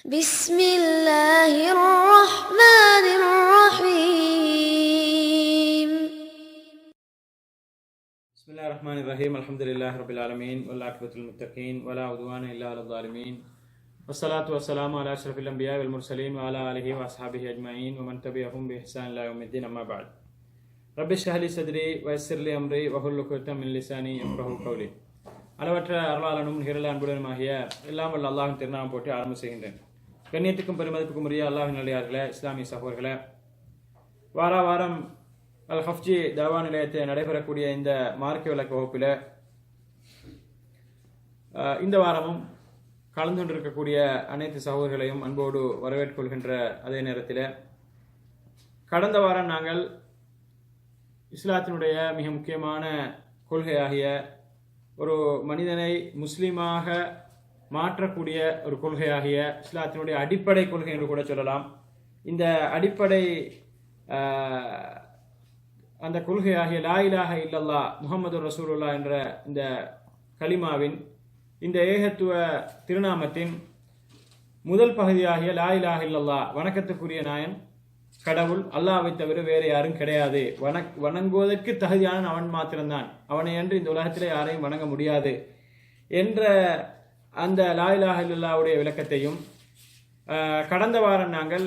بسم الله الرحمن الرحيم بسم الله الرحمن الرحيم الحمد لله رب العالمين والعاقبة للمتقين ولا عدوان إلا على الظالمين والصلاة والسلام على أشرف الأنبياء والمرسلين وعلى آله وأصحابه أجمعين ومن تبعهم بإحسان إلى يوم الدين أما بعد رب اشرح لي صدري ويسر لي أمري واحلل عقدة من لساني يفقهوا قولي அளவற்ற அருளாளனும் நிகழ அன்புடனுமாகிய எல்லாம் வல்ல அல்லாஹ்வின் திருநாமம் போட்டு ஆரம்பம் செய்கின்றேன். கண்ணியத்துக்கும் பெருமதிப்புக்கும் உரிய அல்லாஹ்வின் நல்லடியார்களே, இஸ்லாமிய சகோதரர்களே, வாரம் அல் ஹஃப்ஜி தாவா நிலையத்தில் நடைபெறக்கூடிய இந்த மார்க்க விளக்க வகுப்பில் இந்த வாரமும் கலந்து கொண்டிருக்கக்கூடிய அனைத்து சகோதரர்களையும் அன்போடு வரவேற்கொள்கின்ற அதே நேரத்தில் கடந்த வாரம் நாங்கள் இஸ்லாத்தினுடைய மிக முக்கியமான கொள்கையாகிய ஒரு மனிதனை முஸ்லீமாக மாற்றக்கூடிய ஒரு கொள்கையாகிய இஸ்லாத்தினுடைய அடிப்படை கொள்கை என்று கூட சொல்லலாம். இந்த அடிப்படை அந்த கொள்கையாகிய லா இலாஹ இல்லல்லா முஹம்மது ரசூலுல்லாஹ் என்ற இந்த கலிமாவின் இந்த ஏகத்துவ திருநாமத்தின் முதல் பகுதியாகிய லா இலாஹ இல்லல்லா வணக்கத்துக்குரிய நாயன் கடவுள் அல்லாஹ்வை தவிர வேறு யாரும் கிடையாது, வணங்குவதற்கு தகுதியான அவன் மாத்திரம்தான், அவனை அன்று இந்த உலகத்தில் யாரையும் வணங்க முடியாது என்ற அந்த லா இலாஹ இல்லல்லாஹ்வுடைய விளக்கத்தையும் கடந்த வாரம் நாங்கள்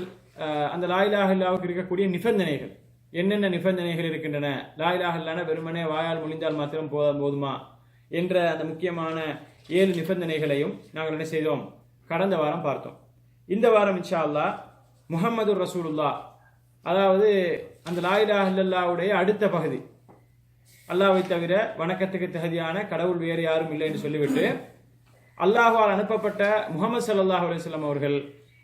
அந்த லா இலாஹ இல்லல்லாஹ்வுக்கு இருக்கக்கூடிய நிபந்தனைகள், என்னென்ன நிபந்தனைகள் இருக்கின்றன, லா இலாஹ இல்லல்லாஹ்னா வெறுமனே வாயால் மொழிந்தால் மாத்திரம் போதுமா என்ற அந்த முக்கியமான 7 நிபந்தனைகளையும் நாங்கள் என்ன செய்தோம், கடந்த வாரம் பார்த்தோம். இந்த வாரம் இன்ஷா அல்லாஹ் முஹம்மது ரசூலுல்லாஹ், அதாவது அந்த லா இலாஹ இல்லல்லாஹ்வுடைய அடுத்த பகுதி, அல்லாஹ்வை தவிர வணக்கத்துக்கு தகுதியான கடவுள் வேறு யாரும் இல்லை என்று சொல்லிவிட்டு அல்லாஹ்வால் அனுப்பப்பட்ட முஹம்மது ஸல்லல்லாஹு அலைஹி வஸல்லம் அவர்கள்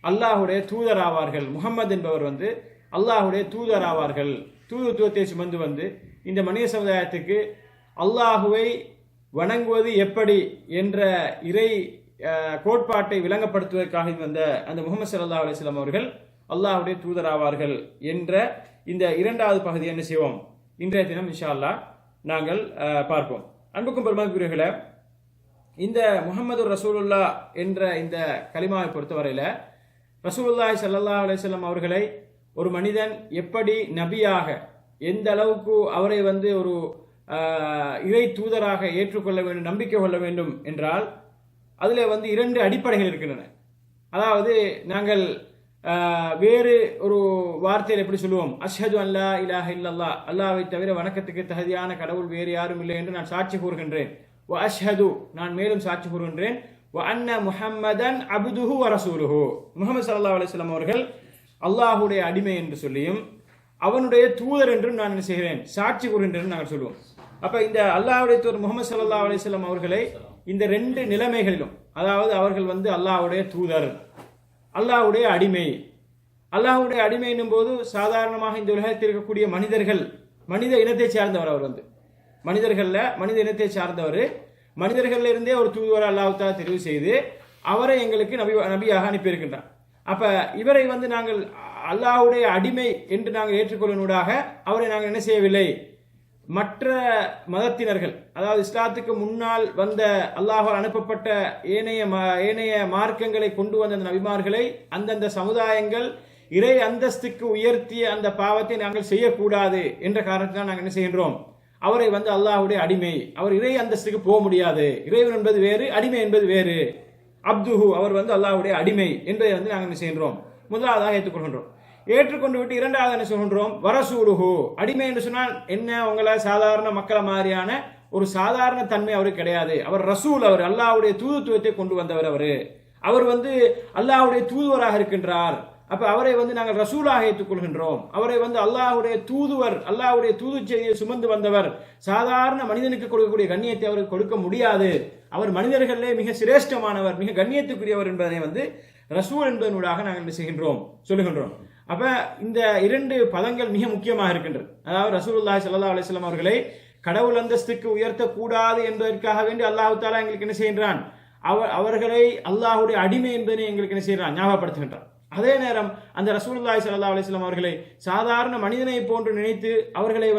அல்லாஹ்வுடைய தூதர் ஆவார்கள். முஹம்மது என்பவர் அல்லாஹ்வுடைய தூதர் ஆவார்கள். தூதுத்துவத்தை சுமந்து இந்த மனித சமுதாயத்துக்கு அல்லாஹுவை வணங்குவது எப்படி என்ற இறை கோட்பாட்டை விளங்கப்படுத்துவதற்காக வந்த அந்த முஹம்மது ஸல்லல்லாஹு அலைஹி வஸல்லம் அவர்கள் அல்லாஹ்வுடைய தூதர் ஆவார்கள் என்ற இந்த இரண்டாவது பகுதியை என்ன செய்வோம், இன்றைய தினம் இன்ஷா அல்லாஹ் நாங்கள் பார்ப்போம். அன்புக்கும் பெருமதிக்குரியவர்களே, இந்த முஹம்மது ரசூலுல்லாஹ் என்ற இந்த கலிமாவை பொறுத்தவரையில ரசூலுல்லாஹி ஸல்லல்லாஹு அலைஹி வஸல்லம் அவர்களை ஒரு மனிதன் எப்படி நபியாக, எந்த அளவுக்கு அவரை ஒரு இறை தூதராக ஏற்றுக்கொள்ள வேண்டும், நம்பிக்கை கொள்ள வேண்டும் என்றால் அதில் 2 அடிப்படைகள் இருக்கின்றன. அதாவது நாங்கள் வேறு ஒரு வார்த்தையில் எப்படி சொல்லுவோம், அஷ்ஹது அல்லா இலாஹ இல்லல்லாஹ், அல்லாஹ்வை தவிர வணக்கத்துக்கு தகுதியான கடவுள் வேறு யாரும் இல்லை என்று நான் சாட்சி கூறுகின்றேன். வ அஷ்ஹது, நான் மேலும் சாட்சி கூறுகின்றேன், வ அன்ன முஹம்மதன் அப்துஹு வ ரசூலுஹு, முஹம்மது ஸல்லல்லாஹு அலைஹி வஸல்லம் அவர்கள் அல்லாஹ்வுடைய அடிமை என்று சொல்லியும் அவனுடைய தூதர் என்றும் நான் என்ன செய்கிறேன், சாட்சி கூறுகின்றேன் நாங்கள் சொல்லுவோம். அப்ப இந்த அல்லாஹ்வுடைய தூதர் முஹம்மது ஸல்லல்லாஹு அலைஹி வஸல்லம் அவர்களை இந்த 2 நிலைமைகளிலும், அதாவது அவர்கள் அல்லாஹ்வுடைய தூதர், அல்லாஹ்வுடைய அடிமை. அல்லாஹ்வுடைய அடிமை என்னும் போது சாதாரணமாக இந்த உலகத்தில் இருக்கக்கூடிய மனிதர்கள், மனித இனத்தை சார்ந்தவர், அவர் மனித இனத்தை சார்ந்தவர், மனிதர்கள் இருந்தே ஒரு தூதுவரை அல்லாஹ் தஆலா தெரிவு செய்து அவரை எங்களுக்கு நபியாக அனுப்பியிருக்கின்றார். அப்ப இவரை நாங்கள் அல்லாஹ்வுடைய அடிமை என்று நாங்கள் ஏற்றுக்கொள்வதூடாக அவரை நாங்கள் என்ன செய்யவில்லை, மற்ற மதத்தினர்கள், அதாவது இஸ்லாத்துக்கு முன்னால் வந்த அல்லாஹ்வால் அனுப்பப்பட்ட ஏனைய மார்க்கங்களை கொண்டு வந்த அந்த நபிமார்களை அந்தந்த சமுதாயங்கள் இறை அந்தஸ்துக்கு உயர்த்திய அந்த பாவத்தை நாங்கள் செய்யக்கூடாது என்ற காரணத்தினால் நாங்கள் என்ன செய்கின்றோம், அவரை அல்லாஹ்வுடைய அடிமை, அவர் இறை அந்தஸ்துக்கு போக முடியாது, இறைவன் என்பது வேறு, அடிமை என்பது வேறு, அப்துஹு, அவர் அல்லாஹ்வுடைய அடிமை என்பதை நாங்கள் என்ன செய்கின்றோம், முதலாவதாக ஏற்றுக்கொள்கின்றோம். ஏற்றுக்கொண்டு விட்டு இரண்டாவது என்ன சொல்கின்றோம், வரசூலுஹு, அடிமை என்று சொன்னால் என்ன, உங்களை சாதாரண மக்களை மாதிரியான ஒரு சாதாரண தன்மை அவருக்கு கிடையாது, அவர் ரசூல், அவர் அல்லாஹ்வுடைய தூதுத்துவத்தை கொண்டு வந்தவர், அவர் அல்லாஹ்வுடைய தூதுவராக இருக்கின்றார். அப்ப அவரை நாங்கள் ரசூலாக ஏற்றுக்கொள்கின்றோம். அவரை அல்லாஹ்வுடைய தூதுவர், அல்லாஹ்வுடைய தூது செய்தியை சுமந்து வந்தவர், சாதாரண மனிதனுக்கு கொடுக்கக்கூடிய கண்ணியத்தை அவருக்கு கொடுக்க முடியாது, அவர் மனிதர்களிலே மிக சிரேஷ்டமானவர், மிக கண்ணியத்துக்குரியவர் என்பதனை ரசூல் என்பதனூடாக நாங்கள் என்ன செய்கின்றோம், சொல்லுகின்றோம். அப்ப இந்த 2 பதங்கள் மிக முக்கியமாக இருக்கின்றது. அதாவது ரசூலுல்லாஹி ஸல்லல்லாஹு அலைஹி வஸல்லம் அவர்களை கடவுள் அந்தஸ்துக்கு உயர்த்தக்கூடாது என்பதற்காக வேண்டி அல்லாஹ் தஆலா எங்களுக்கு என்ன செய்கின்றான், அவர்களை அல்லாஹ்வுடைய அடிமை என்பதை எங்களுக்கு என்ன செய்கிறான், ஞாபகப்படுத்துகின்றான். அதே நேரம் அந்த ரசூலுல்லாஹி ஸல்லல்லாஹு அலைஹி வஸல்லம் அவர்களை சாதாரண மனிதனை போன்று நினைத்து அவர்களை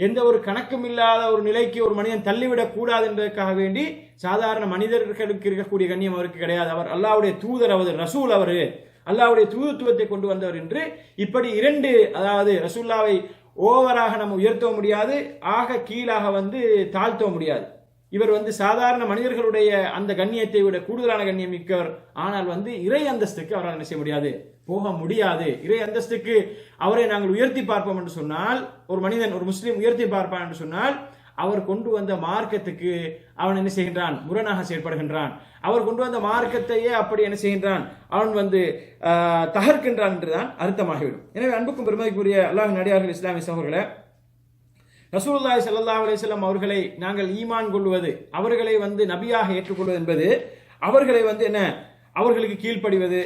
எந்த ஒரு கணக்கும் இல்லாத ஒரு நிலைக்கு ஒரு மனிதன் தள்ளிவிடக் கூடாது என்பதற்காக வேண்டி சாதாரண மனிதர்களுக்கு இருக்கக்கூடிய கண்ணியம் அவருக்கு கிடையாது. அவர் அல்லாஹ்வுடைய தூதர், அவர் ரசூல், அவர் அல்லாஹ்வுடைய தூதுத்துவத்தை கொண்டு வந்தவர் என்று இப்படி இரண்டு, அதாவது ரசூலுல்லாவை ஓவராக நம்ம உயர்த்தவும் முடியாது, ஆக கீழாக தாழ்த்தவும் முடியாது. இவர் சாதாரண மனிதர்களுடைய அந்த கண்ணியத்தை விட கூடுதலான கண்ணியம் மிக்கவர். ஆனால் இறை அந்தஸ்துக்கு அவரால் என்ன செய்ய முடியாது, போக முடியாது. இறை அந்தஸ்துக்கு அவரை நாங்கள் உயர்த்தி பார்ப்போம் என்று சொன்னால், ஒரு மனிதன், ஒரு முஸ்லீம் உயர்த்தி பார்ப்பான் என்று சொன்னால், அவர் கொண்டு வந்த மார்க்கத்துக்கு அவன் என்ன செய்கின்றான், முரணாக செயல்படுகின்றான். அவர் கொண்டு வந்த மார்க்கத்தையே அப்படி என்ன செய்கின்றான், அவன் தகர்க்கின்றான் என்றுதான் அர்த்தமாகிவிடும். எனவே அன்புக்கும் பெருமதிக்குரிய அல்லாஹ்வின் அடியார்கள், இஸ்லாமிய சகோதரர்களே, ரசூலுல்லாஹி ஸல்லல்லாஹு அலைஹி வஸல்லம் அவர்களை நாங்கள் ஈமான் கொள்வது, அவர்களை நபியாக ஏற்றுக்கொள்வது என்பது அவர்களை அவர்களுக்கு கீழ்ப்படிவது,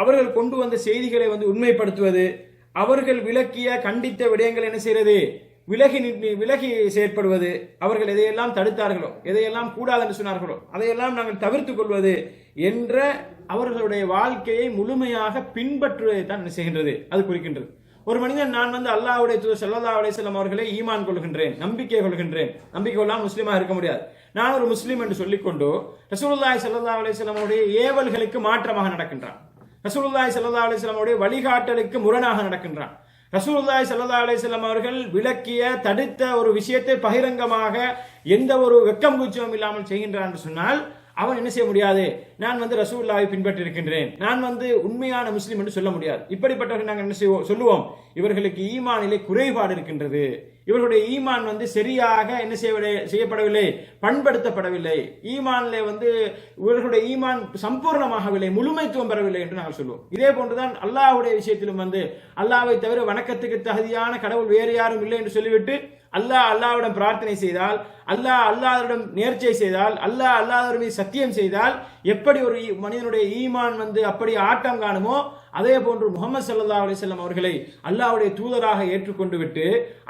அவர்கள் கொண்டு வந்த செய்திகளை உண்மைப்படுத்துவது, அவர்கள் விளக்கிய கண்டித்த விடயங்களை என்ன செய்யறது, விலகி செயற்படுவது, அவர்கள் எதையெல்லாம் தடுத்தார்களோ, எதையெல்லாம் கூடாது என்று சொன்னார்களோ அதையெல்லாம் நாங்கள் தவிர்த்துக் கொள்வது என்ற அவர்களுடைய வாழ்க்கையை முழுமையாக பின்பற்றுவதை தான் என்ன செய்கின்றது, அது குறிக்கின்றது. ஒரு மனிதன் நான் அல்லாஹ்வுடைய தூதர் ஸல்லல்லாஹு அலைஹி வஸல்லம் அவர்களை ஈமான் கொள்கின்றேன், நம்பிக்கை கொள்கின்றேன், நம்பிக்கை கொள்ளாமல் முஸ்லீமாக இருக்க முடியாது. நான் ஒரு முஸ்லீம் என்று சொல்லிக்கொண்டு ரசூலுல்லாஹி ஸல்லல்லாஹு அலைஹி வஸல்லம் அவருடைய ஏவல்களுக்கு மாற்றமாக நடக்கின்றான், ரசூலுல்லாஹி ஸல்லல்லாஹு அலைஹி வஸல்லம் அவருடைய வழிகாட்டலுக்கு முரணாக நடக்கின்றான், ரசூலுல்லாஹி ஸல்லல்லாஹு அலைஹி வஸல்லம் அவர்கள் விளக்கிய தடுத்த ஒரு விஷயத்தை பகிரங்கமாக எந்த ஒரு வெட்கம் கூச்சமும் இல்லாமல் செய்கின்றான் என்று சொன்னால் அவன் என்ன செய்ய முடியாது, நான் ரசூலுல்லாஹை பின்பற்றி இருக்கின்றேன், நான் உண்மையான முஸ்லீம் என்று சொல்ல முடியாது. இப்படிப்பட்டவர்கள் நாங்கள் என்ன சொல்லுவோம், இவர்களுக்கு ஈமானிலே குறைபாடு இருக்கின்றது, இவர்களுடைய ஈமான் சரியாக என்ன செய்யப்படவில்லை, பண்படுத்தப்படவில்லை, ஈமானிலே இவர்களுடைய ஈமான் சம்பூர்ணமாகவில்லை, முழுமைத்துவம் பெறவில்லை என்று நாங்கள் சொல்லுவோம். இதே போன்றுதான் அல்லாஹ்வுடைய விஷயத்திலும் அல்லாஹ்வை தவிர வணக்கத்துக்கு தகுதியான கடவுள் வேறு யாரும் இல்லை என்று சொல்லிவிட்டு அல்லாஹ்விடம் பிரார்த்தனை செய்தால், அல்லாஹ்விடம் நேர்ச்சை செய்தால், அல்லாஹ்வின் மீது சத்தியம் செய்தால் எப்படி ஒரு மனிதனுடைய ஈமான் அப்படி ஆட்டம் காணுமோ, அதே போன்று முஹம்மது ஸல்லல்லாஹு அலைஹி வஸல்லம் அவர்களை அல்லாஹ்வுடைய தூதராக ஏற்றுக்கொண்டு விட்டு,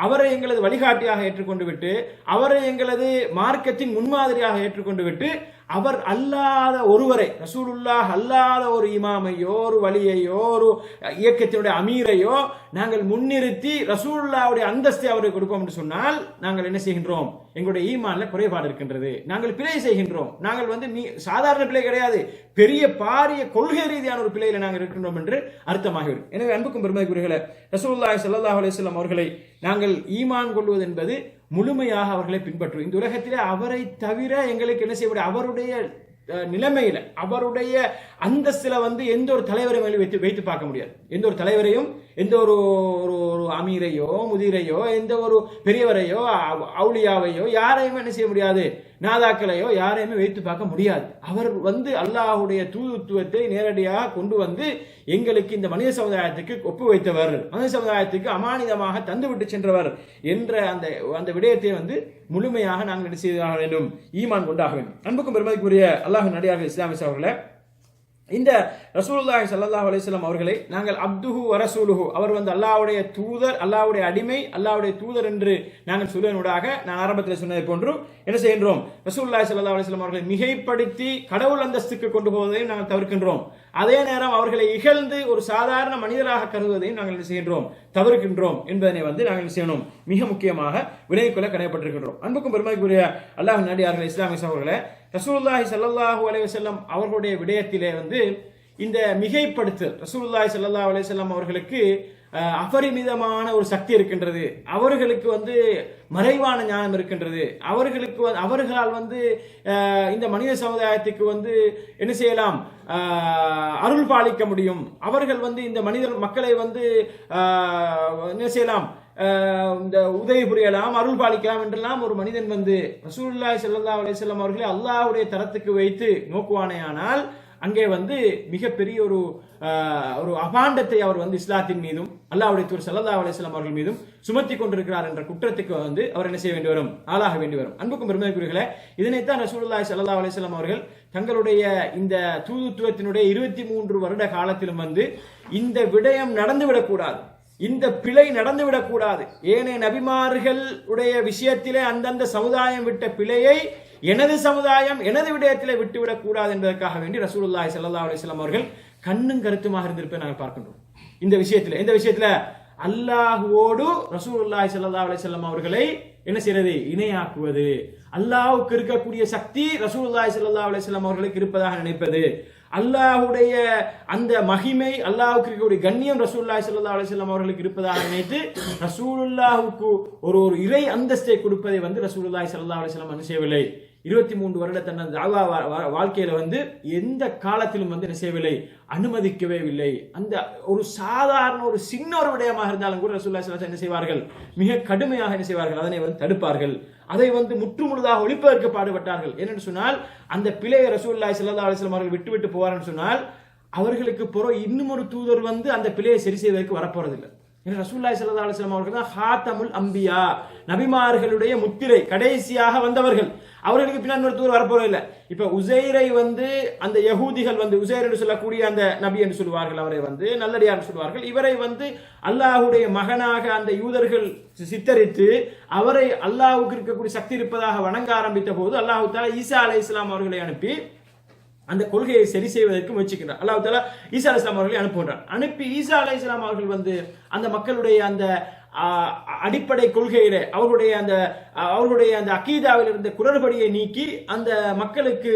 அவரை எங்களது வழிகாட்டியாக ஏற்றுக்கொண்டு விட்டு, அவரை எங்களது மார்க்கத்தின் முன்மாதிரியாக ஏற்றுக்கொண்டு விட்டு, அவர் அல்லாத ஒருவரை, ரசூலுல்லாஹ் அல்லாத ஒரு இமாமையோ, ஒரு வலியையோ, ஒரு இயக்கத்தினுடைய அமீரையோ நாங்கள் முன்னிறுத்தி ரசூலுல்லாஹ்வுடைய அந்தஸ்தை அவருக்கு கொடுப்போம் என்று சொன்னால் நாங்கள் என்ன செய்கின்றோம், எங்களுடைய ஈமான்ல குறைபாடு இருக்கின்றது, நாங்கள் பிழை செய்கின்றோம். நாங்கள் சாதாரண பிழை கிடையாது, பெரிய பாரிய கொள்கை ரீதியான ஒரு பிழையில நாங்கள் இருக்கின்றோம் என்று அர்த்தமாகிவிடும். எனவே அன்புக்கும் பெருமதிக்குரியவர்களே, ரசூலுல்லாஹி ஸல்லல்லாஹு அலைஹி வஸல்லம் அவர்களை நாங்கள் ஈமான் கொள்வது என்பது முழுமையாக அவர்களை பின்பற்றுவோம். இந்த உலகத்திலே அவரை தவிர எங்களுக்கு என்ன செய்ய முடியும், அவருடைய நிலைமையில, அவருடைய அந்தஸ்துல எந்த ஒரு தலைவரையும் வைத்து பார்க்க முடியாது. எந்த ஒரு தலைவரையும், எந்த ஒரு அமீரையோ, முதிரையோ, எந்த ஒரு பெரியவரையோ, அவுலியாவையோ யாரையுமே என்ன செய்ய முடியாது, நாதாக்களையோ யாரையுமே வைத்து பார்க்க முடியாது. அவர் அல்லாஹ்வுடைய தூதுத்துவத்தை நேரடியாக கொண்டு எங்களுக்கு இந்த மனித சமுதாயத்துக்கு ஒப்பு வைத்தவர், மனித சமுதாயத்துக்கு அமானிதமாக தந்துவிட்டு சென்றவர் என்ற அந்த விடயத்தை முழுமையாக நாங்கள் என்ன செய்தாக வேண்டும், ஈமான் கொண்டாக வேண்டும். அன்புக்கும் பெருமதிக்குரிய அல்லாஹ்வின் அடியார்கள், இஸ்லாமிய சகோதரர்களே, இந்த ரசூலுல்லாஹி ஸல்லல்லாஹு அலைஹி வஸல்லம் அவர்களை நாங்கள் அப்துஹு வ ரசூலுஹு, அவர் அல்லாஹ்வுடைய தூதர், அல்லாஹ்வுடைய அடிமை, அல்லாஹ்வுடைய தூதர் என்று நாங்கள் சொல்வதனூடாக நான் ஆரம்பத்தில் சொன்னதை போன்று என்ன செய்கின்றோம், ரசூலுல்லாஹி ஸல்லல்லாஹு அலைஹி வஸல்லம் அவர்களை மிகைப்படுத்தி கடவுள் அந்தஸ்துக்கு கொண்டு போவதையும் நாங்கள் தவிர்க்கின்றோம். அதே நேரம் அவர்களை இகழ்ந்து ஒரு சாதாரண மனிதராக கருதுவதையும் நாங்கள் என்ன செய்கின்றோம், தவிர்க்கின்றோம் என்பதனை நாங்கள் என்ன செய்யணும், மிக முக்கியமாக விலகிக் கொள்ள கடமைப்பட்டிருக்கின்றோம். அன்புக்கும் பெருமைக்குரிய அல்லாஹ்வின் அடியார்களே, இஸ்லாமிய சகோதரர்களே, ரசூலுல்லாஹி ஸல்லல்லாஹு அலைஹி வஸல்லம் அவர்களுடைய விடயத்திலே இந்த மிகைப்படுத்தல், ரசூலுல்லாஹி ஸல்லல்லாஹு அலைஹி வஸல்லம் அவர்களுக்கு அபரிமிதமான ஒரு சக்தி இருக்கின்றது, அவர்களுக்கு மறைவான ஞானம் இருக்கின்றது, அவர்களுக்கு அவர்களால் இந்த மனித சமுதாயத்துக்கு என்ன செய்யலாம், அருள் பாலிக்க முடியும், அவர்கள் இந்த மனிதர் மக்களை என்ன செய்யலாம், இந்த உதவி புரியலாம், அருள் பாலிக்கலாம் என்றெல்லாம் ஒரு மனிதன் ரசூலுல்லாஹி ஸல்லல்லாஹு அலைஹி வஸல்லம் அவர்களை அல்லாஹ்வுடைய தரத்துக்கு வைத்து நோக்குவானேயானால் அங்கே மிகப்பெரிய ஒரு அபாண்டத்தை அவர் இஸ்லாத்தின் மீதும் அல்லாஹ்வுடைய தூதர் ஸல்லல்லாஹு அலைஹி வஸல்லம் அவர்கள் மீதும் சுமத்தி கொண்டிருக்கிறார் என்ற குற்றத்துக்கு அவர் என்ன செய்ய வேண்டி வரும், ஆளாக வேண்டி வரும். அன்புக்கும் பெருமைக்குரியவர்களே, இதனைத்தான் ரசூலுல்லாஹி ஸல்லல்லாஹு அலைஹி வஸல்லம் அவர்கள் தங்களுடைய இந்த தூதுத்துவத்தினுடைய 23 வருட காலத்திலும் இந்த விடயம் நடந்துவிடக்கூடாது, இந்த பிழை நடந்துவிடக்கூடாது, ஏனைய நபிமார்கள் உடைய விஷயத்திலே அந்தந்த சமுதாயம் விட்ட பிழையை எனது சமுதாயம் எனது விடயத்திலே விட்டுவிடக் கூடாது என்பதற்காக வேண்டி ரசூலுல்லாஹி ஸல்லல்லாஹு அலைஹி வஸல்லம் அவர்கள் கண்ணும் கருத்துமாக இருந்திருப்பதை நாங்கள் பார்க்கின்றோம். இந்த விஷயத்துல அல்லாஹுவோடு ரசூலுல்லாஹி ஸல்லல்லாஹு அலைஹி வஸல்லம் அவர்களை என்ன செய்யறது, இணையாக்குவது. அல்லாஹ்வுக்கு இருக்கக்கூடிய சக்தி ரசூலுல்லாஹி ஸல்லல்லாஹு அலைஹி வஸல்லம் அவர்களுக்கு இருப்பதாக நினைப்பது, அல்லாஹ்வுடைய அந்த மகிமை அல்லாஹ்வுக்கு இருக்கக்கூடிய கண்ணியம் ரசூலுல்லாஹி ஸல்லல்லாஹு அலைஹி வஸல்லம் அவர்களுக்கு இருப்பதாக நினைத்து ரசூலுல்லாஹ்வுக்கு ஒரு இறை அந்தஸ்தை கொடுப்பதை ரசூலுல்லாஹி ஸல்லல்லாஹு அலைஹி வஸல்லம் என்ன செய்யவில்லை. 23 வருட தனது தாவா வாழ்க்கையில எந்த காலத்திலும் என்ன செய்யவில்லை, அனுமதிக்கவே இல்லை. அந்த ஒரு சாதாரண ஒரு சின்ன ஒரு விடயமாக இருந்தாலும் கூட ரசூலுல்லாஹி ஸல்லல்லாஹு அலைஹி வஸல்லம் என்ன செய்வார்கள், மிக கடுமையாக என்ன செய்வார்கள், அதனை தடுப்பார்கள். அதை முற்றுமுழுதாக ஒழிப்பதற்கு பாடுபட்டார்கள். என்னென்னு சொன்னால் அந்த பிழையை ரசூலுல்லாஹி ஸல்லல்லாஹு அலைஹி வஸல்லம் அவர்கள் விட்டு போவார்னு சொன்னால் அவர்களுக்கு இன்னும் ஒரு தூதர் அந்த பிழையை சரி செய்வதற்கு வரப்போறதில்லை. ரசூலுல்லாஹி ஸல்லல்லாஹு அலைஹி வஸல்லம் அவர்கள் தான் ஹாத்தமுல் அம்பியா, நபிமார்களுடைய முத்திரை, கடைசியாக வந்தவர்கள். அவர்களுக்கு பின்னால் ஒரு தூதர் வரப்போறதில்லை. இப்ப உசைரை அந்த யகூதிகள் உசைர் என்று சொல்லக்கூடிய அந்த நபி என்று சொல்வார்கள், அவரை நல்லடியார் சொல்வார்கள். இவரை அல்லாஹ்வுடைய மகனாக அந்த யூதர்கள் சித்தரித்து அவரை அல்லாஹ்வுக்கு இருக்கக்கூடிய சக்தி இருப்பதாக வணங்க ஆரம்பித்த போது அல்லாஹ் தஆலா ஈசா அலைஹிஸ்ஸலாம் அவர்களை அனுப்பி அந்த கொள்கையை சரி செய்வதற்கு முயற்சிக்கின்றார். அல்லாஹ் தஆலா ஈசா அலைஹிஸ்ஸலாம் அவர்களை அனுப்புகிறார். அனுப்பி ஈசா அலைஹிஸ்ஸலாம் அவர்கள் அந்த மக்களுடைய அந்த அடிப்படை கொள்கையிலே அவர்களுடைய அந்த அகீதாவில் இருந்த குளறுபடியை நீக்கி அந்த மக்களுக்கு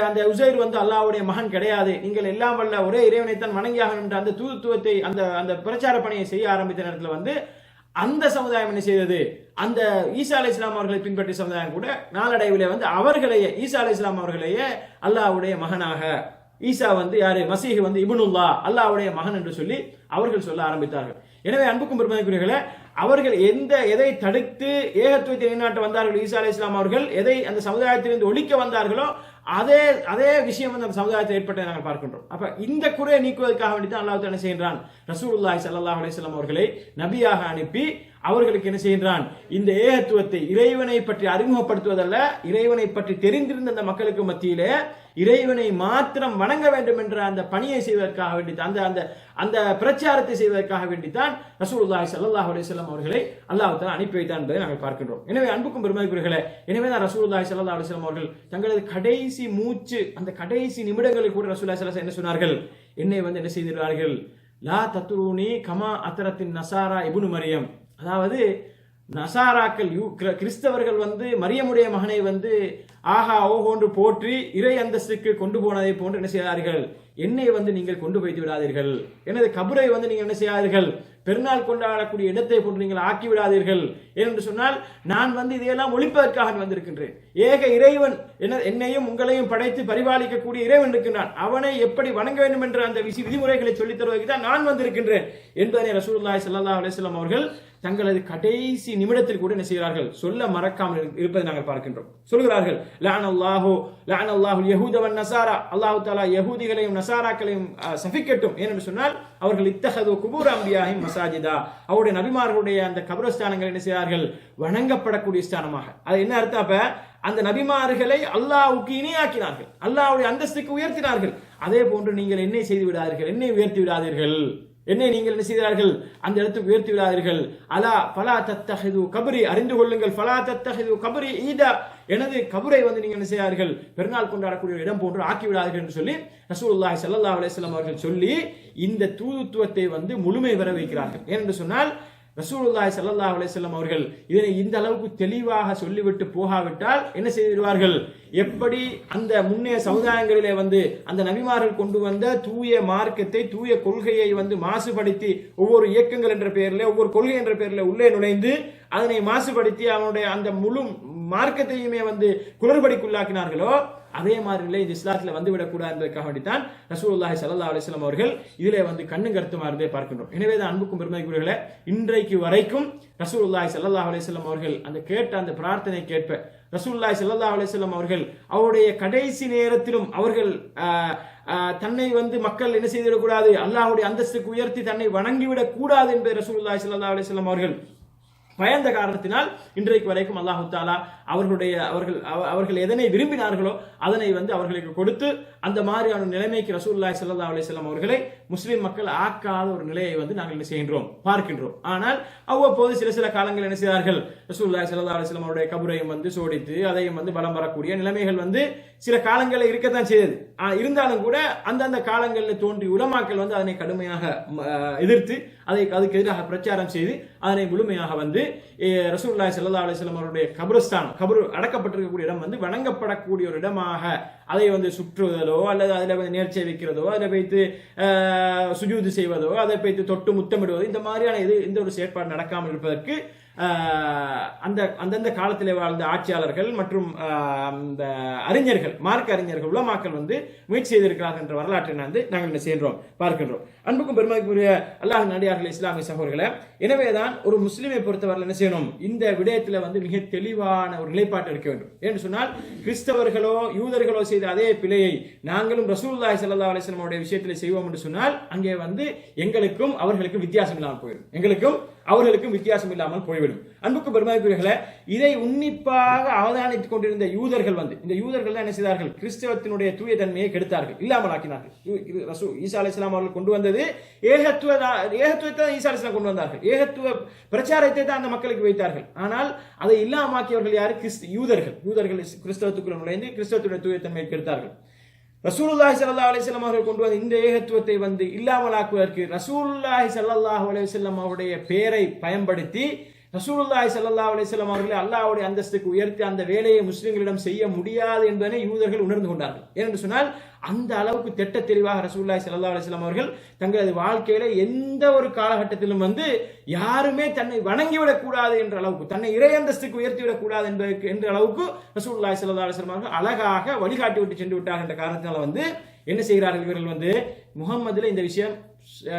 அந்த உசைர் அல்லாஹ்வுடைய மகன் கிடையாது, நீங்கள் எல்லாம் வல்ல ஒரே இறைவனைத்தான் வணங்கியாக என்ற அந்த தூதுத்துவத்தை அந்த பிரச்சார பணியை செய்ய ஆரம்பித்த நேரத்தில் அந்த சமுதாயம் என்ன செய்தது, அந்த ஈசா அலைஹிஸ்ஸலாம் அவர்களை பின்பற்றிய சமுதாயம் கூட நாளடைவிலே அவர்களையே ஈசா அலைஹிஸ்ஸலாம் அவர்களையே அல்லாஹ்வுடைய மகனாக, ஈசா யாரு, மசீஹ் இப்னுல்லாஹ், அல்லாஹ்வுடைய மகன் என்று சொல்லி அவர்கள் சொல்ல ஆரம்பித்தார்கள். எனவே அன்புக்கும் பெருமதிக்குரியவர்களே, அவர்கள் எதை தடுத்து ஏகத்துவத்தை நிலைநாட்ட வந்தார்கள் ஈசா அலைஹிஸ்ஸலாம் அவர்கள், எதை அந்த சமுதாயத்திலிருந்து ஒழிக்க வந்தார்களோ அதே விஷயம் அந்த சமுதாயத்தில் ஏற்பட்டதை நாங்கள் பார்க்கின்றோம். அப்ப இந்த குறையை நீக்குவதற்காக வேண்டி தான் அல்லாஹ் என்ன செய்கின்றான், ரசூலுல்லாஹி ஸல்லல்லாஹு அலைஹி வஸல்லம் அவர்களை நபியாக அனுப்பி அவர்களுக்கு என்ன செய்கின்றான், இந்த ஏகத்துவத்தை இறைவனை பற்றி அறிமுகப்படுத்துவதல்ல, இறைவனை பற்றி தெரிந்திருந்த அந்த மக்களுக்கு மத்தியிலே இறைவனை மாத்திரம் வணங்க வேண்டும் என்ற அந்த பணியை செய்வதற்காக வேண்டித்தான், அந்த பிரச்சாரத்தை செய்வதற்காக வேண்டித்தான் ரசூலுல்லாஹி ஸல்லல்லாஹு அலைஹி வஸல்லம் அவர்களை அல்லாஹ் தஆலா அனுப்பி வைத்தான் என்பதை நாங்கள் பார்க்கின்றோம். எனவே அன்புக்கும் பெருமதிக்குரியவர்களே, எனவே தான் ரசூலுல்லாஹி ஸல்லல்லாஹு அலைஹி வஸல்லம் அவர்கள் தங்களது கடைசி மூச்சு, அந்த கடைசி நிமிடங்களில் கூட ரசூலுல்லாஹி ஸல்லல்லாஹு அலைஹி வஸல்லம் என்ன சொன்னார்கள், என்னை என்ன செய்திருக்கிறார்கள், லா தத்ரூனி கமா அத்ரத்தின் நசாரா இப்னு மரியம், அதாவது நசாராக்கள் கிறிஸ்தவர்கள் மரியமுடைய மகனை ஆஹா ஓஹோன்று போற்றி இறை அந்தஸ்துக்கு கொண்டு போனதை போன்று என்ன செய்தார்கள், என்னை நீங்கள் கொண்டு வைத்து விடாதீர்கள், எனது கபரை நீங்கள் என்ன செய்யாதீர்கள், பெருநாள் கொண்டாடக்கூடிய இடத்தை போன்று நீங்கள் ஆக்கி விடாதீர்கள். ஏனென்று சொன்னால் நான் இதையெல்லாம் ஒழிப்பதற்காக வந்திருக்கின்றேன். ஏக இறைவன் என்னையும் உங்களையும் படைத்து பரிபாலிக்கக்கூடிய இறைவன் இருக்கின்றான், அவனை எப்படி வணங்க வேண்டும் என்ற அந்த விதிமுறைகளை சொல்லித் தருவதற்கு தான் நான் வந்திருக்கின்றேன் என்பதனை ரசூலுல்லாஹி ஸல்லல்லாஹு அலைஹி வஸல்லம் அவர்கள் தங்களது கடைசி நிமிடத்தில் கூட என்ன செய்கிறார்கள், சொல்ல மறக்காமல் இருப்பதை நாங்கள் பார்க்கின்றோம். சொல்கிறார்கள், லஅனல்லாஹு யஹூத வன் நஸாரா, அல்லாஹ் தஆலா யஹூதிகளையும் நஸாராக்களையும் சபிக்கட்டும். ஏனென்று சொன்னால் அவர்கள் இத்தஹது குபூர் அன்பியாஹிம் மசாஜிதா, அவருடைய நபிமார்களுடைய அந்த கபரஸ்தானங்கள் என்ன செய்கிறார்கள், வணங்கப்படக்கூடிய ஸ்தானமாக. அது என்ன அர்த்தம், அப்ப அந்த நபிமார்களை அல்லாஹ்வுக்கு இணையாக்கினார்கள், அல்லாஹ்வுடைய அந்தஸ்துக்கு உயர்த்தினார்கள். அதே போன்று நீங்கள் என்னை செய்து விடாதீர்கள், என்னை உயர்த்தி விடாதீர்கள், என்னை நீங்கள் என்ன செய்கிறார்கள், அந்த இடத்துக்கு உயர்த்தி விடாதீர்கள். அலா ஃபலா தத்தஹிது கபரி, அறிந்து கொள்ளுங்கள், ஃபலா தத்தஹிது கபரி ஈதா, எனது கபரை நீங்கள் என்ன செய்யார்கள், பெருநாள் கொண்டாடக்கூடிய இடம் போன்று ஆக்கி விடாதீர்கள் என்று சொல்லி ரசூலுல்லாஹி ஸல்லல்லாஹு அலைஹி வஸல்லம் அவர்கள் சொல்லி இந்த தூதுத்துவத்தை முழுமை பெற வைக்கிறார்கள். ஏனென்று சொன்னால் ரசூலுல்லாஹி ஸல்லல்லாஹு அலைஹி வஸல்லம் அவர்கள் இதனை இந்த அளவுக்கு தெளிவாக சொல்லிவிட்டு போகாவிட்டால் என்ன செய்திருவார்கள், எப்படி அந்த முன்னைய சமுதாயங்களிலே அந்த நபிமார்கள் கொண்டு வந்த தூய மார்க்கத்தை, தூய கொள்கையை மாசுபடுத்தி ஒவ்வொரு இயக்கங்கள் என்ற பெயரில், ஒவ்வொரு கொள்கை என்ற பெயரில் உள்ளே நுழைந்து அதனை மாசுபடுத்தி அவனுடைய அந்த முழு மார்க்கத்தையுமே குளறுபடிக்குள்ளாக்கினார்களோ, அதே மாதிரி இந்த இஸ்லாத்தில் வந்துவிடக்கூடாது என்பதற்காக வேண்டித்தான் ரசூலுல்லாஹி ஸல்லல்லாஹு அலைஹி வஸல்லம் அவர்கள் இதிலே கண்ணும் கருத்துமா இருந்தே பார்க்கின்றோம். எனவே தான் அன்புக்கும் பெருமதிக்குரியவர்களே, இன்றைக்கு வரைக்கும் ரசூலுல்லாஹி ஸல்லல்லாஹு அலைஹி வஸல்லம் அவர்கள் அந்த கேட்ட அந்த பிரார்த்தனை கேட்ப ரசூலுல்லாஹி ஸல்லல்லாஹு அலைஹி வஸல்லம் அவர்கள் அவருடைய கடைசி நேரத்திலும் அவர்கள் தன்னை மக்கள் என்ன செய்திடக்கூடாது, அல்லாஹ்வுடைய அந்தஸ்துக்கு உயர்த்தி தன்னை வணங்கிவிடக் கூடாது என்பதை ரசூலுல்லாஹி ஸல்லல்லாஹு அலைஹி வஸல்லம் அவர்கள் பயந்த காரணத்தினால் இன்றைக்கு வரைக்கும் அல்லாஹு தாலா அவர்கள் எதனை விரும்பினார்களோ அதனை அவர்களுக்கு கொடுத்து அந்த மாதிரியான நிலைமைக்கு ரசூலுல்லாஹி ஸல்லல்லாஹு அலைஹி வஸல்லம் அவர்களை முஸ்லிம் மக்கள் ஆக்காத ஒரு நிலையை நாங்கள் என்ன செய்கின்றோம், பார்க்கின்றோம். ஆனால் அவ்வப்போது சில காலங்கள் என்ன செய்தார்கள், ரசூலுல்லாஹி ஸல்லல்லாஹு அலைஹி வஸல்லம் அவருடைய கபரையும் சோடித்து அதையும் பலம் வரக்கூடிய நிலைமைகள் சில காலங்களில் இருக்கத்தான் செய்தது. இருந்தாலும் கூட அந்தந்த காலங்களில் தோன்றிய உலமாக்கள் அதனை கடுமையாக எதிர்த்து அதுக்கு எதிராக பிரச்சாரம் செய்து அதனை முழுமையாக ரசூலுல்லாஹி ஸல்லல்லாஹு அலைஹி வஸல்லம் அவருடைய கபர் அடக்கப்பட்டிருக்கக்கூடிய இடம் வணங்கப்படக்கூடிய ஒரு இடமாக அதை சுற்றுவதோ அல்லது அதில் நேர்ச்சை வைக்கிறதோ, அதில் வைத்து சுஜூது செய்வதோ, அதை வைத்து தொட்டு முத்தமிடுவதோ, இந்த மாதிரியான எந்த ஒரு செயற்பாடு நடக்காமல் இருப்பதற்கு அந்தந்த காலத்திலே வாழ்ந்த ஆட்சியாளர்கள் மற்றும் இந்த அறிஞர்கள், மார்க்க அறிஞர்கள், உலமாக்கள் முயற்சி செய்திருக்கிறார்கள் என்ற வரலாற்றை நாங்கள் என்ன செய்கின்றோம், பார்க்கின்றோம். அன்புக்கும் பெருமதிக்குரிய அல்லாஹ்வின் அடியார்களே, இஸ்லாமிய சகோதரர்களே, எனவேதான் ஒரு முஸ்லிமை பொறுத்தவரை என்ன செய்யணும், இந்த விடயத்தில் மிக தெளிவான ஒரு நிலைப்பாட்டு எடுக்க வேண்டும். என்று சொன்னால் கிறிஸ்தவர்களோ யூதர்களோ செய்த அதே பிழையை நாங்களும் ரசூலுல்லாஹி ஸல்லல்லாஹு அலைஹி வஸல்லம் உடைய விஷயத்தில் செய்வோம் என்று சொன்னால் அங்கே எங்களுக்கும் அவர்களுக்கும் வித்தியாசம் இல்லாமல் போய்விடும். எங்களுக்கும் அவர்களுக்கும் வித்தியாசம் இல்லாமல் போய்விடும். அன்புக்கு பெருமதிக்குரியவர்களே, இதை உன்னிப்பாக அவதானித்துக் கொண்டிருந்த யூதர்கள் இந்த யூதர்கள் என்ன செய்தார்கள், கிறிஸ்தவத்தினுடைய தூய தன்மையை கெடுத்தார்கள், இல்லாமல் ஆக்கினார்கள். ஈசா அலைஹிஸ்ஸலாம் அவர்கள் கொண்டு வந்தது ஏகத்துவத்தை ஈசா அலைஹிஸ்ஸலாம் கொண்டு வந்தார்கள். ஏகத்துவ பிரச்சாரத்தை தான் அந்த மக்களுக்கு வைத்தார்கள். ஆனால் அதை இல்லாமாக்கியவர்கள் யாரு? யூதர்கள் கிறிஸ்தவத்துக்குள்ள நுழைந்து கிறிஸ்தவத்துடைய தூய தன்மையை கெடுத்தார்கள். ரசூலுல்லாஹி ஸல்லல்லாஹு அலைஹி வஸல்லம் அவர்கள் கொண்டு வந்த இந்த ஏகத்துவத்தை இல்லாமலாக்குவதற்கு ரசூலுல்லாஹி ஸல்லல்லாஹு அலைஹி வஸல்லம் அவருடைய பெயரை பயன்படுத்தி ரசூலுல்லாஹி ஸல்லல்லாஹு அலைஹி வஸல்லம் அவர்களை அல்லாஹ்வுடைய அந்தஸ்துக்கு உயர்த்தி அந்த வேலையை முஸ்லிம்களிடம் செய்ய முடியாது என்பதை யூதர்கள் உணர்ந்து கொண்டார்கள். ஏனென்று சொன்னால் அந்த அளவுக்கு திட்ட தெளிவாக ரசூலுல்லாஹி ஸல்லல்லாஹு அலைஹி வஸல்லம் அவர்கள் தங்களது வாழ்க்கையில எந்த ஒரு காலகட்டத்திலும் யாருமே தன்னை வணங்கிவிடக் கூடாது என்ற அளவுக்கு, தன்னை இறை அந்தஸ்துக்கு உயர்த்திவிடக் கூடாது என்ற அளவுக்கு ரசூலுல்லாஹி ஸல்லல்லாஹு அலைஹி வஸல்லம் அவர்கள் அழகாக வழிகாட்டி விட்டு சென்று விட்டார்கள் என்ற காரணத்தினால என்ன செய்கிறார்கள், இவர்கள் முஹம்மதுல இந்த விஷயம்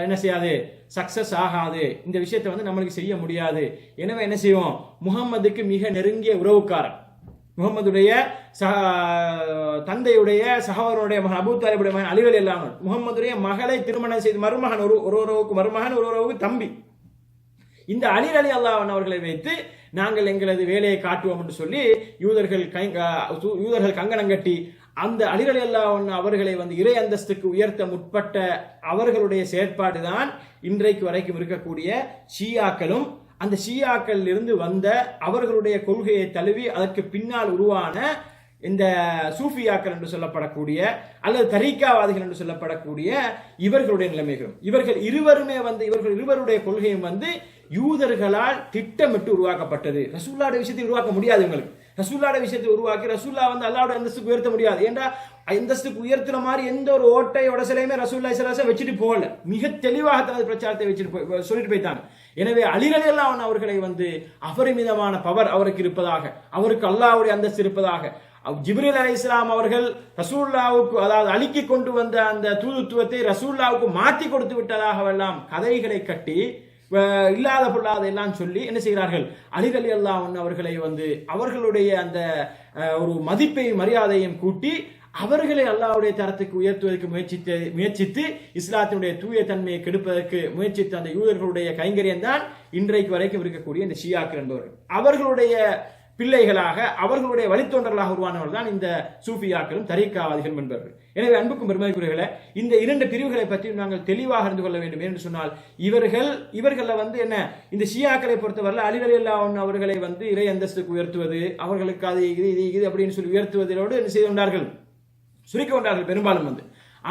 என்ன செய்யாது, சக்சஸ் ஆகாது, இந்த விஷயத்தை நம்மளுக்கு செய்ய முடியாது. எனவே என்ன செய்வோம், முஹம்மதுக்கு மிக நெருங்கிய உறவுக்காரன், முகமதுடைய தந்தையுடைய சகோதரனுடைய மகன் அபூ தாலிபுடைய மகன் அலி ரலியல்லாஹு அன்ஹு, முகமதுடைய மகளை திருமணம் செய்து மருமகன், ஒருவருக்கு மருமகன், ஒருவருக்கு தம்பி, இந்த அலி ரலியல்லாஹு அன்ஹு அவர்களை வைத்து நாங்கள் எங்களது வேலையை காட்டுவோம் என்று சொல்லி யூதர்கள் கங்கணம் கட்டி அந்த அலி ரலியல்லாஹு அன்ஹு அவர்களை இறை அந்தஸ்துக்கு உயர்த்த முற்பட்ட அவர்களுடைய செயற்பாடு தான் இன்றைக்கு வரைக்கும் இருக்கக்கூடிய ஷியாக்களும் அந்த ஷியாக்கள் இருந்து வந்த அவர்களுடைய கொள்கையை தழுவி அதற்கு பின்னால் உருவான இந்த சூஃபியாக்கள் என்று சொல்லப்படக்கூடிய அல்லது தரீக்காவாதிகள் என்று சொல்லப்படக்கூடிய இவர்களுடைய நிலைமைகளும், இவர்கள் இருவருடைய கொள்கையும் யூதர்களால் திட்டமிட்டு உருவாக்கப்பட்டது. ரசூலுல்லாஹ்வுடைய விஷயத்தை உருவாக்க முடியாது. உங்களுக்கு ரசூலுல்லாஹ்வுடைய விஷயத்தை உருவாக்கி ரசூலுல்லாஹ் அல்லாஹ்வுடைய அந்தஸ்துக்கு உயர்த்த முடியாது. ஏண்டா அந்தஸ்துக்கு உயர்த்துற மாதிரி எந்த ஒரு ஓட்டை உடசலையுமே ரசூலுல்லாஹி ஸல்லல்லாஹு அலைஹி வஸல்லம் வச்சுட்டு போகல. மிக தெளிவாக தனது பிரச்சாரத்தை வச்சுட்டு சொல்லிட்டு போய்த்தாங்க. எனவே அலி ரலியல்லாஹு அன்ஹு அவர்களை அபரிமிதமான பவர் அவருக்கு இருப்பதாக, அவருக்கு அல்லாஹ்வுடைய அந்தஸ்து இருப்பதாக, ஜிப்ரீல் அலைஹிஸ்ஸலாம் அவர்கள் ரசூலுல்லாஹ்வுக்கு அதாவது அலிக்கு கொண்டு வந்த அந்த தூதுத்துவத்தை ரசூலுல்லாஹ்வுக்கு மாற்றி கொடுத்து விட்டதாக எல்லாம் கதைகளை கட்டி இல்லாத பொல்லாத எல்லாம் சொல்லி என்ன செய்கிறார்கள், அலி ரலியல்லாஹு அன்ஹு அவர்களை அவர்களுடைய அந்த ஒரு மதிப்பையும் மரியாதையும் கூட்டி அவர்களை அல்லாஹ்வுடைய தரத்துக்கு உயர்த்துவதற்கு முயற்சித்து இஸ்லாத்தினுடைய தூய தன்மையை கெடுப்பதற்கு முயற்சித்த அந்த யூதர்களுடைய கைங்கரியம் தான் இன்றைக்கு வரைக்கும் இருக்கக்கூடிய இந்த ஷியாக்கள் என்பவர்கள். அவர்களுடைய பிள்ளைகளாக அவர்களுடைய வழித்தோன்றர்களாக உருவானவர்கள் தான் இந்த சூஃபியாக்களும் தரீக்காவாதிகளும் என்பவர்கள். எனவே அன்புக்கும் பெருமதிக்குரியவர்களே, இந்த இரண்டு பிரிவுகளை பற்றி நாங்கள் தெளிவாக அறிந்து கொள்ள வேண்டும். என்று சொன்னால் இவர்கள் என்ன, இந்த ஷியாக்களை பொறுத்தவரை அலி ரலியல்லாஹு அன்ஹு அவர்களை இறை அந்தஸ்துக்கு உயர்த்துவது, அவர்களுக்கு அது இது அப்படின்னு சொல்லி உயர்த்துவதோடு என்ன செய்து கொண்டார்கள், சுருக்கி கொண்டார்கள் பெரும்பாலும்.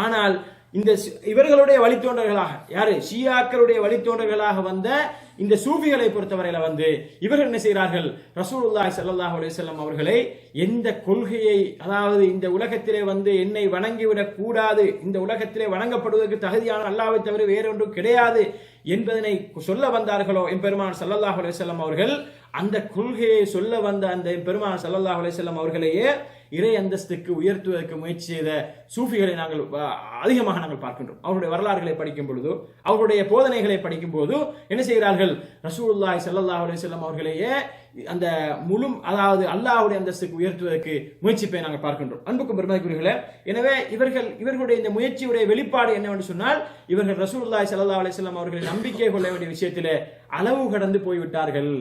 ஆனால் இந்த இவர்களுடைய வழித்தோன்றர்களாக யாரு, ஷியாக்களுடைய வழித்தோன்றர்களாக வந்த இந்த சூஃபிகளை பொறுத்தவரையில இவர்கள் என்ன செய்கிறார்கள், ரசூலுல்லாஹி ஸல்லல்லாஹு அலைஹி வஸல்லம் அவர்களை எந்த கொள்கையை, அதாவது இந்த உலகத்திலே என்னை வணங்கிவிடக் கூடாது, இந்த உலகத்திலே வணங்கப்படுவதற்கு தகுதியான அல்லாஹ்வை தவிர வேறொன்றும் கிடையாது என்பதனை சொல்ல வந்தார்களோ எம்பெருமான் ஸல்லல்லாஹு அலைஹி வஸல்லம் அவர்கள், அந்த கொள்கையை சொல்ல வந்த அந்த பெருமான் ஸல்லல்லாஹு அலைஹி வஸல்லம் அவர்களையே இறை அந்தஸ்துக்கு உயர்த்துவதற்கு முயற்சி செய்த சூஃபிகளை நாங்கள் அதிகமாக நாங்கள் பார்க்கின்றோம். அவருடைய வரலாறுகளை படிக்கும் பொழுது, அவருடைய போதனைகளை படிக்கும் போது என்ன செய்கிறார்கள், ரசூலுல்லாஹி ஸல்லல்லாஹு அலைஹி வஸல்லம் அவர்களையே அந்த அதாவது அல்லாஹ்வுடைய அந்தஸ்துக்கு உயர்த்துவதற்கு முயற்சிப்பை நாங்கள் பார்க்கின்றோம். அன்புக்கும் பெருமதிக்குரியவர்களே, எனவே இவர்களுடைய இந்த முயற்சியுடைய வெளிப்பாடு என்னவென்று சொன்னால், இவர்கள் ரசூலுல்லாஹி ஸல்லல்லாஹு அலைஹி வஸல்லம் அவர்களை நம்பிக்கை கொள்ள வேண்டிய விஷயத்திலே அளவு கடந்து போய்விட்டார்கள்.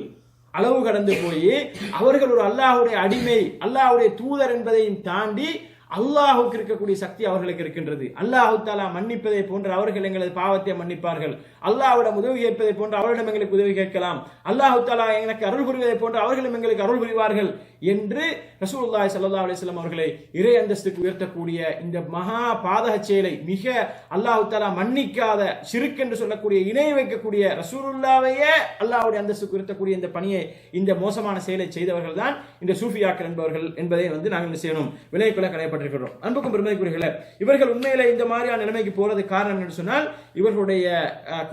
அளவு கடந்து போய் அவர்கள் ஒரு அல்லாஹ்வுடைய அடிமை, அல்லாஹ்வுடைய தூதர் என்பதையும் தாண்டி அல்லாஹுக்கு இருக்கக்கூடிய சக்தி அவர்களுக்கு இருக்கின்றது. அல்லாஹு தாலா மன்னிப்பதை போன்று அவர்கள் எங்களது பாவத்தை மன்னிப்பார்கள். அல்லாஹ்விடம் உதவி கேட்பதை போன்று அவர்களிடம் எங்களுக்கு உதவி கேட்கலாம். அல்லாஹு தாலா எனக்கு அருள் புரிவதை போன்று அவர்களும் எங்களுக்கு அருள் புரிவார்கள் என்று ரசூலுல்லாஹி ஸல்லல்லாஹு அலைஹி வஸல்லம் அவர்களை இறை அந்தஸ்துக்கு உயர்த்தக்கூடிய இந்த மகா பாதக செயலை, மிக அல்லாஹு தாலா மன்னிக்காத ஷிர்க் என்று சொல்லக்கூடிய இணை வைக்கக்கூடிய ரசூலுல்லாஹ்வையே அல்லாஹ்வுடைய அந்தஸ்துக்கு உயர்த்தக்கூடிய இந்த பணியை, இந்த மோசமான செயலை செய்தவர்கள் தான் இந்த சூஃபியாக்கள் என்பவர்கள் என்பதை நாங்கள் என்ன செய்யணும், விலைக்குள்ள கடையப்பட்டிருக்கிறோம். அன்புக்கும் பெருமதிக்குரியவர்களே, இவர்கள் உண்மையிலே இந்த மாதிரியான நிலைமைக்கு போறது காரணம் என்று சொன்னால் இவர்களுடைய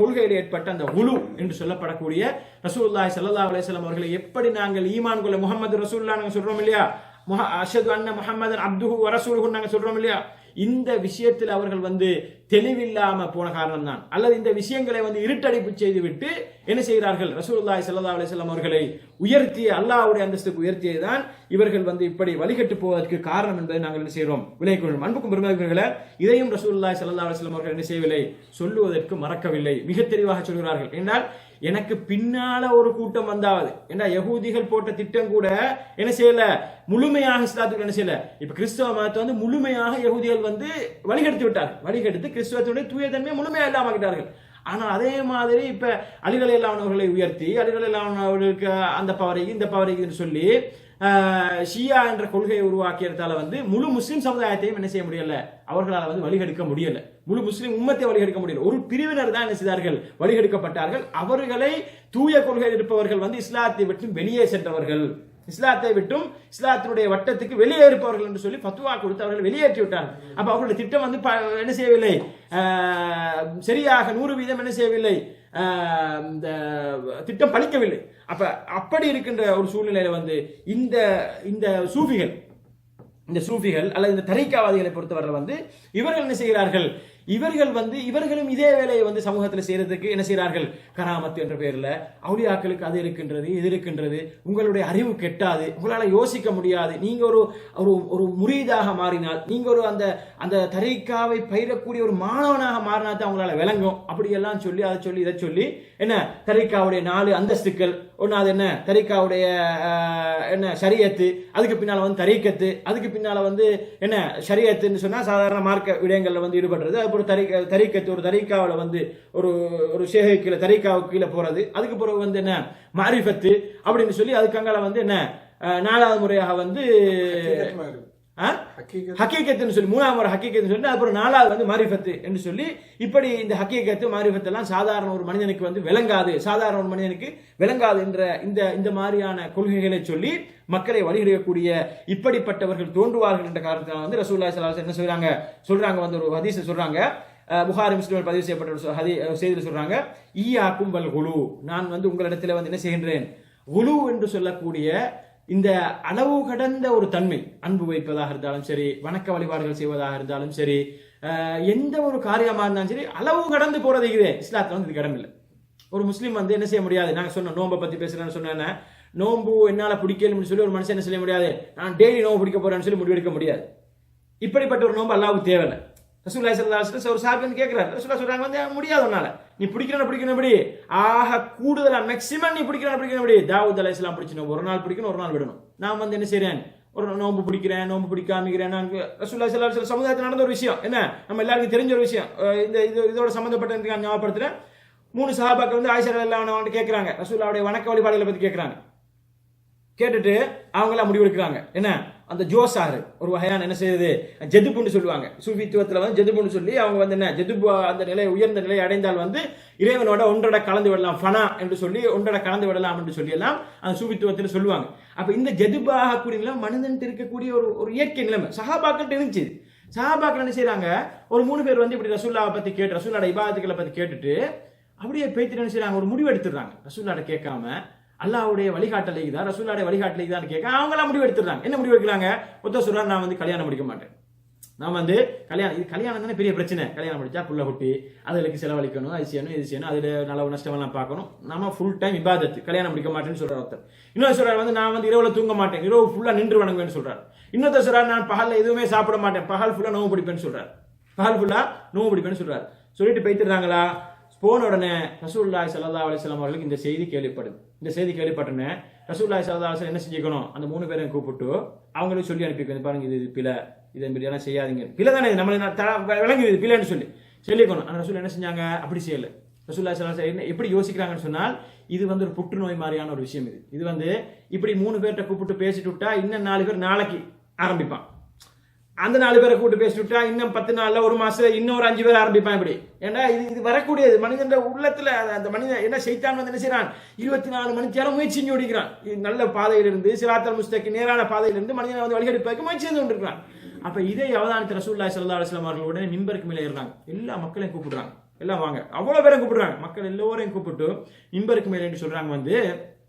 கொள்கையில் ஏற்பட்ட அந்த குலு என்று சொல்லப்படக்கூடிய ரசூலுல்லாஹி ஸல்லல்லாஹு அலைஹி வஸல்லம் அவர்களை எப்படி நாங்கள் ஈமான் கொள்ள முஹம்மது ரசூலுல்லாஹ் நாங்க சொல்றோம் இல்லையா, அஷ்ஹது அன்ன முஹம்மதன் அப்துஹு வ ரசூலுஹு நாங்க சொல்றோம் இல்லையா, இந்த விஷயத்தில் அவர்கள் தெளிவில்லாம போன காரணம் தான், அல்லது இந்த விஷயங்களை இருட்டடிப்பு செய்துவிட்டு என்ன செய்கிறார்கள், ரசூலுல்லாஹி ஸல்லல்லாஹு அலைஹி வஸல்லம் அவர்களை உயர்த்திய அல்லாஹ்வுடைய அந்தஸ்துக்கு உயர்த்தியதுதான் இவர்கள் இப்படி வழிகட்டு போவதற்கு காரணம் என்பதை நாங்கள் என்ன செய்கிறோம், விளைவிக்கிறோம். அன்புக்கும் பெருமதிக்குரியவர்களே, இதையும் ரசூலுல்லாஹி ஸல்லல்லாஹு அலைஹி வஸல்லம் அவர்கள் என்ன செய்யவில்லை, சொல்லுவதற்கு மறக்கவில்லை, மிக தெளிவாக சொல்கிறார்கள். என்றால் எனக்கு பின்னால ஒரு கூட்டம் வந்தாவது, ஏன்னா யகூதிகள் போட்ட திட்டம் கூட என்ன செய்யல, முழுமையாக இஸ்லாத்துக்கு என்ன செய்யல, இப்ப கிறிஸ்தவ மதத்தை முழுமையாக யகூதிகள் வழிகெடுத்து விட்டார்கள். வழிகெடுத்து கிறிஸ்தவத்துடைய தூயதன்மையை முழுமையாக இல்லாமக்கிட்டார்கள். ஆனால் அதே மாதிரி இப்ப அலிகள் இல்லாதவர்களை உயர்த்தி, அலிகள் இல்லாதவர்களுக்கு அந்த பவரை இந்த பவரை சொல்லி ஷியா என்ற கொள்கையை உருவாக்கியதால முழு முஸ்லிம் சமுதாயத்தையும் என்ன செய்ய முடியல, அவர்களால் வழிகெடுக்க முடியல, முழு முஸ்லிம் உம்மத்தை வழிகெடுக்க முடியல. ஒரு பிரிவினர் தான் என்ன செய்தார்கள், வழிகெடுக்கப்பட்டார்கள். அவர்களை தூய கொள்கையில் இருப்பவர்கள் இஸ்லாத்தை விட்டு வெளியே சென்றவர்கள், இஸ்லாத்தை விட்டும் இஸ்லாத்தினுடைய வட்டத்துக்கு வெளியே இருப்பவர்கள் என்று சொல்லி பத்துவா கொடுத்து அவர்கள் வெளியேற்றி விட்டார்கள். அப்ப அவர்களுடைய திட்டம் என்ன செய்யவில்லை, சரியாக 100% என்ன செய்யவில்லை, இந்த திட்டம் பலிக்கவில்லை. அப்படி இருக்கின்ற ஒரு சூழ்நிலையில இந்த சூஃபிகள் அல்லது இந்த தரீக்காவாதிகளை பொறுத்தவரை இவர்கள் என்ன செய்கிறார்கள், இவர்களும் இதே வேலையை சமூகத்தில் செய்யறதுக்கு என்ன செய்கிறார்கள், கராமத்து என்ற பெயர்ல அவுலியாக்களுக்கு அது இருக்கின்றது இது இருக்கின்றது, உங்களுடைய அறிவு கெட்டாது, உங்களால் யோசிக்க முடியாது, நீங்க ஒரு முரீதாக மாறினால், நீங்க அந்த தரீக்காவை பயிரக்கூடிய ஒரு மாணவனாக மாறினா தான் உங்களால விளங்கும், அப்படியெல்லாம் சொல்லி அதை சொல்லி இதை சொல்லி என்ன தரீக்காவுடைய 4 அந்தஸ்துக்கள், ஒன்னாவது என்ன தரீக்காவுடைய என்ன ஷரியத்து, அதுக்கு பின்னால தரீக்கத்து, அதுக்கு பின்னால என்ன ஷரியத்துன்னு சொன்னா சாதாரண மார்க்க விடயங்கள்ல ஈடுபடுறது, ஒரு தரீக்கத்து ஒரு தரீக்காவில் ஒரு ஷேஹு கீழே தரீக்காவுக்கு கீழே போறது, அதுக்கு பிறகு என்ன மாரிஃபத்து அப்படின்னு சொல்லி அதுக்கு அங்கால என்ன 4வது முறையாக ஹக்கீகத்துன்னு சொல்லி 3ஆம் முறை ஹக்கீகத்துன்னு சொல்லி அப்புறம் 4வது மாரிஃபத்து என்று சொல்லி, இப்படி இந்த ஹக்கீகத்து மாரிஃபத்து எல்லாம் சாதாரண ஒரு மனிதனுக்கு விளங்காது, சாதாரண ஒரு மனிதனுக்கு விளங்காது என்ற இந்த மாதிரியான கொள்கைகளை சொல்லி மக்களை வழிகெடுக்கக்கூடிய இப்படிப்பட்டவர்கள் தோன்றுவார்கள் என்ற காரணத்தினால் ரசூலுல்லாஹி ஸல்லல்லாஹு அலைஹி வஸல்லம் என்ன சொல்றாங்க, ஒரு ஹதீஸ் சொல்றாங்க, புகாரி முஸ்லிமில் பதிவு செய்யப்பட்ட ஒரு செய்தியில் சொல்றாங்க, ஈயாக்கும் வல் குலு, நான் உங்களிடத்தில் என்ன செய்கின்றேன், குலு என்று சொல்லக்கூடிய இந்த அளவு கடந்த ஒரு தன்மை, அன்பு வைப்பதாக இருந்தாலும் சரி, வணக்க வழிபாடுகள் செய்வதாக இருந்தாலும் சரி, எந்த ஒரு காரியமா இருந்தாலும் சரி, அளவு கடந்து போறது இஸ்லாத்துல இதுக்கு இடம் இல்லை. ஒரு முஸ்லீம் என்ன செய்ய முடியாது, நாங்க சொன்ன நோம்பை பத்தி பேசுறேன்னு சொன்ன நோம்பு என்னால பிடிக்கணும்னு சொல்லி ஒரு மனுஷன் என்ன செய்ய முடியாது, நான் டெய்லி நோம்பு பிடிக்க போறேன்னு சொல்லி முடிவெடுக்க முடியாது. இப்படிப்பட்ட ஒரு நோம்பு அல்லாஹ்வுக்கு தேவையில்லை. ரசூலுல்லாஹி ஸல்லல்லாஹு அலைஹி வஸல்லம் ஒரு சாஹிபி கேட்கிறார், ரசூலுல்லாஹ் சொல்றாங்க முடியாது உன்னால, நீ பிடிக்கணும் ஆக கூடுதலா மேக்ஸிமம் நீ பிடிக்கணும் தாவூத் அலைஹிஸ்ஸலாம் பிடிச்சணும், ஒரு நாள் பிடிக்கணும் ஒரு நாள் விடணும். நான் என்ன செய்றேன், ஒரு நோம்பு பிடிக்கிறேன் நோம்பு பிடிக்காமிக்கிறேன். ரசூலுல்லாஹி ஸல்லல்லாஹு அலைஹி வஸல்லம் சமுதாயத்தில் நடந்த ஒரு விஷயம் என்ன, நம்ம எல்லாருக்கும் தெரிஞ்ச ஒரு விஷயம், இதோட சம்பந்தப்பட்ட ஞாபகப்படுத்துறேன். 3 சஹாபாக்கள் ஆயிஷா ரலியல்லாஹு அன்ஹா கேட்கிறாங்க, ரசூலுல்லாஹ்வுடைய வணக்க வழிபாடுகளை பத்தி கேட்கிறாங்க. கேட்டுட்டு அவங்களா முடிவெடுக்கிறாங்க, என்ன அந்த ஜோசாரு ஒரு வகையான என்ன செய்யுது, ஜெதுப்புன்னு சொல்லுவாங்க சூஃபித்துவத்துல ஜெதுப்புன்னு சொல்லி அவங்க என்ன ஜெதுப்பு அந்த நிலை உயர்ந்த நிலை அடைந்தால் இறைவனோட ஒன்றரை கலந்து விடலாம், ஃபனா என்று சொல்லி ஒன்றரை கலந்து விடலாம் என்று சொல்லி எல்லாம் அந்த சூஃபித்துவத்தில் சொல்லுவாங்க. அப்ப இந்த ஜெதுபாக கூடிய மனிதன் இருக்கக்கூடிய ஒரு இயற்கை நிலைமை சஹாபாக்கள் இருந்துச்சு. சஹாபாக்கள் என்ன செய்யறாங்க, ஒரு 3 பேர் இப்படி ரசூலுல்லாஹ் பத்தி கேட்டு ரசூலுல்லாஹ் இபாதத்துக்களை பத்தி கேட்டுட்டு அப்படியே பேய்த்து என்ன செய்யறாங்க, ஒரு முடிவு எடுத்துடுறாங்க. ரசூலுல்லாஹ் கேட்காம அல்லாஹ்வுடைய வழிகாட்டலை தான் ரசூலுல்லாஹ்வுடைய வழிகாட்டலை தான் கேட்க அவங்களா முடிவு எடுத்துறாங்க. என்ன முடிவு எடுக்கிறாங்க, ஒருத்தர் சொல்றாரு நான் கல்யாணம் முடிக்க மாட்டேன், நான் கல்யாணம் தானே பெரிய பிரச்சனை, கல்யாணம் முடிச்சா புள்ள குட்டி அதுக்கு செலவழிக்கணும், அது செய்யணும் இது செய்யணும், அதுல நலவு நஷ்டம் எல்லாம் பார்க்கணும், நாம ஃபுல் டைம் இபாதத்து, கல்யாணம் முடிக்க மாட்டேன்னு சொல்றாரு ஒருத்தர். இன்னொரு சொல்றாரு நான் இரவுல தூங்க மாட்டேன், இரவு ஃபுல்லா நின்று வணங்குவேன்னு சொல்றாரு. இன்னொருத்தர் சொல்றாரு நான் பகல்ல எதுவுமே சாப்பிட மாட்டேன், பகல் ஃபுல்லா நோவு பிடிப்பேன்னு சொல்றாரு, பகல் ஃபுல்லா நோவு பிடிப்பேன்னு சொல்றாரு. சொல்லிட்டு போயிட்டுறாங்களா, போன உடனே ரசூலுல்லாஹி ஸல்லல்லாஹு அலைஹி வஸல்லம் அவர்களுக்கு இந்த செய்தி கேள்விப்படுது. இந்த செய்தி கேள்விப்பட்டனே ரசூலுல்லாஹி ஸல்லல்லாஹு அலைஹி வஸல்லம் என்ன செஞ்சுக்கணும், அந்த 3 பேரையும் கூப்பிட்டு அவங்களுக்கு சொல்லி அனுப்பிக்கணும், பாருங்க இது பிழை, இதை மாதிரியெல்லாம் செய்யாதீங்க, பிழை தானே நம்மளை விளங்குது இது பிழைன்னு சொல்லிக்கணும். ஆனால் ரசூல் என்ன செஞ்சாங்க, அப்படி செய்யலை. ரசூலுல்லாஹி ஸல்லல்லாஹு அலைஹி வஸல்லம் எப்படி யோசிக்கிறாங்கன்னு சொன்னால், இது வந்து ஒரு புற்றுநோய் மாதிரியான ஒரு விஷயம். இது வந்து இப்படி 3 பேர்கிட்ட கூப்பிட்டு பேசிட்டு விட்டா இன்னும் 4 பேர் நாளைக்கு ஆரம்பிப்பான், அந்த 4 பேரை கூப்பிட்டு பேசிட்டு விட்டா இன்னும் 10 நாள்ல, ஒரு மாசம் இன்னும் ஒரு 5 பேர் ஆரம்பிப்பான். இப்படி ஏன்னா இது வரக்கூடியது மனிதன் உள்ளத்துல. அந்த மனிதன் என்ன சைத்தான் வந்து என்ன செய்யறான், 24 மணி நேரம் முயற்சி செஞ்சு ஓடிக்கிறான். நல்ல பாதையிலிருந்து சிராத்தல் முஸ்தகீம் நேரான பாதையிலிருந்து மனிதனை வந்து வழிகெடுப்பதற்கு முயற்சி செஞ்சு கொண்டிருக்கிறான். அப்ப இதை அவதானித்த ரசூலுல்லாஹி ஸல்லல்லாஹு அலைஹி வஸல்லம் அவர்கள் உடனே மிம்பருக்கு மேலே ஏறுறாங்க. எல்லா மக்களையும் கூப்பிடுறாங்க, எல்லாம் வாங்க, அவ்வளவு பேரையும் கூப்பிடுறாங்க. மக்கள் எல்லோரையும் கூப்பிட்டு மிம்பருக்கு மேலே சொல்றாங்க வந்து,